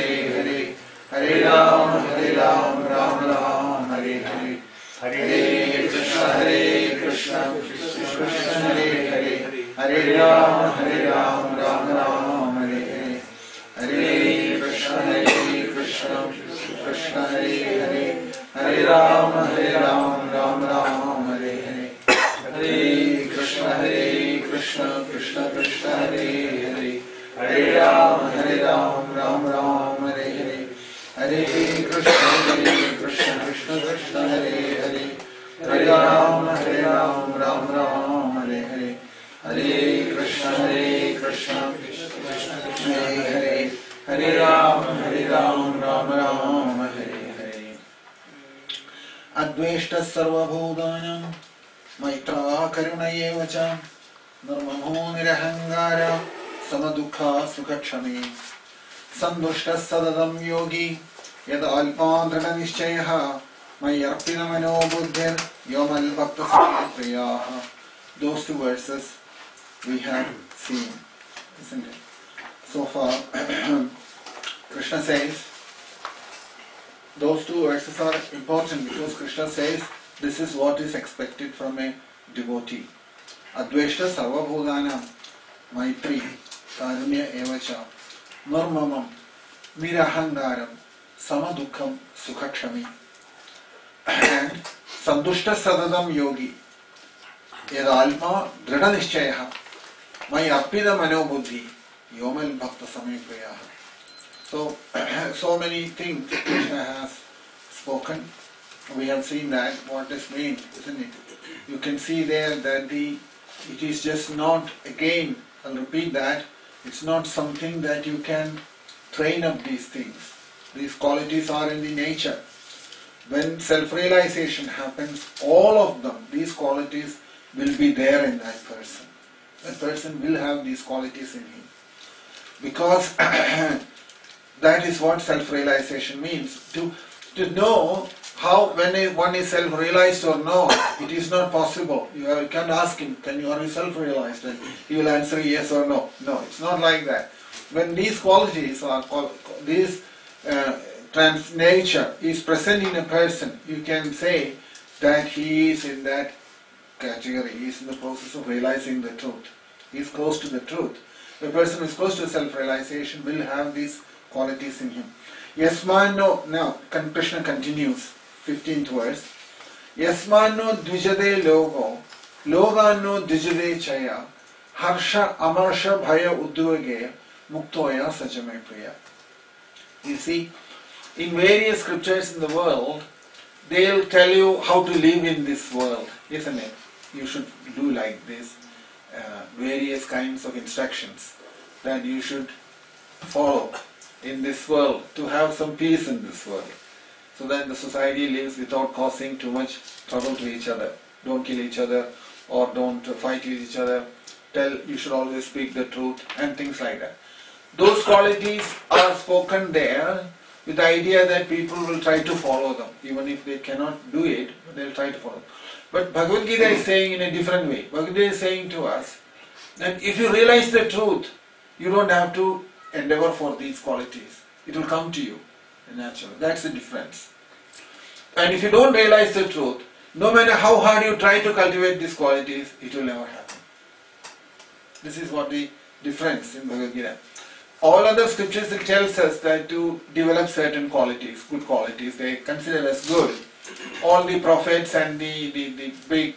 Hare, Hare Ram, Ram Ram, Hare Hare, Hare Krishna, Krishna Krishna, Hare Hare, Hare Ram, Ram Ram, Hare Hare, Hare Krishna, Krishna Krishna, Hare Hare, Hare Ram, Ram Ram, Hare Hare, Hare Krishna, Krishna Krishna, Hare Hare, Hare Ram, Ram Ram, Hare Hare, Hare Krishna, Krishna Krishna, Hare Hare, Hare Ram, Ram Ram, Hare Hare, Hare Krishna, Krishna Krishna, Hare Hare, Hare Ram, Ram Ram, Hare Hare. Adveshta sarvabhudanam Maitra karunayeva cha Nirmamo nirahangara Samadukha sukhakshami Sandushta sadadam yogi Yad alpan drana nishchayaha Mayarpina mano buddhir Yomal bhakta priyaha. Those two verses we have seen, isn't it? So far, Krishna says, those two verses are important because Krishna says this is what is expected from a devotee. Adveshta sarvabhudanam maitri karunya evacha nirmamam nirahangaram samadukham sukhakshami and sandushta sadadam yogi yadalma drada nishchayaha may arpida manobuddhi yomal bhakta samiprayaha. So many things Krishna has spoken. We have seen that what is meant, isn't it? You can see there that it is just not again I'll repeat that. It's not something that you can train up these things. These qualities are in the nature. When self-realization happens, all of them, these qualities will be there in that person. That person will have these qualities in him. Because that is what self-realization means. To know how, when one is self-realized or not, it is not possible. You can't ask him, are you self-realized? And he will answer yes or no. No, it's not like that. When these qualities are, this nature is present in a person, you can say that he is in that category. He is in the process of realizing the truth. He is close to the truth. A person who is close to self-realization will have these qualities in him. Yasmano, now Krishna continues, 15th verse. Yasmano dvijade logo, logano dvijade chaya, harsha amarsha bhaya udvage, muktoya sajame priya. You see, in various scriptures in the world, they'll tell you how to live in this world, isn't it? You should do like this. Various kinds of instructions that you should follow in this world to have some peace in this world, so that the society lives without causing too much trouble to each other. Don't kill each other or don't fight with each other. You should always speak the truth and things like that. Those qualities are spoken there with the idea that people will try to follow them. Even if they cannot do it, they'll try to follow them. But Bhagavad Gita is saying in a different way. Bhagavad Gita is saying to us that if you realize the truth, you don't have to endeavor for these qualities. It will come to you naturally. That's the difference. And if you don't realize the truth, no matter how hard you try to cultivate these qualities, it will never happen. This is what the difference in Bhagavad Gita. All other scriptures, it tells us that to develop certain qualities, good qualities, they consider as good. All the prophets and the big,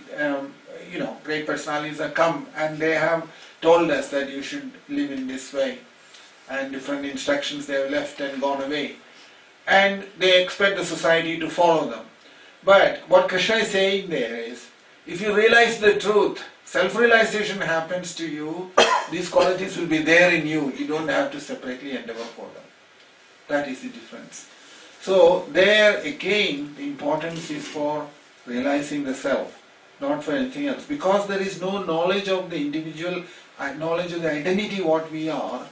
great personalities have come and they have told us that you should live in this way. And different instructions they have left and gone away. And they expect the society to follow them. But what Krishna is saying there is, if you realize the truth, self-realization happens to you, these qualities will be there in you. You don't have to separately endeavor for them. That is the difference. So there again, the importance is for realizing the self, not for anything else. Because there is no knowledge of the individual, knowledge of the identity what we are,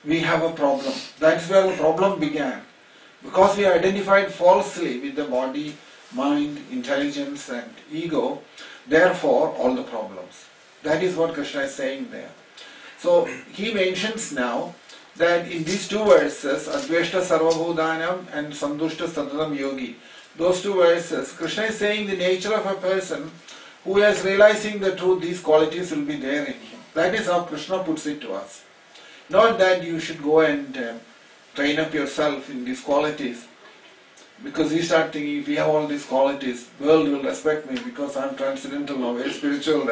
we have a problem. That's where the problem began. Because we are identified falsely with the body, mind, intelligence and ego, therefore all the problems. That is what Krishna is saying there. So he mentions now that in these two verses, Adveshta Sarvabhudanam and Sandushta Satatam Yogi, those two verses, Krishna is saying the nature of a person who is realizing the truth, these qualities will be there in him. That is how Krishna puts it to us. Not that you should go and train up yourself in these qualities, because you start thinking, if we have all these qualities, the world will respect me because I am transcendental or very spiritual.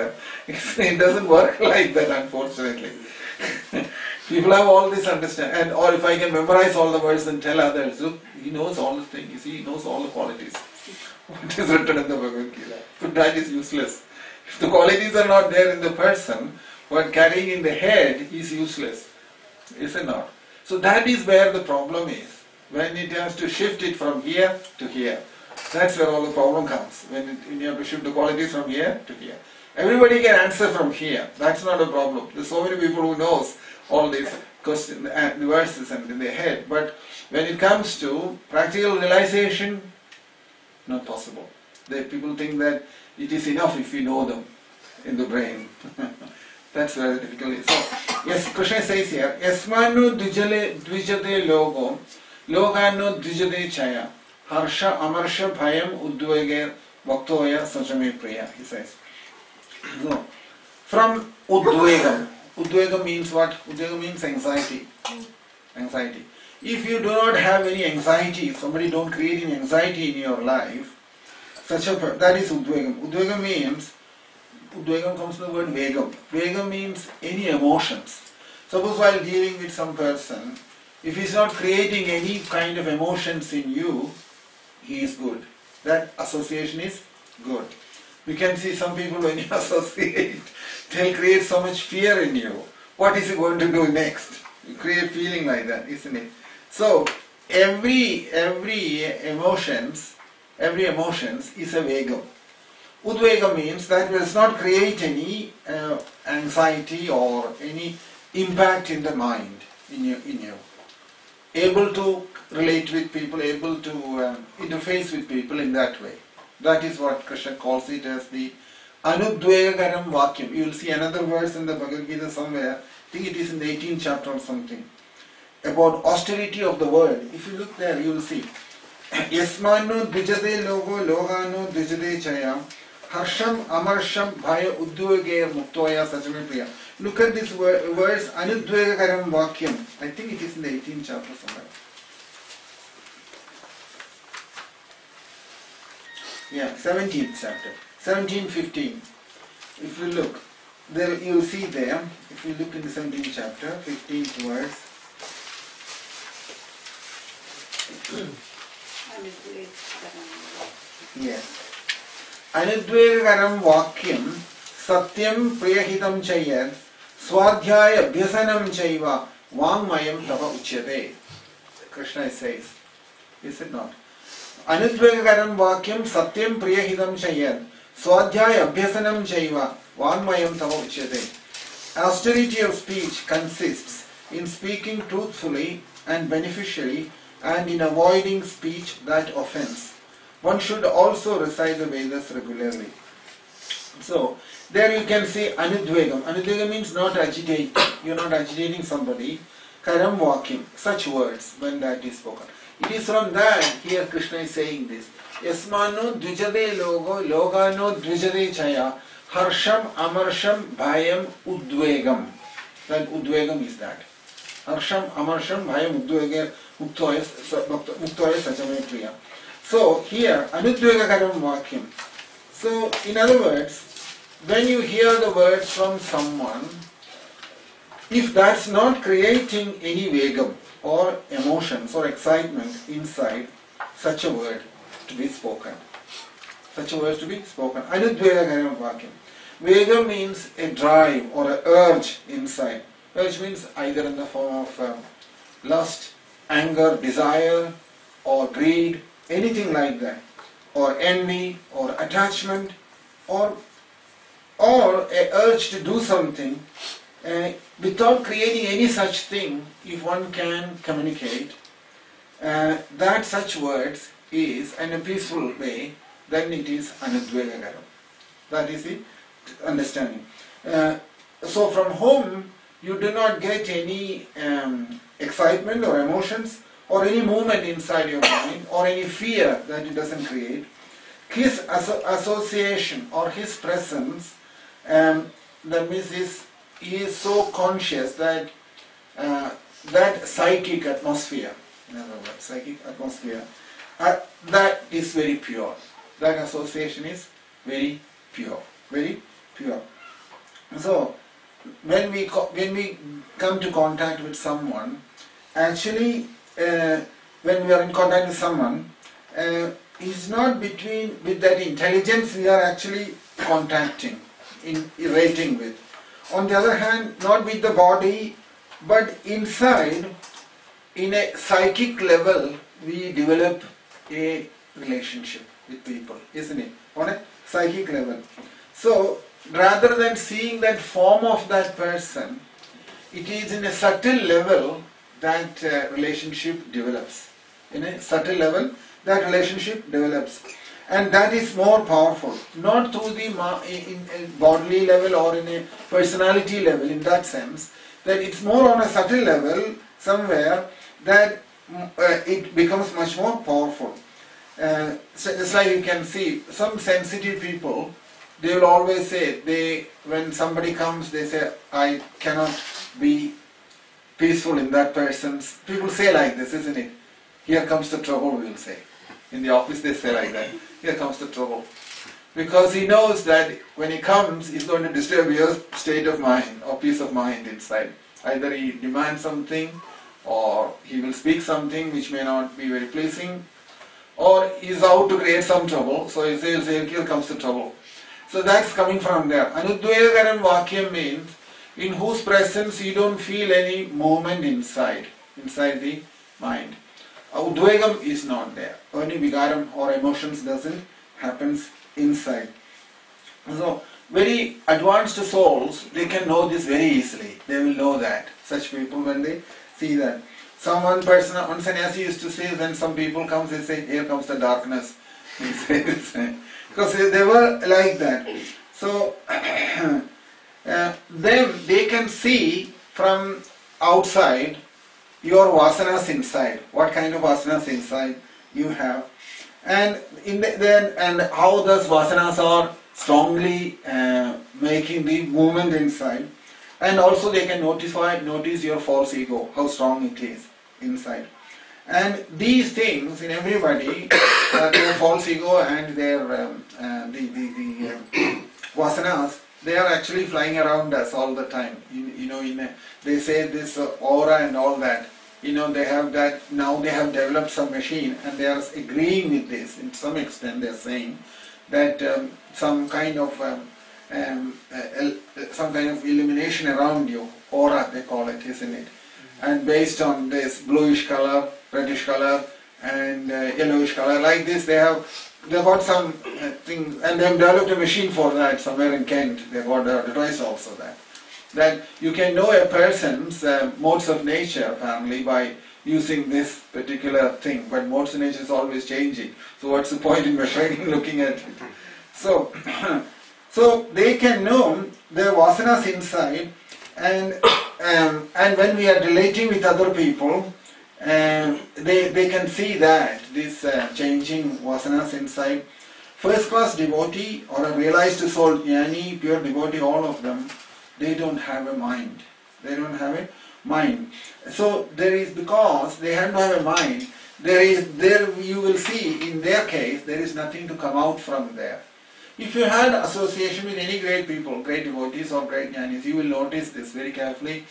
It doesn't work like that, unfortunately. People have all this understanding, or if I can memorize all the words and tell others, look, he knows all the things, he knows all the qualities. What is written in the Bhagavad Gita? But that is useless. If the qualities are not there in the person, what carrying in the head is useless. Is it not? So that is where the problem is. When it has to shift it from here to here. That's where all the problem comes. When you have to shift the qualities from here to here. Everybody can answer from here. That's not a problem. There's so many people who knows all these questions and verses and in their head. But when it comes to practical realization, not possible. People think that it is enough if we know them in the brain. That's where the difficulty is. So, yes, Krishna says here, Yasmanu dvijade logo, logano dvijade chaya, harsha amarsha bhayam udvage bhaktoya sajame priya, he says. So, from udvegam. Udvegam means what? Udvegam means anxiety. Anxiety. If you do not have any anxiety, if somebody don't create any anxiety in your life, that is udvegam. Udvegam comes from the word vegam. Vegam means any emotions. Suppose while dealing with some person, if he is not creating any kind of emotions in you, he is good. That association is good. We can see some people when you associate, they'll create so much fear in you. what is he going to do next? You create feeling like that, isn't it? So every emotions is a vegam. Udvega means that does not create any anxiety or any impact in the mind, in you. Able to relate with people, able to interface with people in that way. That is what Krishna calls it as the Anudvegagaram Vakyam. You will see another verse in the Bhagavad Gita somewhere, I think it is in the 18th chapter or something, about austerity of the word. If you look there, you will see Yasmanu Dvijade Logo Loganu Dvijade Chaya Harsham Amarsham Bhaya Udvegaya Muktoya Sachame Priya. Look at this verse Anudvegagaram Vakyam. I think it is in the 18th chapter somewhere. Yeah, 17th chapter. 17:15. If you look, there you will see there, if you look in the 17th chapter, 15th verse. Yes. Anudvegagaram Vakyam Satyam Priyahitam Chayad Swadhyaya Abhyasanam Chaiva Vangmayam Tava Uchyate. Krishna says, is it not? Anudvegagaram Vakyam Satyam Priyahitam Chayad Swadhyaya Abhyasanam Chaiva Vangmayam Tava Uchyate. Austerity of speech consists in speaking truthfully and beneficially and in avoiding speech that offends. One should also recite the Vedas regularly. So, there you can say Anudvegam. Anudvegam means not agitate. You are not agitating somebody. Karam Vakyam. Such words when that is spoken. It is from that here Krishna is saying this. Yasmano Dvijade Logo Logano Dvijade Chaya Harsham Amarsham Bhayam Udvegam. That Udvegam is that. Harsham Amarsham Bhayam Udvegam Muktoya Sachame Priya. So here Anudvegagaram Vakyam. So in other words, when you hear the words from someone, if that's not creating any vegam or emotions or excitement inside, such a word to be spoken. Such a word to be spoken. Anudvegagaram Vakyam. Vegam means a drive or an urge inside. Urge means either in the form of lust, anger, desire, or greed, anything like that, or envy, or attachment, or a urge to do something without creating any such thing. If one can communicate that such words is in a peaceful way, then it is Anudvegagaram. That is the understanding. So from whom you do not get any excitement or emotions or any movement inside your mind or any fear that it doesn't create. His association or his presence, that means he is so conscious that that psychic atmosphere, in other words, psychic atmosphere, that is very pure. That association is very pure, very pure. So when we come to contact with someone, actually when we are in contact with someone, it's not with that intelligence we are actually contacting, relating with. On the other hand, not with the body, but inside, in a psychic level, we develop a relationship with people, isn't it? On a psychic level. So, rather than seeing that form of that person, it is in a subtle level that relationship develops. In a subtle level, that relationship develops. And that is more powerful. Not through the in a bodily level or in a personality level, in that sense. That it's more on a subtle level, somewhere, that it becomes much more powerful. So just like you can see, some sensitive people, they will always say, when somebody comes, they say, I cannot be peaceful in that person's. People say like this, isn't it? Here comes the trouble, we will say. In the office they say like that. Here comes the trouble. Because he knows that when he comes, he's going to disturb your state of mind or peace of mind inside. Either he demands something, or he will speak something which may not be very pleasing, or he's out to create some trouble, so he'll say, here comes the trouble. So that's coming from there. Anudvegagaram Vakyam means, in whose presence you don't feel any movement inside the mind. Udvegam is not there. Any vikaram or emotions doesn't happens inside. So, very advanced souls, they can know this very easily. They will know that. Such people, when they see that. One sannyasi used to say, when some people come, they say, here comes the darkness. Because they were like that. So, then they can see from outside your vasanas inside. What kind of vasanas inside you have. And and how those vasanas are strongly making the movement inside. And also they can notice your false ego, how strong it is inside. And these things in everybody, their false ego and their vasanas, they are actually flying around us all the time. They say this aura and all that. They have that, now they have developed some machine and they are agreeing with this. In some extent they are saying that some kind of illumination around you, aura they call it, isn't it? And based on this bluish color, reddish color and yellowish color, like this they got some thing, and they have developed a machine for that somewhere in Kent. They got a device also that you can know a person's modes of nature apparently by using this particular thing, but modes of nature is always changing. So what's the point in measuring and looking at it? So, so they can know their vasanas inside, and when we are relating with other people, they can see that this changing vasanas inside. First class devotee or a realized soul, jnani, pure devotee, all of them, they don't have a mind. They don't have a mind. So there is, because they have to have a mind, there you will see in their case there is nothing to come out from there. If you had association with any great people, great devotees or great jnanis, you will notice this very carefully,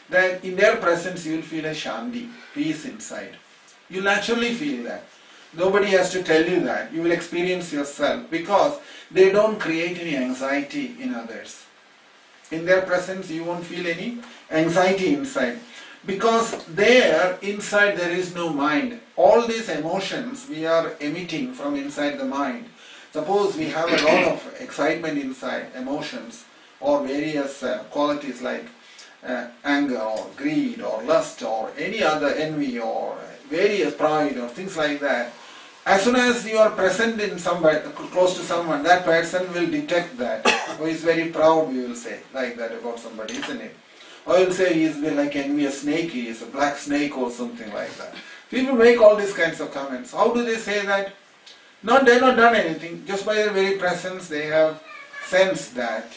that in their presence you will feel a shanti, peace inside. You naturally feel that. Nobody has to tell you that. You will experience yourself, because they don't create any anxiety in others. In their presence you won't feel any anxiety inside. Because there, inside there is no mind. All these emotions we are emitting from inside the mind. Suppose we have a lot of excitement inside, emotions, or various qualities like anger or greed or lust or any other envy or various pride or things like that. As soon as you are present in somebody, close to someone, that person will detect that. Or is very proud, we will say, like that about somebody, isn't it? Or you will say he is like a snake, he is a black snake or something like that. People make all these kinds of comments. How do they say that? They have not done anything. Just by their very presence they have sensed that.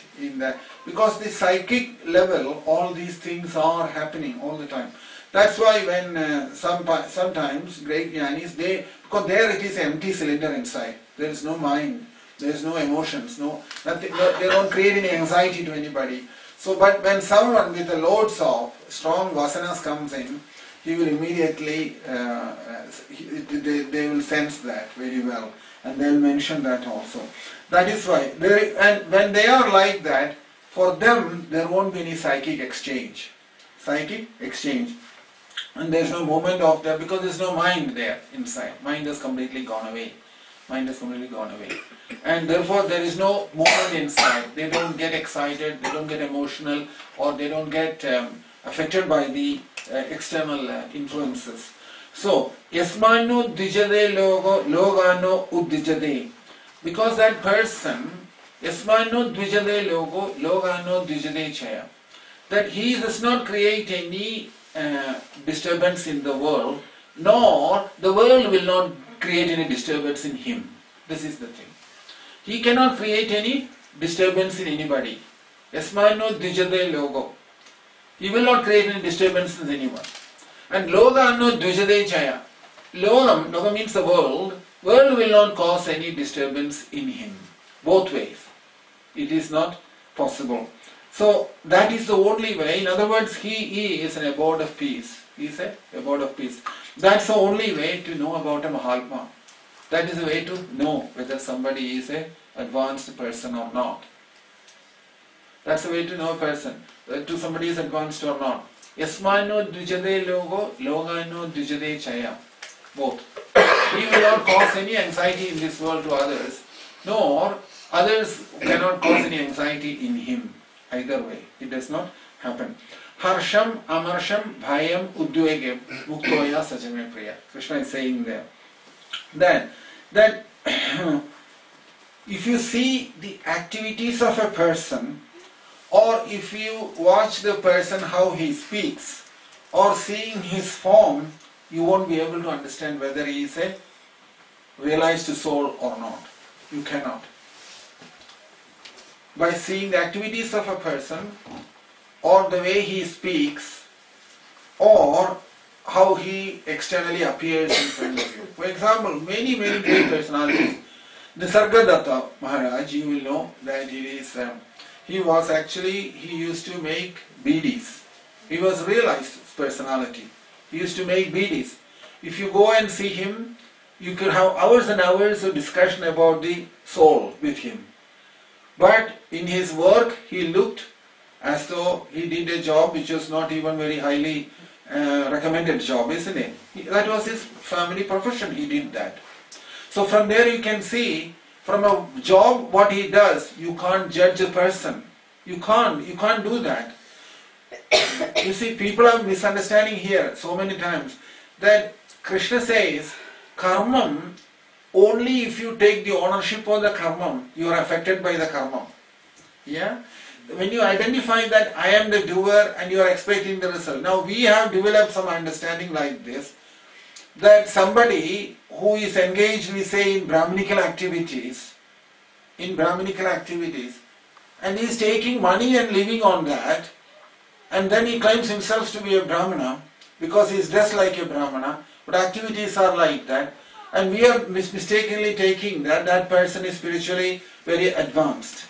Because the psychic level, all these things are happening all the time. That's why when sometimes great jnanis, because there it is empty cylinder inside. There is no mind, there is no emotions, nothing. They don't create any anxiety to anybody. So, but when someone with the loads of strong vasanas comes in, he will immediately, they will sense that very well, and they will mention that also. That is why, and when they are like that, for them there won't be any psychic exchange. And there is no moment of that, because there is no mind there inside. Mind has completely gone away. And therefore there is no movement inside. They don't get excited, they don't get emotional, or they don't get affected by the external influences. So, yasmanu dijade logano uddijade. Because that person, yasmanu dijade logano dijade chaya, that he does not create any disturbance in the world, nor the world will not create any disturbance in him. This is the thing. He cannot create any disturbance in anybody. Yasmanu dijade logo. He will not create any disturbance in anyone. And loga no dvijade chaya. Loga means the world. World will not cause any disturbance in him. Both ways. It is not possible. So that is the only way. In other words, he is an abode of peace. He is an abode of peace. That's the only way to know about a Mahatma. That is the way to know whether somebody is an advanced person or not. That's the way to know a person, to somebody is advanced or not. Yasmano dvijade logo, logano dvijade chaya. Both. He will not cause any anxiety in this world to others, nor others cannot cause any anxiety in him. Either way, it does not happen. Harsham, amarsham, bhayam, udvegam, muktoya sajame priya. Krishna is saying there. Then, that if you see the activities of a person, or if you watch the person how he speaks, or seeing his form, you won't be able to understand whether he is a realized soul or not. You cannot. By seeing the activities of a person, or the way he speaks, or how he externally appears in front of you. For example, many great personalities. Nisargadatta Maharaj, you will know that he used to make beedis. He was realized personality. He used to make beedis. If you go and see him, you could have hours and hours of discussion about the soul with him. But in his work, he looked as though he did a job which was not even very highly recommended job, isn't it? That was his family profession, he did that. So from there you can see, from a job what he does, you can't judge a person. You can't do that. You see, people are misunderstanding here so many times that Krishna says, karmam, only if you take the ownership of the karmam, you are affected by the karmam. Yeah? When you identify that I am the doer and you are expecting the result. Now we have developed some understanding like this, that somebody who is engaged, we say, in Brahminical activities, and he is taking money and living on that, and then he claims himself to be a Brahmana because he is dressed like a Brahmana, but activities are like that, and we are mistakenly taking that person is spiritually very advanced.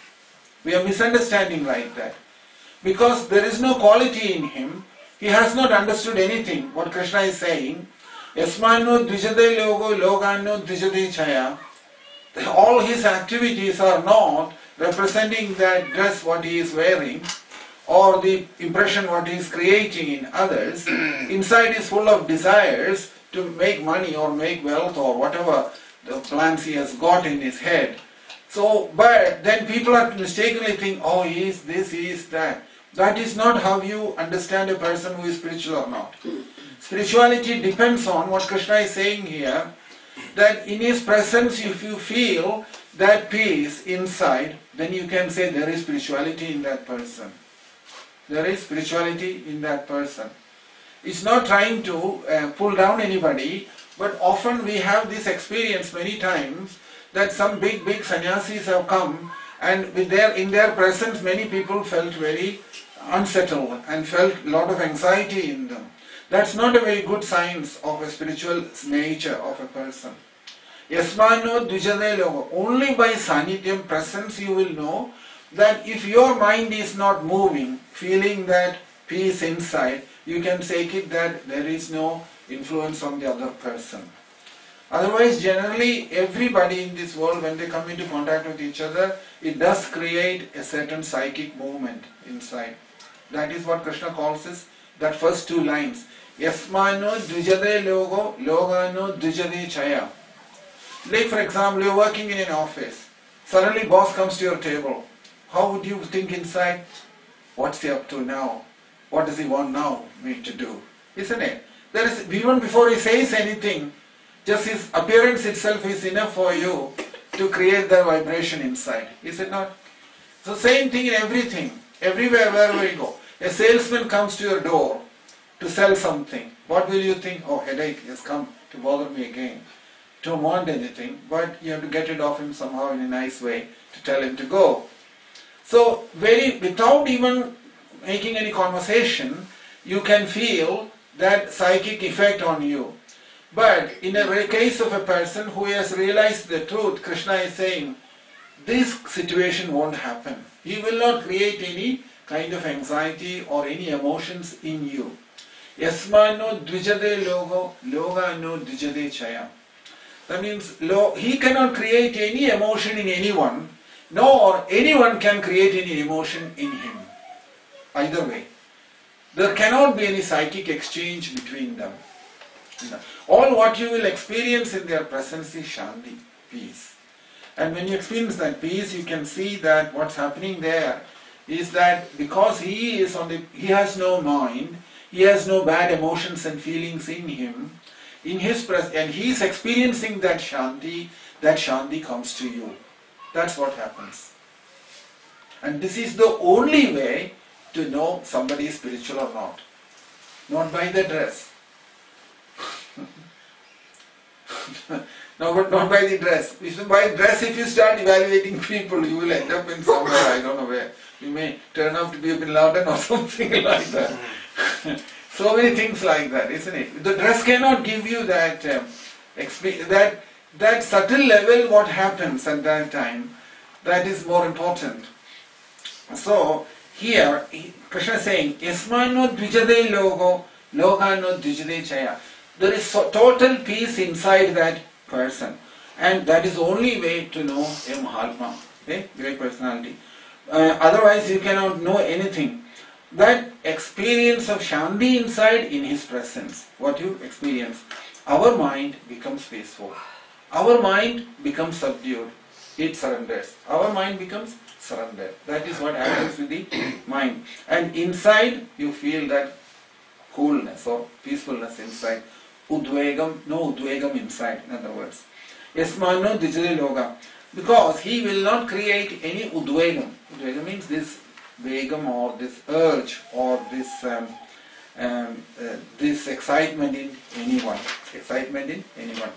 We are misunderstanding like that. Because there is no quality in him, he has not understood anything, what Krishna is saying. Yasmano dvijade logo, logano dvijade chaya. All his activities are not representing that dress what he is wearing, or the impression what he is creating in others. Inside is full of desires to make money or make wealth or whatever the plans he has got in his head. So, but then people are mistakenly think, oh, he is this, he is that. That is not how you understand a person who is spiritual or not. Spirituality depends on what Krishna is saying here, that in his presence, if you feel that peace inside, then you can say there is spirituality in that person. There is spirituality in that person. It's not trying to pull down anybody, but often we have this experience many times that some big sannyasis have come, and in their presence many people felt very unsettled and felt a lot of anxiety in them. That's not a very good sign of a spiritual nature of a person. Yasmano dvijade logo. Only by sannityam, presence, you will know that if your mind is not moving, feeling that peace inside, you can take it that there is no influence on the other person. Otherwise, generally, everybody in this world, when they come into contact with each other, it does create a certain psychic movement inside. That is what Krishna calls as that first two lines. Yasmano dvijade logo, logano dvijade chaya. Like, for example, you are working in an office. Suddenly, boss comes to your table. How would you think inside? What's he up to now? What does he want now me to do? Isn't it? There is, even before he says anything, just his appearance itself is enough for you to create the vibration inside. Is it not? So same thing in everything. Everywhere, wherever you go. A salesman comes to your door to sell something. What will you think? Oh, headache has come to bother me again. Don't want anything, but you have to get rid of him somehow in a nice way to tell him to go. So without even making any conversation, you can feel that psychic effect on you. But in a case of a person who has realized the truth, Krishna is saying, this situation won't happen. He will not create any kind of anxiety or any emotions in you. Yasmano dvijade logo, logano dvijade chaya. That means he cannot create any emotion in anyone nor anyone can create any emotion in him. Either way. There cannot be any psychic exchange between them. All what you will experience in their presence is Shanti, peace. And when you experience that peace, you can see that what's happening there is that because he has no mind, he has no bad emotions and feelings in him, in his presence, and he is experiencing that Shanti comes to you. That's what happens. And this is the only way to know somebody is spiritual or not. Not by the dress. No, but not by the dress. By dress, if you start evaluating people, you will end up in somewhere, I don't know where. You may turn out to be Bin Laden or something like that. So many things like that, isn't it? The dress cannot give you that that subtle level, what happens at that time, that is more important. So, here, Krishna is saying, Yasmano dvijade logo, logano dvijade chaya. There is total peace inside that person. And that is the only way to know a Mahatma, a great personality. Otherwise, you cannot know anything. That experience of Shanti inside in his presence, what you experience, our mind becomes peaceful. Our mind becomes subdued. It surrenders. Our mind becomes surrendered. That is what happens with the mind. And inside, you feel that coolness or peacefulness inside. Udvegam, no udvegam inside, in other words. Yasmano dijale loga. Because he will not create any udvegam. Udvegam means this vegam or this urge or this excitement in anyone. Excitement in anyone.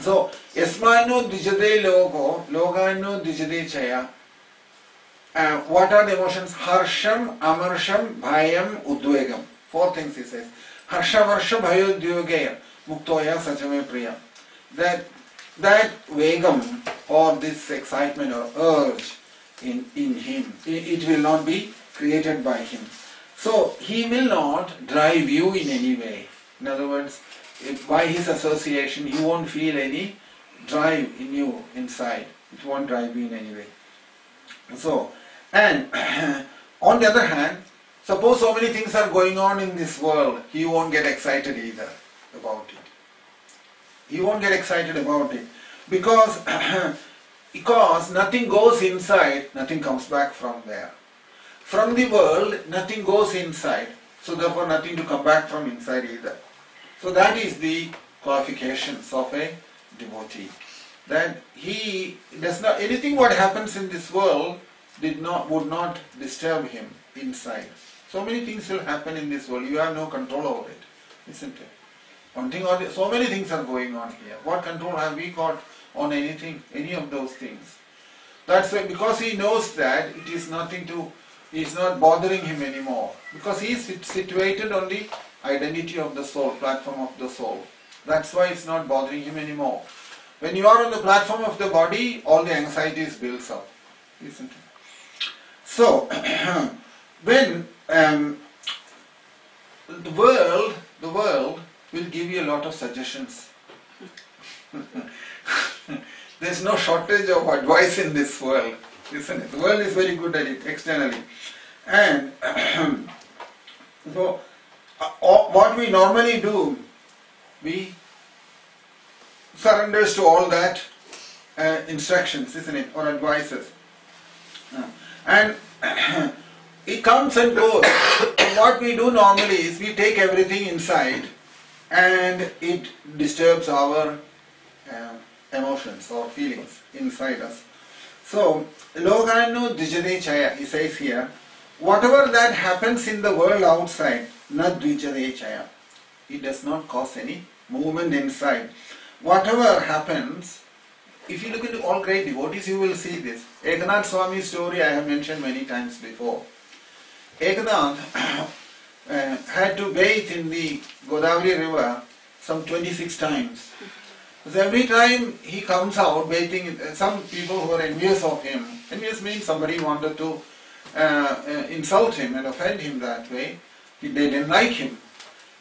So, Yasmano dijade logo, logano dijade chaya. What are the emotions? Harsham, amarsham, bhayam, udvegam. 4 things he says. Harsha, varsha, bhayo, dyogeya, muktoya, sajame, priya. That vegam or this excitement or urge in him, it will not be created by him. So, he will not drive you in any way. In other words, by his association, he won't feel any drive in you inside. It won't drive you in any way. So, and on the other hand, suppose so many things are going on in this world, he won't get excited either about it. He won't get excited about it. Because nothing goes inside, nothing comes back from there. From the world, nothing goes inside. So therefore nothing to come back from inside either. So that is the qualifications of a devotee. That he does not, anything what happens in this world would not disturb him inside. So many things will happen in this world, you have no control over it, isn't it? One thing or so many things are going on here. What control have we got on anything, any of those things? That's why, because he knows that it is nothing to, it's not bothering him anymore. Because he is situated on the identity of the soul, platform of the soul. That's why it's not bothering him anymore. When you are on the platform of the body, all the anxieties builds up, isn't it? So, when the world will give you a lot of suggestions. There's no shortage of advice in this world, isn't it? The world is very good at it externally. And so, what we normally do, we surrenders to all that instructions, isn't it, or advices. And it comes and goes. And what we do normally is we take everything inside and it disturbs our emotions or feelings inside us. So, Logano Dvijade Chaya, he says here, whatever that happens in the world outside, na Dvijade Chaya, it does not cause any movement inside. Whatever happens, if you look into all great devotees, you will see this. Ekanath Swami's story I have mentioned many times before. Ekanath had to bathe in the Godavari river some 26 times. So every time he comes out bathing, some people who are envious of him, envious means somebody wanted to insult him and offend him that way, they didn't like him.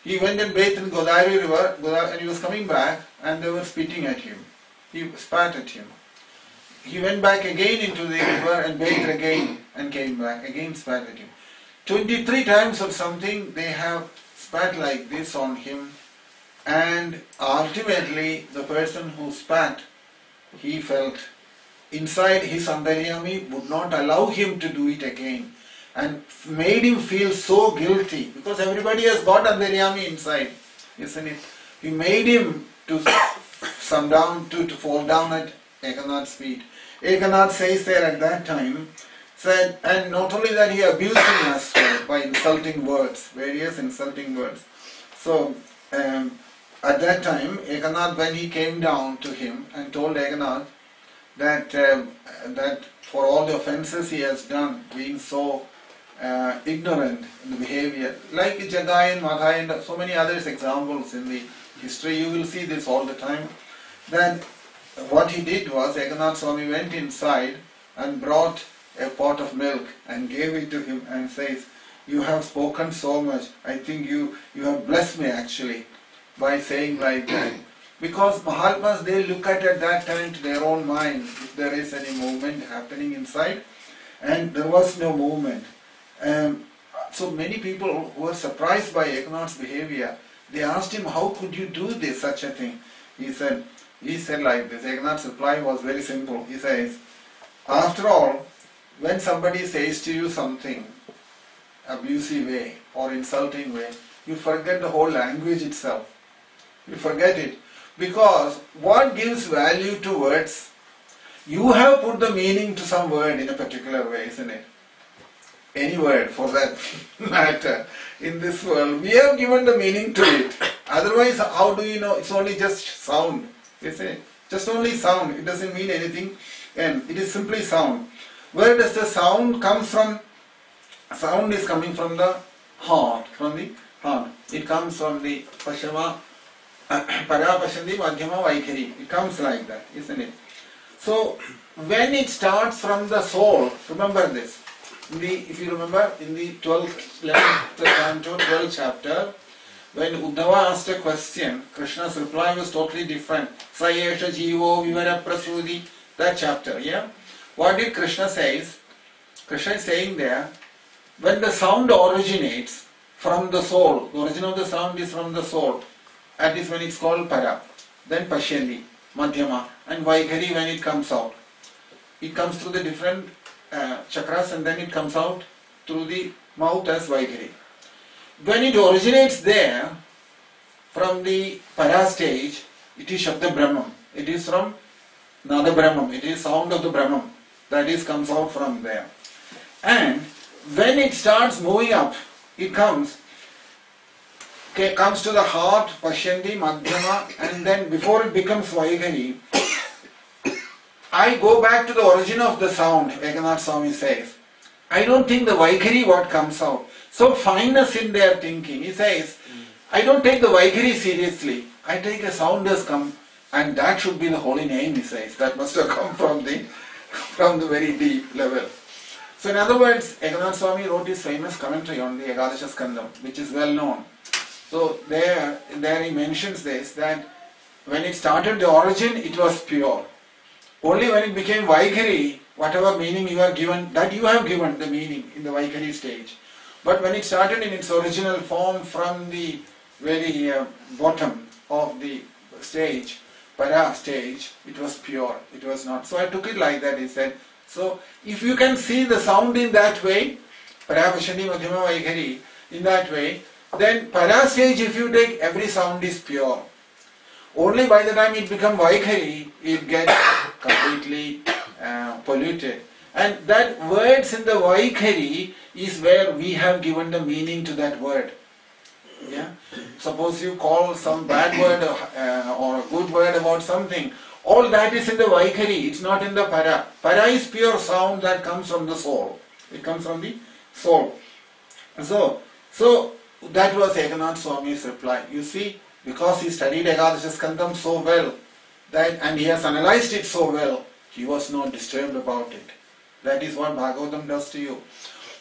He went and bathed in Godavari river and he was coming back and they were spitting at him. He spat at him. he went back again into the river and bathed again and came back, again spat at him. 23 times or something they have spat like this on him, and ultimately the person who spat, he felt inside his Antaryami would not allow him to do it again and made him feel so guilty, because everybody has got Antaryami inside, isn't it? He made him to fall down at Ekanath's feet. Ekanath says there at that time, said, and not only that, he abused him as well by insulting words, various insulting words. So at that time, Ekanath, when he came down to him and told Ekanath that for all the offences he has done, being so ignorant in the behavior, like Jagai and Madhai and so many others examples in the history, you will see this all the time, that what he did was, Ekanath Swami went inside and brought a pot of milk and gave it to him and says, you have spoken so much, I think you have blessed me actually by saying like that. Because Mahatmas, they look at that time to their own mind if there is any movement happening inside, and there was no movement. So many people who were surprised by Ekanath's behavior, they asked him, how could you do this, such a thing? He said like this. Ekanath's reply was very simple. He says, after all, when somebody says to you something abusive way or insulting way, you forget the whole language itself. You forget it. Because what gives value to words? You have put the meaning to some word in a particular way, isn't it? Any word for that matter in this world, we have given the meaning to it. Otherwise, how do you know? It's only just sound, isn't it? Just only sound. It doesn't mean anything, and it is simply sound. Where does the sound come from? Sound is coming from the heart, It comes from the Pashama, Parapashandi, Madhyama, Vaikhari. It comes like that, isn't it? So, when it starts from the soul, remember this. If you remember, in the 12th chapter, when Uddhava asked a question, Krishna's reply was totally different. Sayesha Jivo Vivara Prasudi, that chapter, yeah? What did Krishna say? Krishna is saying there, when the sound originates from the soul, the origin of the sound is from the soul, that is when it's called Para, then Pashyandi, Madhyama, and Vaikhari when it comes out. It comes through the different chakras and then it comes out through the mouth as Vaikhari. When it originates there, from the Para stage, it is Shabda Brahman. It is from Nada Brahman. It is sound of the Brahman. That is comes out from there. And when it starts moving up, it comes to the heart, Pashyandi, Madhyama, and then before it becomes Vaikhari, I go back to the origin of the sound, Ekanath Swami says. I don't think the Vaikhari what comes out. So fineness in their thinking. He says, I don't take the Vaikhari seriously. I take a sound has come, and that should be the holy name, he says. That must have come from the very deep level. So in other words, Ekanath Swami wrote his famous commentary on the Ekadasha Skandam, which is well known. So there he mentions this, that when it started the origin, it was pure. Only when it became Vaikhari, whatever meaning you have given, that you have given the meaning in the Vaikhari stage. But when it started in its original form from the very bottom of the stage, Para stage, it was pure, it was not. So I took it like that, he said. So if you can see the sound in that way, Para, Pashyandi, Madhyama, Vaikhari, in that way, then Para stage, if you take, every sound is pure. Only by the time it becomes Vaikhari, it gets completely polluted. And that words in the Vaikhari is where we have given the meaning to that word. Yeah? Suppose you call some bad word or a good word about something, all that is in the Vaikhari, it's not in the Para. Para is pure sound that comes from the soul. It comes from the soul. So that was Ekanath Swami's reply. You see, because he studied Ekadasha Skandam so well, and he has analyzed it so well, he was not disturbed about it. That is what Bhagavatam does to you.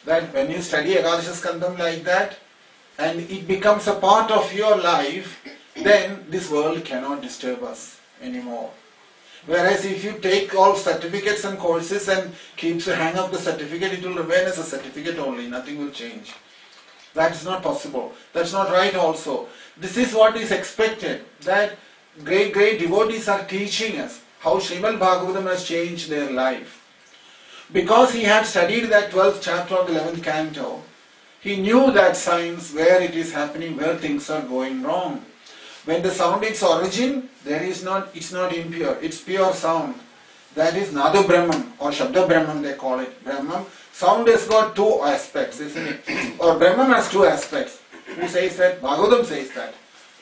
That when you study Ekadasha Skandam like that, and it becomes a part of your life, then this world cannot disturb us anymore. Whereas if you take all certificates and courses and hang up the certificate, it will remain as a certificate only, nothing will change. That is not possible. That's not right also. This is what is expected, that great devotees are teaching us how Srimad Bhagavatam has changed their life. Because he had studied that 12th chapter of the 11th canto, he knew that signs, where it is happening, where things are going wrong. When the sound its origin, it's not impure, it's pure sound. That is Nada Brahman or Shabda Brahman they call it. Brahman. Sound has got two aspects, isn't it? Or Brahman has two aspects. Who says that? Bhagavatam says that.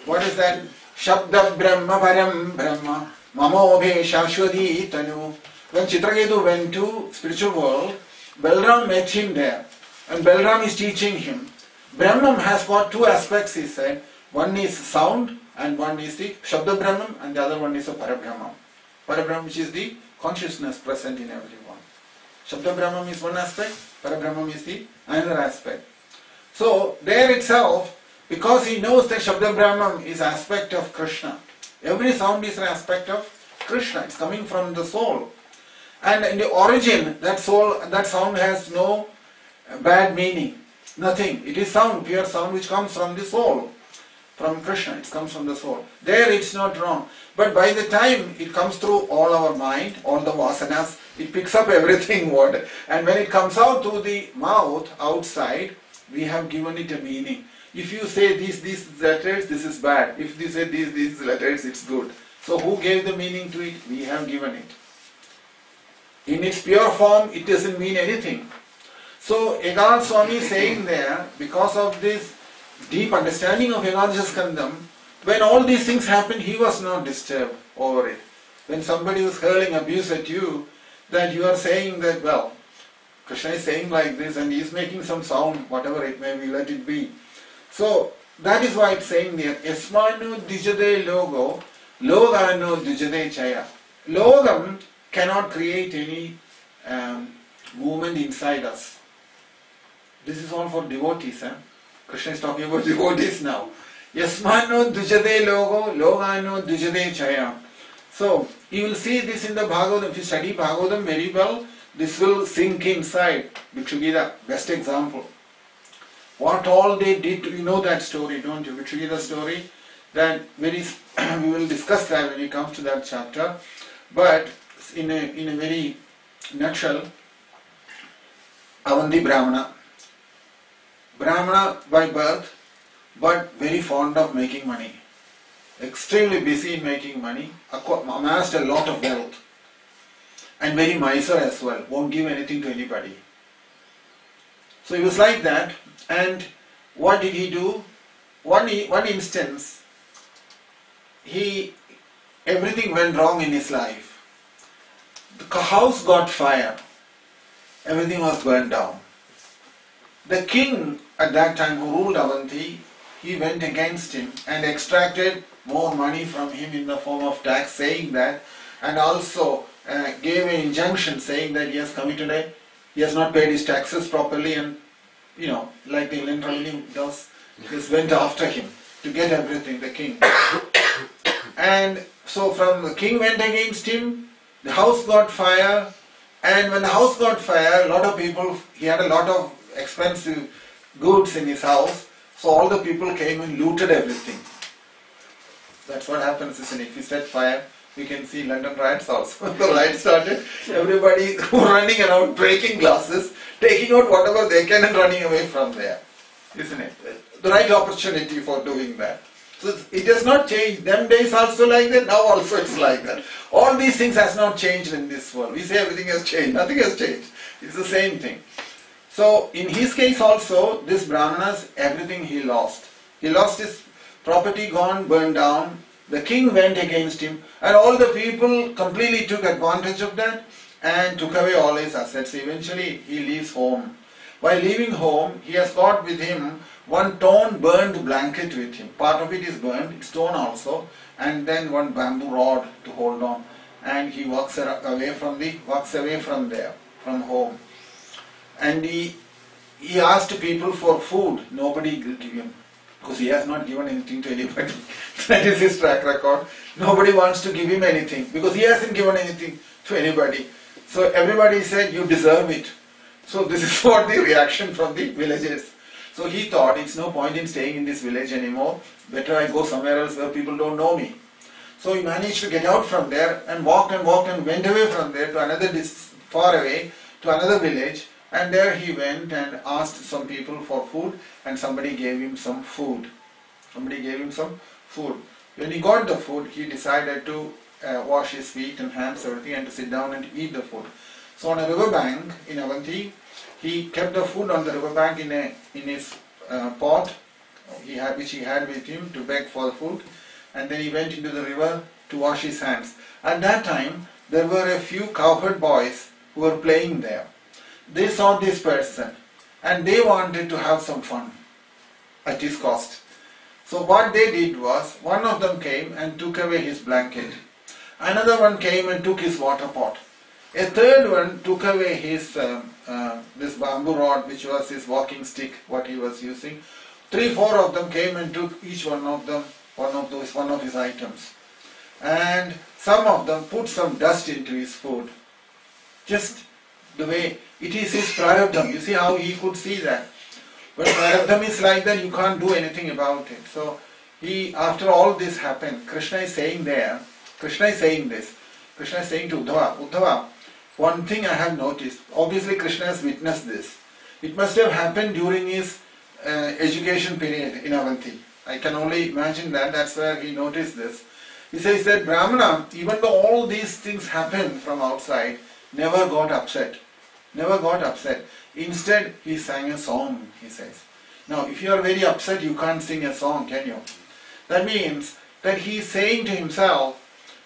What is that? Shabda Brahma Param Brahma Mamobhe Shashwati Tanu. When Chitraketu went to spiritual world, Balram met him there. And Balram is teaching him. Brahman has got two aspects, he said. One is sound and one is the Shabda Brahman and the other one is a Parabrahman. Parabrahman, which is the consciousness present in everyone. Shabda Brahman is one aspect, Parabrahman is the another aspect. So there itself, because he knows that Shabda Brahman is aspect of Krishna, every sound is an aspect of Krishna, it's coming from the soul. And in the origin, that sound has no bad meaning, nothing. It is sound, pure sound which comes from the soul, from Krishna, it comes from the soul. There it's not wrong. But by the time it comes through all our mind, all the vasanas, it picks up everything what. And when it comes out to the mouth, outside, we have given it a meaning. If you say these letters, this is bad. If you say these letters, it's good. So who gave the meaning to it? We have given it. In its pure form, it doesn't mean anything. So Ekanath Swami is saying there, because of this deep understanding of Ekadasha Skandam, when all these things happened, he was not disturbed over it. When somebody was hurling abuse at you, that you are saying that, well, Krishna is saying like this and he is making some sound, whatever it may be, let it be. So that is why it's saying there, Yasmanu Dijade Logo, Logano Dijade Chaya. Logam cannot create any movement inside us. This is all for devotees. Krishna is talking about devotees now. Yasmano Dijade Logo, Logano Dijade Chaya. So you will see this in the Bhagavatam. If you study Bhagavatam very well, this will sink inside. Bhikshugita, best example. What all they did, you know that story, don't you? Bhikshugita story. That we will discuss that when it comes to that chapter. But in a very nutshell, Avanti Brahmana by birth, but very fond of making money. Extremely busy in making money, amassed a lot of wealth. And very miser as well, won't give anything to anybody. So he was like that, and what did he do? One instance, everything went wrong in his life. The house got fire, everything was burned down. The king at that time who ruled Avanti, he went against him and extracted more money from him in the form of tax, saying that, and also gave an injunction saying that he has not paid his taxes properly, and like the Inland Revenue does, just went after him to get everything, the king. And so from the king went against him, the house got fire, and when the house got fire, he had a lot of expensive goods in his house, so all the people came and looted everything. That's what happens, isn't it? If you set fire, you can see London riots also. When the riots started, everybody running around, breaking glasses, taking out whatever they can and running away from there. Isn't it? The right opportunity for doing that. So it has not changed. Them days also like that, now also it's like that. All these things has not changed in this world. We say everything has changed. Nothing has changed. It's the same thing. So in his case also, this Brahmanas, everything he lost. He lost his property, gone, burned down. The king went against him, and all the people completely took advantage of that and took away all his assets. Eventually he leaves home. While leaving home, he has got with him one torn, burned blanket with him. Part of it is burned, it's torn also, and then one bamboo rod to hold on. And he walks away from there, from home. And he asked people for food. Nobody will give him. because he has not given anything to anybody. That is his track record. Nobody wants to give him anything because he hasn't given anything to anybody. So everybody said, you deserve it. So this is what the reaction from the villagers. So he thought, it's no point in staying in this village anymore. Better I go somewhere else where people don't know me. So he managed to get out from there and walked and went away from there to another far away to another village. And there he went and asked some people for food, and somebody gave him some food. Somebody gave him some food. When he got the food, he decided to wash his feet and hands, everything, and to sit down and eat the food. So on a river bank in Avanti, he kept the food on the river bank in his pot, which he had with him to beg for the food, and then he went into the river to wash his hands. At that time, there were a few cowherd boys who were playing there. They saw this person and they wanted to have some fun at his cost. So what they did was, one of them came and took away his blanket. Another one came and took his water pot. A third one took away his this bamboo rod, which was his walking stick, what he was using. 3-4 of them came and took each one of them one of his items. And some of them put some dust into his food. Just the way it is his prarabdham. You see how he could see that. But prarabdham is like that, you can't do anything about it. So after all this happened, Krishna is saying this. Krishna is saying to Uddhava, Uddhava, one thing I have noticed, obviously Krishna has witnessed this. It must have happened during his education period in Avanti. I can only imagine that, that's where he noticed this. He says that Brahmana, even though all these things happened from outside, never got upset. Never got upset. Instead, he sang a song, he says. Now, if you are very upset, you can't sing a song, can you? That means that he is saying to himself,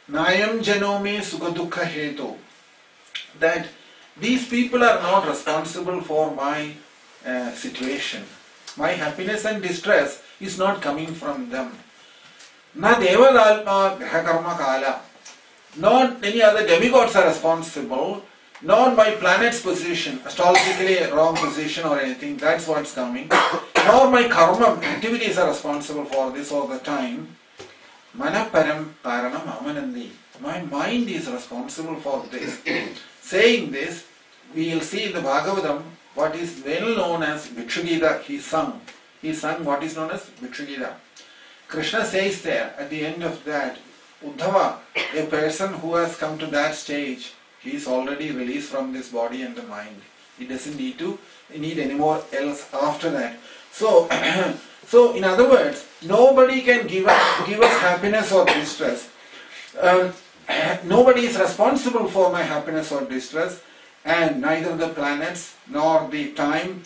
Nayam janome sukha hetu, that these people are not responsible for my situation. My happiness and distress is not coming from them. Na devadalma grahakarma kala. Not any other demigods are responsible. Not my planet's position, astrologically a wrong position or anything, that's what's coming. Nor my karma activities are responsible for this all the time. Manaparam paranam amanandi. My mind is responsible for this. Saying this, we will see in the Bhagavatam what is well known as Bhikshugita. He sung what is known as Bhikshugita. Krishna says there at the end of that, Uddhava, a person who has come to that stage, he is already released from this body and the mind. He doesn't need any more else after that. So, so in other words, nobody can give us happiness or distress. Nobody is responsible for my happiness or distress, and neither the planets nor the time,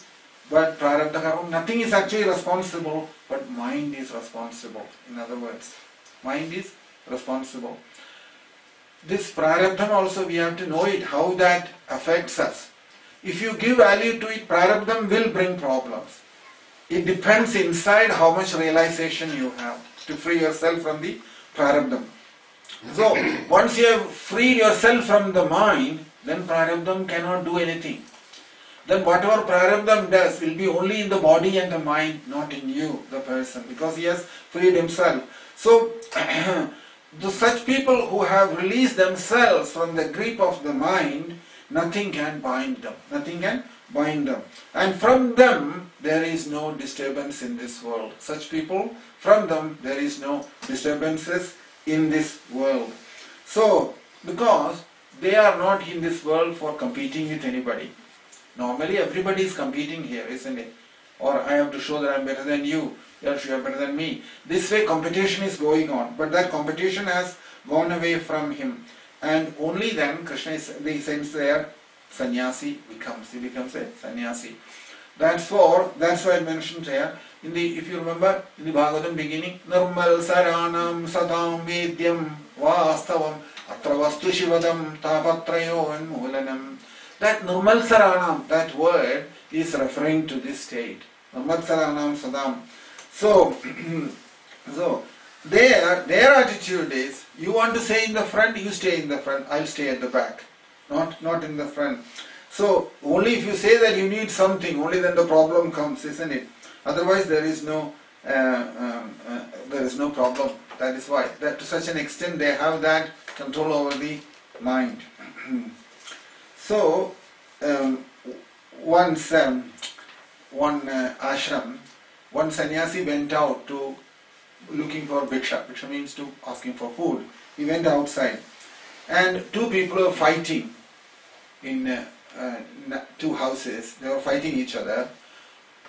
but prarabdha karma, nothing is actually responsible, but mind is responsible. In other words, mind is responsible. This prarabdham also we have to know it, how that affects us. If you give value to it, prarabdham will bring problems. It depends inside how much realization you have to free yourself from the prarabdham. So, once you have freed yourself from the mind, then prarabdham cannot do anything. Then whatever prarabdham does will be only in the body and the mind, not in you, the person, because he has freed himself. So, such people who have released themselves from the grip of the mind, nothing can bind them. Nothing can bind them. And from them, there is no disturbance in this world. Such people, from them, there is no disturbances in this world. So, because they are not in this world for competing with anybody. Normally, everybody is competing here, isn't it? Or I have to show that I am better than you. You are better than me. This way competition is going on, but that competition has gone away from him, and only then Krishna is the sense there sannyasi becomes. He becomes a sannyasi. That's why I mentioned here if you remember in the Bhagavatam beginning, Nirmal Saranam Sadam Vedyam Vastavam Atravastu Shivadam Tapatrayo and Mulanam. That Nirmal Saranam, that word is referring to this state. Nirmal Saranam Sadam. So their attitude is, you want to stay in the front, you stay in the front, I'll stay at the back. Not in the front. So only if you say that you need something, only then the problem comes, isn't it? Otherwise there is no there is no problem. That is why. That to such an extent they have that control over the mind. So, once one ashram, one sannyasi went out to looking for bhiksha. Bhiksha means to asking for food. He went outside, and two people were fighting in two houses. They were fighting each other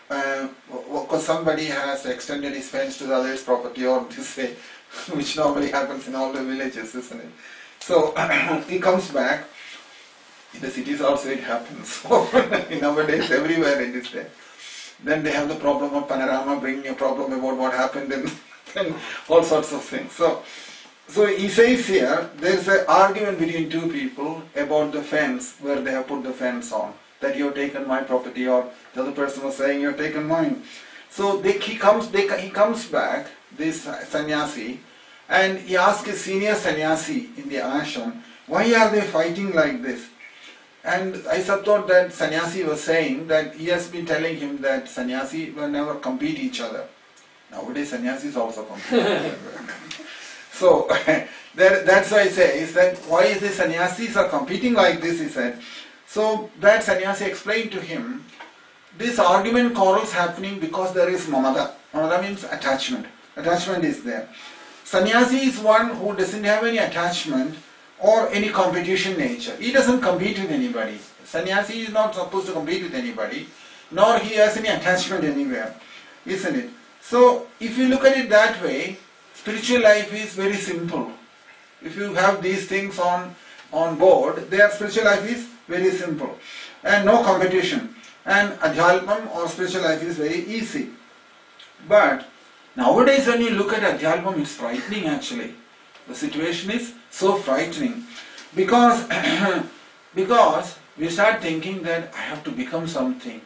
because somebody has extended his fence to the other's property or this way, which normally happens in all the villages, isn't it? So he comes back. In the cities also it happens. Nowadays everywhere it is there. Then they have the problem of panorama bringing a problem about what happened and all sorts of things. So he says here, there is an argument between two people about the fence, where they have put the fence on, that you have taken my property, or the other person was saying you have taken mine. So he comes back, this sannyasi, and he asks his senior sannyasi in the ashram, why are they fighting like this? And I thought that sannyasi was saying that he has been telling him that sannyasi will never compete each other. Nowadays sannyasis also compete. So that's why I say, is that why is the sannyasis are competing like this, he said. So that sannyasi explained to him, this argument quarrels happening because there is mamata. Mamata means attachment. Attachment is there. Sannyasi is one who doesn't have any attachment or any competition nature. He doesn't compete with anybody. Sannyasi is not supposed to compete with anybody, nor he has any attachment anywhere, isn't it? So if you look at it that way, spiritual life is very simple. If you have these things on board, their spiritual life is very simple. And no competition. And adhyalpam or spiritual life is very easy. But nowadays when you look at adhyalpam, it's frightening actually. The situation is so frightening. Because we start thinking that I have to become something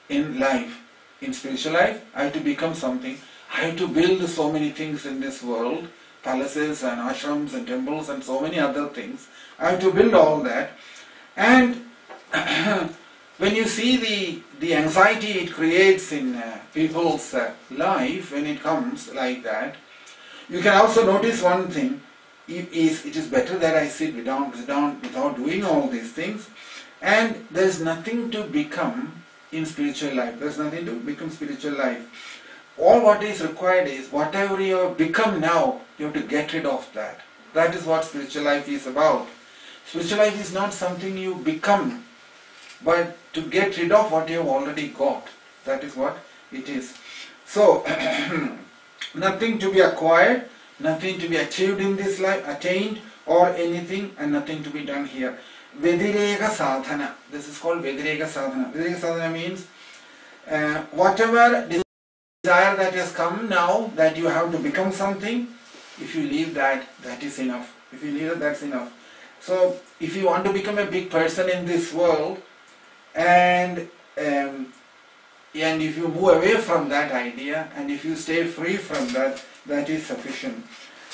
in life. In spiritual life, I have to become something. I have to build so many things in this world, palaces and ashrams and temples and so many other things. I have to build all that. And when you see the anxiety it creates in people's life when it comes like that, you can also notice one thing. It is better that I sit down without doing all these things. And there is nothing to become in spiritual life. There is nothing to become spiritual life. All what is required is whatever you have become now, you have to get rid of that. That is what spiritual life is about. Spiritual life is not something you become, but to get rid of what you have already got. That is what it is. So, nothing to be acquired, nothing to be achieved in this life, attained or anything, and nothing to be done here. Vedireka sadhana. This is called Vedireka sadhana. Vedireka sadhana means whatever desire that has come now, that you have to become something, if you leave that, that is enough. If you leave it, that's enough. So, if you want to become a big person in this world, and if you move away from that idea, and if you stay free from that, that is sufficient.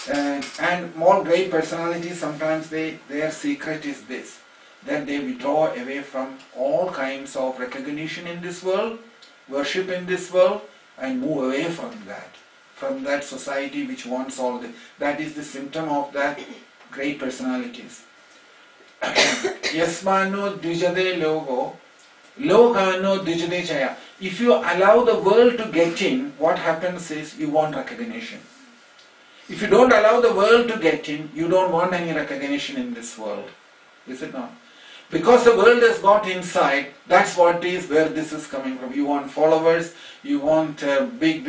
And more great personalities, sometimes their secret is this, that they withdraw away from all kinds of recognition in this world, worship in this world, and move away from that society which wants all this. That is the symptom of that great personalities. Yasmano dvijade logo, logano dvijade chaya. If you allow the world to get in, what happens is you want recognition. If you don't allow the world to get in, you don't want any recognition in this world. Is it not? Because the world has got inside, that's what is where this is coming from. You want followers, you want big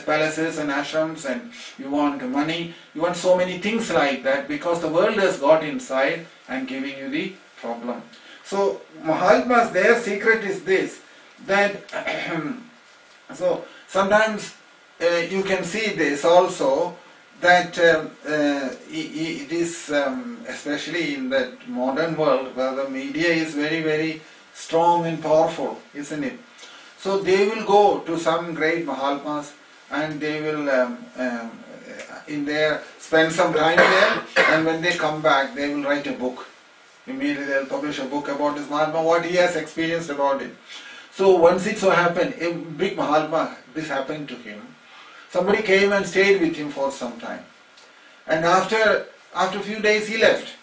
palaces and ashrams, and you want money, you want so many things like that, because the world has got inside and giving you the problem. So Mahatmas, their secret is this, that so sometimes you can see this also, that it is especially in that modern world where the media is very, very strong and powerful, isn't it? So they will go to some great Mahatmas and they will spend some time there, and when they come back they will write a book. Immediately they will publish a book about this Mahatma, what he has experienced about it. So once it so happened, a big Mahatma, this happened to him. Somebody came and stayed with him for some time. And after a few days he left.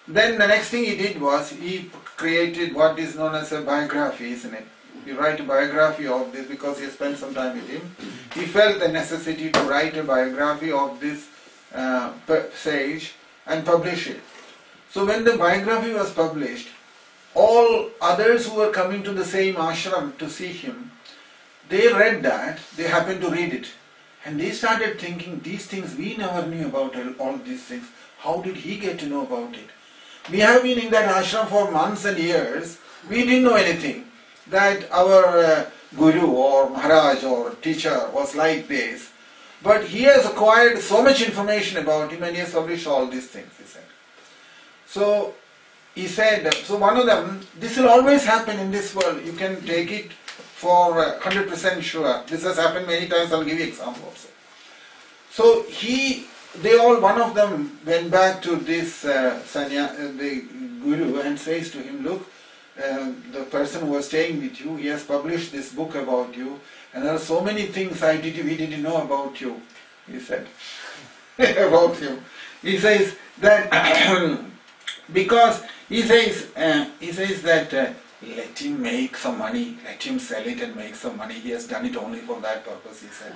Then the next thing he did was he created what is known as a biography, isn't it? You write a biography of this because you spent some time with him. He felt the necessity to write a biography of this sage and publish it. So when the biography was published, all others who were coming to the same ashram to see him, they read that, they happened to read it. And they started thinking, these things, we never knew about all these things. How did he get to know about it? We have been in that ashram for months and years. We didn't know anything. That our guru or Maharaj or teacher was like this. But he has acquired so much information about him and he has published all these things, he said. So he said, so one of them, this will always happen in this world. You can take it for 100% sure. This has happened many times. I'll give you examples. So one of them went back to this the guru and says to him, look, the person who was staying with you, he has published this book about you, and there are so many things we didn't know about you, he said, about you. He says that, because he says that let him make some money, let him sell it and make some money. He has done it only for that purpose, he said.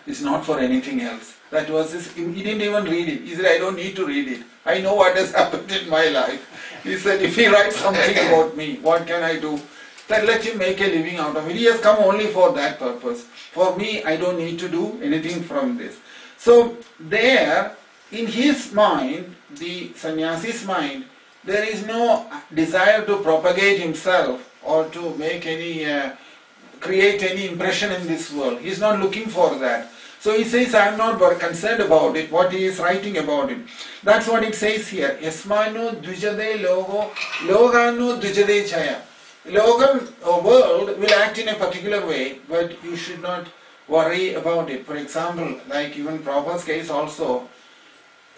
It's not for anything else. That was he didn't even read it. He said, I don't need to read it. I know what has happened in my life. He said, if he writes something about me, what can I do? Then let him make a living out of it. He has come only for that purpose. For me, I don't need to do anything from this. So there, in his mind, the sannyasi's mind, there is no desire to propagate himself or to make create any impression in this world. He is not looking for that. So he says, I am not concerned about it, what he is writing about it. That's what it says here. Yasmanu dvijade logo, loganu dvijade chaya. Logam, or world, will act in a particular way, but you should not worry about it. For example, like even Prabhupada's case also,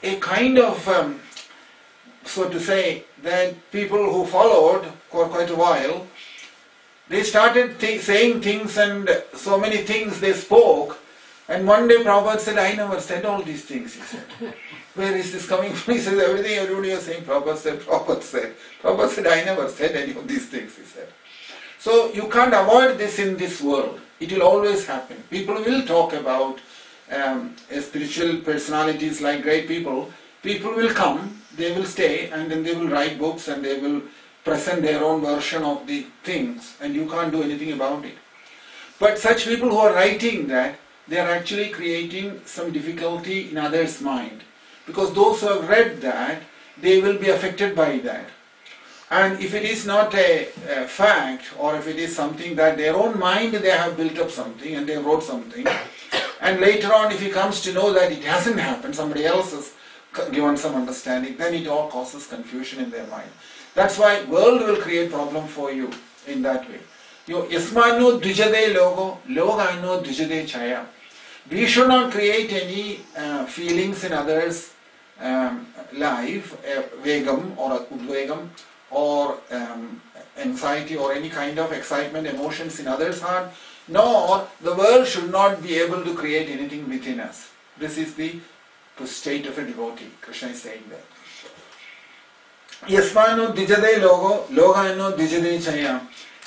a kind of, so to say, that people who followed for quite a while, they started saying things and so many things they spoke, and one day Prabhupada said, I never said all these things, he said. Where is this coming from? He says, everything everybody was saying, Prabhupada said, Prabhupada said. Prabhupada said, I never said any of these things, he said. So you can't avoid this in this world. It will always happen. People will talk about spiritual personalities like great people. People will come, they will stay, and then they will write books and they will present their own version of the things, and you can't do anything about it. But such people who are writing that, they are actually creating some difficulty in others' mind. Because those who have read that, they will be affected by that. And if it is not a fact, or if it is something that their own mind, they have built up something and they wrote something, and later on if he comes to know that it hasn't happened, somebody else has given some understanding, then it all causes confusion in their mind. That's why world will create problem for you in that way. Yasmanu dvijade logo, logano dvijade chaya. We should not create any feelings in others' life, vegam or udvegam, or anxiety or any kind of excitement, emotions in others' heart, nor the world should not be able to create anything within us. This is the state of a devotee. Krishna is saying that. Yasmanu dvijade logo, logano dvijade chaya.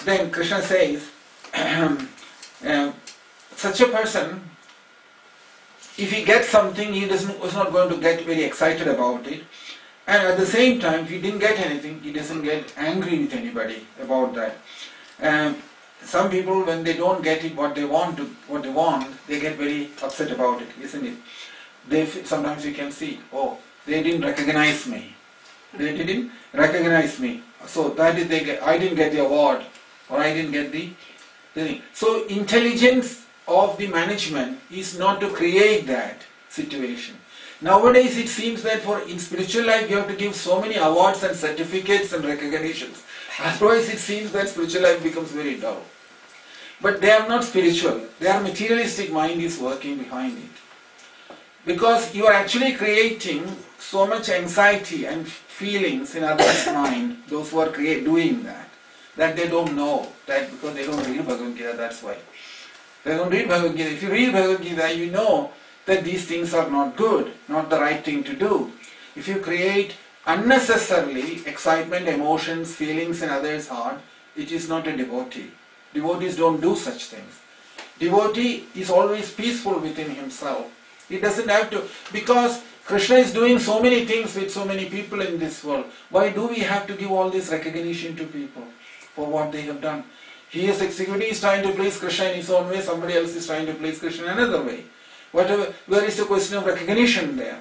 Then Krishna says, such a person, if he gets something, he was not going to get very excited about it. And at the same time, if he didn't get anything, he doesn't get angry with anybody about that. Some people, when they don't get it what they want, they get very upset about it, isn't it? Sometimes you can see, oh, they didn't recognize me. They didn't recognize me. So that is I didn't get the award, or I didn't get the thing. So intelligence of the management is not to create that situation. Nowadays it seems that in spiritual life you have to give so many awards and certificates and recognitions. Otherwise it seems that spiritual life becomes very dull. But they are not spiritual. Their materialistic mind is working behind it. Because you are actually creating so much anxiety and feelings in others' mind, those who are doing that they don't know that, because they don't read Bhagavad Gita, that's why. They don't read Bhagavad Gita. If you read Bhagavad Gita, you know that these things are not good, not the right thing to do. If you create unnecessarily excitement, emotions, feelings in others' heart, it is not a devotee. Devotees don't do such things. Devotee is always peaceful within himself. He doesn't have to, because Krishna is doing so many things with so many people in this world. Why do we have to give all this recognition to people for what they have done? He is executing, is trying to please Krishna in his own way, somebody else is trying to please Krishna in another way. Where is the question of recognition there?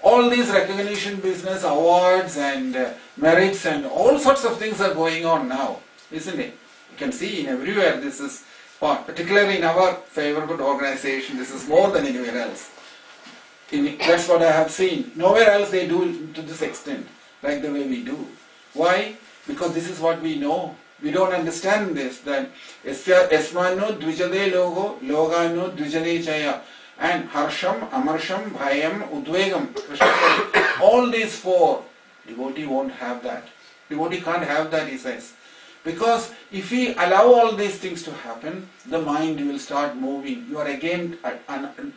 All these recognition business, awards and merits and all sorts of things are going on now, isn't it? You can see in everywhere this is part, particularly in our favorite organization, this is more than anywhere else. That's what I have seen. Nowhere else they do it to this extent, like the way we do. Why? Because this is what we know. We don't understand this, that Esmano Dvijade Logo, Logano Dvijade Chaya, and Harsham, Amarsham, Bhayam, Udvegam. All these four, devotee won't have that. Devotee can't have that, he says. Because if we allow all these things to happen, the mind will start moving. You are again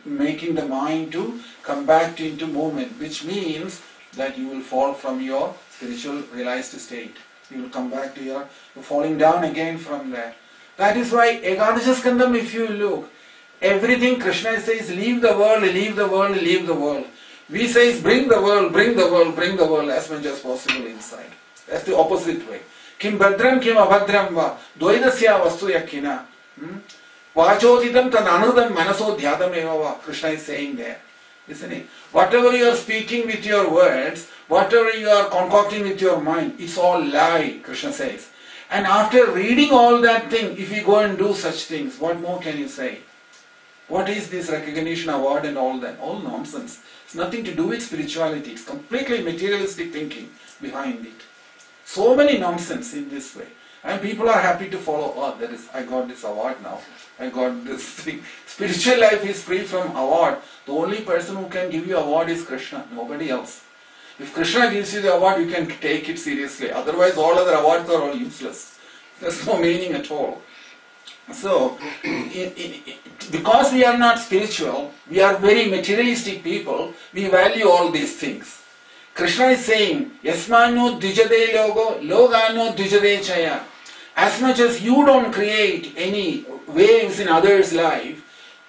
making the mind to come back into movement, which means that you will fall from your spiritual realized state. You will come back to you're falling down again from there. That is why Ekadasha Skandam, if you look, everything Krishna says, leave the world, leave the world, leave the world. We say, bring the world, bring the world, bring the world as much as possible inside. That's the opposite way. Kim Bhadram, Kim Abhadram va, Dvaidasya Vastu Yakina. Vachoditam tad anudam manaso dhyadam eva va. Krishna is saying there. Isn't it? Whatever you are speaking with your words, whatever you are concocting with your mind, it's all lie, Krishna says. And after reading all that thing, if you go and do such things, what more can you say? What is this recognition, award and all that? All nonsense. It's nothing to do with spirituality. It's completely materialistic thinking behind it. So many nonsense in this way. And people are happy to follow, I got this award now. I got this thing. Spiritual life is free from award. The only person who can give you award is Krishna, nobody else. If Krishna gives you the award, you can take it seriously. Otherwise, all other awards are all useless. There's no meaning at all. So, because we are not spiritual, we are very materialistic people, we value all these things. Krishna is saying, Yasmano Dvijade Logo, Logano Dvijade Chaya. As much as you don't create any waves in others' life,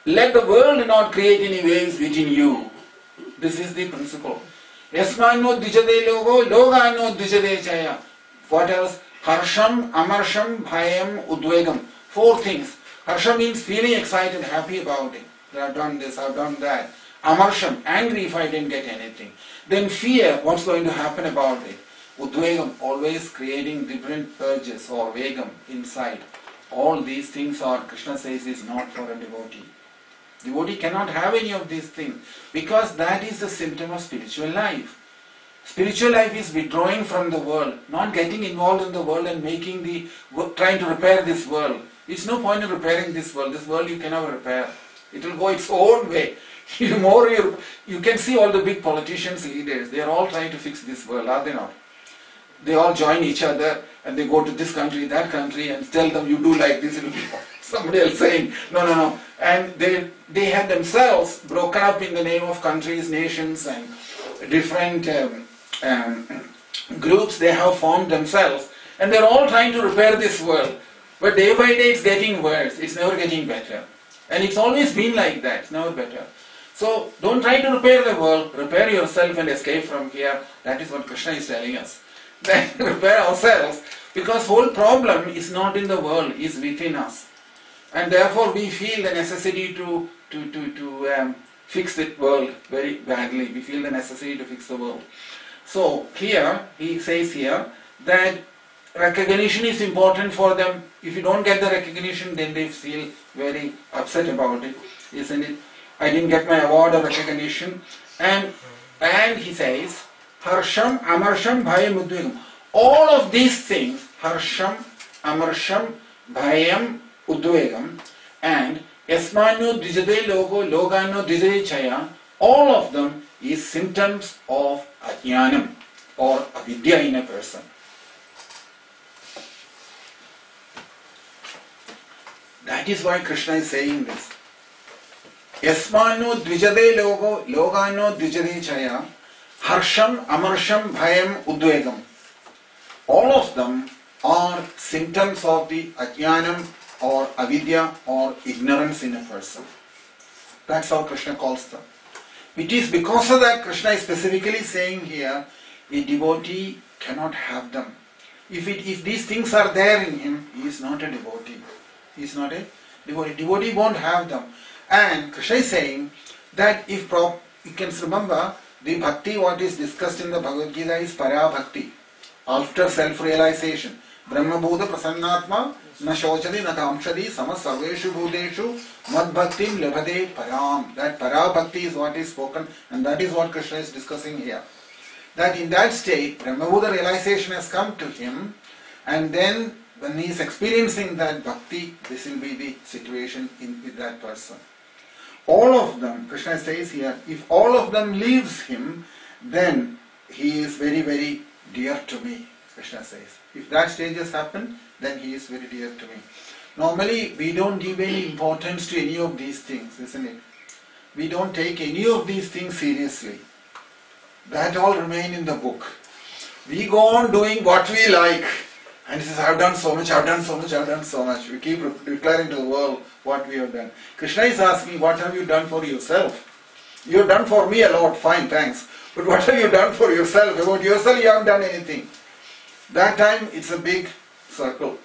let the world not create any waves within you. This is the principle. Yasmano Dvijade Logo, Logano Dvijade Chaya. What else? Harsham, Amarsham, Bhayam, Udvegam. 4 things. Harsha means feeling excited, happy about it. I've done this, I've done that. Amarsham, angry if I didn't get anything. Then fear, what's going to happen about it. Udvegam, always creating different urges or vegam inside. All these things are, Krishna says, is not for a devotee. Devotee cannot have any of these things because that is the symptom of spiritual life. Spiritual life is withdrawing from the world, not getting involved in the world and trying to repair this world. It's no point in repairing this world. This world you cannot repair. It will go its own way. You can see all the big politicians, leaders, they are all trying to fix this world, are they not? They all join each other and they go to this country, that country and tell them you do like this, it will be somebody else saying, no. And they have themselves broken up in the name of countries, nations and different groups they have formed themselves. And they are all trying to repair this world. But day by day it's getting worse, it's never getting better. And it's always been like that, it's never better. So don't try to repair the world, repair yourself and escape from here. That is what Krishna is telling us. Then repair ourselves, because whole problem is not in the world, is within us. And therefore we feel the necessity to fix the world very badly. We feel the necessity to fix the world. So here, he says here that recognition is important for them. If you don't get the recognition, then they feel very upset about it, isn't it? I didn't get my award or recognition. And he says, Harsham, Amarsham, Bhayam, Udvegam. All of these things, Harsham, Amarsham, Bhayam, Udvegam, and Yasmano Dvijade Logo, Logano Dvijade Chaya, all of them is symptoms of Ajnanam or Avidya in a person. That is why Krishna is saying this. Yasmano dvijade logo, logano dvijade chaya, harsham, amarsham, bhayam, udvegam. All of them are symptoms of the ajnanam or avidya or ignorance in a person. That's how Krishna calls them. It is because of that Krishna is specifically saying here, a devotee cannot have them. If these things are there in him, he is not a devotee. He is not a devotee. Devotee won't have them. And Krishna is saying that if you can remember, the bhakti what is discussed in the Bhagavad Gita is para bhakti. After self-realization. Brahma Bhuta Prasannatma na shochadi na kamshadi sama sarveshu bhuteshu mad bhaktim labhade param. That para bhakti is what is spoken, and that is what Krishna is discussing here. That in that state, Brahma Bhuta realization has come to him, and then when he is experiencing that bhakti, this will be the situation with that person. All of them, Krishna says here, if all of them leaves him, then he is very, very dear to me, Krishna says. If that stage has happened, then he is very dear to me. Normally, we don't give any importance to any of these things, isn't it? We don't take any of these things seriously. That all remain in the book. We go on doing what we like. And he says, I've done so much, I've done so much, I've done so much. We keep declaring to the world what we have done. Krishna is asking, what have you done for yourself? You have done for me a lot, fine, thanks. But what have you done for yourself? About yourself, you haven't done anything. That time, it's a big circle.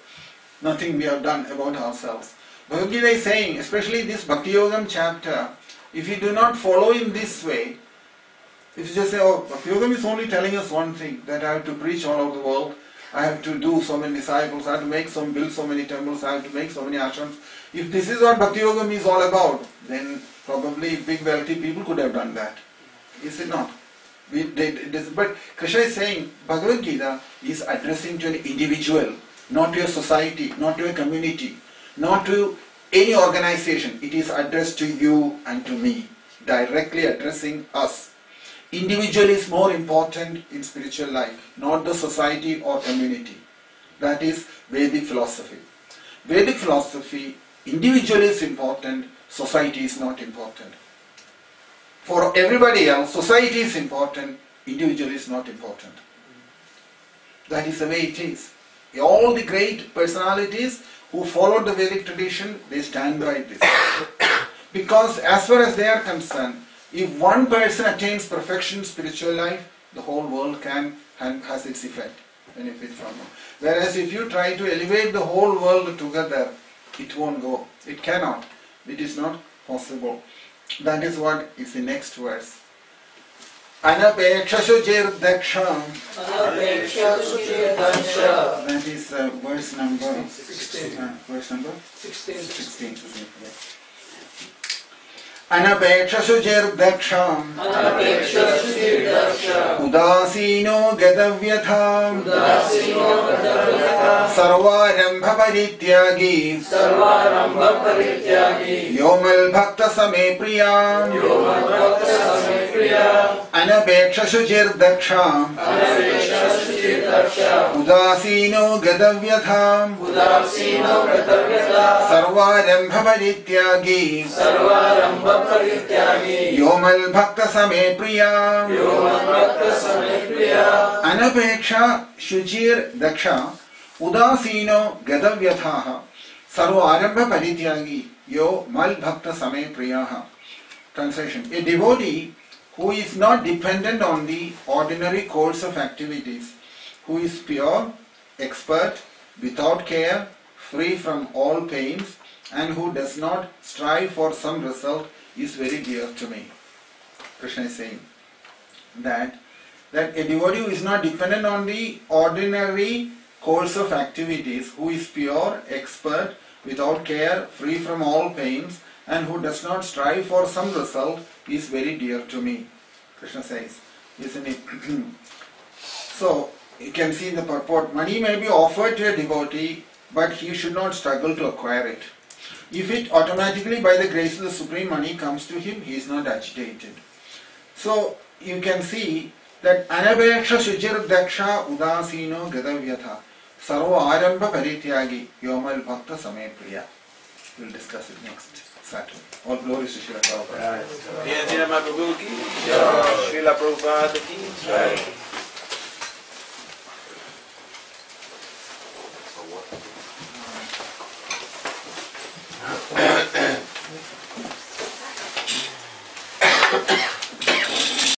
Nothing we have done about ourselves. Bhagavad Gita is saying, especially this Bhakti Yogam chapter, if you do not follow in this way, if you just say, oh, Bhakti Yogam is only telling us one thing, that I have to preach all over the world, I have to do so many disciples, I have to build so many temples, I have to make so many ashrams. If this is what Bhakti Yogam is all about, then probably big wealthy people could have done that. Is it not? But Krishna is saying, Bhagavad Gita is addressing to an individual, not to a society, not to a community, not to any organization. It is addressed to you and to me, directly addressing us. Individual is more important in spiritual life, not the society or community. That is Vedic philosophy. Vedic philosophy, individual is important, society is not important. For everybody else, society is important, individual is not important. That is the way it is. All the great personalities who followed the Vedic tradition, they stand by this. Because as far as they are concerned, if one person attains perfection in spiritual life, the whole world has its effect, benefit from it. Whereas if you try to elevate the whole world together, it won't go. It cannot. It is not possible. That is what is the next verse. Anapekshasujir daksham. That is verse number 16. Verse number 16. Anapekshasujir daksham. Udasino gadavyatha. Sarvarambha parityagi. Yomal bhakta same priya. Anapekshasujir daksham. Udasino gadavyatha. Sarvarambha parityagi. Yomal bhakta same priya. Anapeksha shujir daksha. Udasino gadavyatha. Sarvarambha parityagi. Yo mal bhakta same priyaha. Translation. A devotee who is not dependent on the ordinary course of activities, who is pure, expert, without care, free from all pains, and who does not strive for some result, is very dear to me. Krishna is saying that a devotee who is not dependent on the ordinary course of activities, who is pure, expert, without care, free from all pains, and who does not strive for some result, is very dear to me. Krishna says, isn't it? So, you can see in the purport, money may be offered to a devotee, but he should not struggle to acquire it. If it automatically, by the grace of the Supreme, money comes to him, he is not agitated. So, you can see that Anapeksha Shujir Daksha Udasino Gadavyatha Sarva Arambha Parityagi Yomal Bhakta Same Priya. We'll discuss it next Saturday. All glories to Srila Prabhupada. Srila Prabhupada ki jai.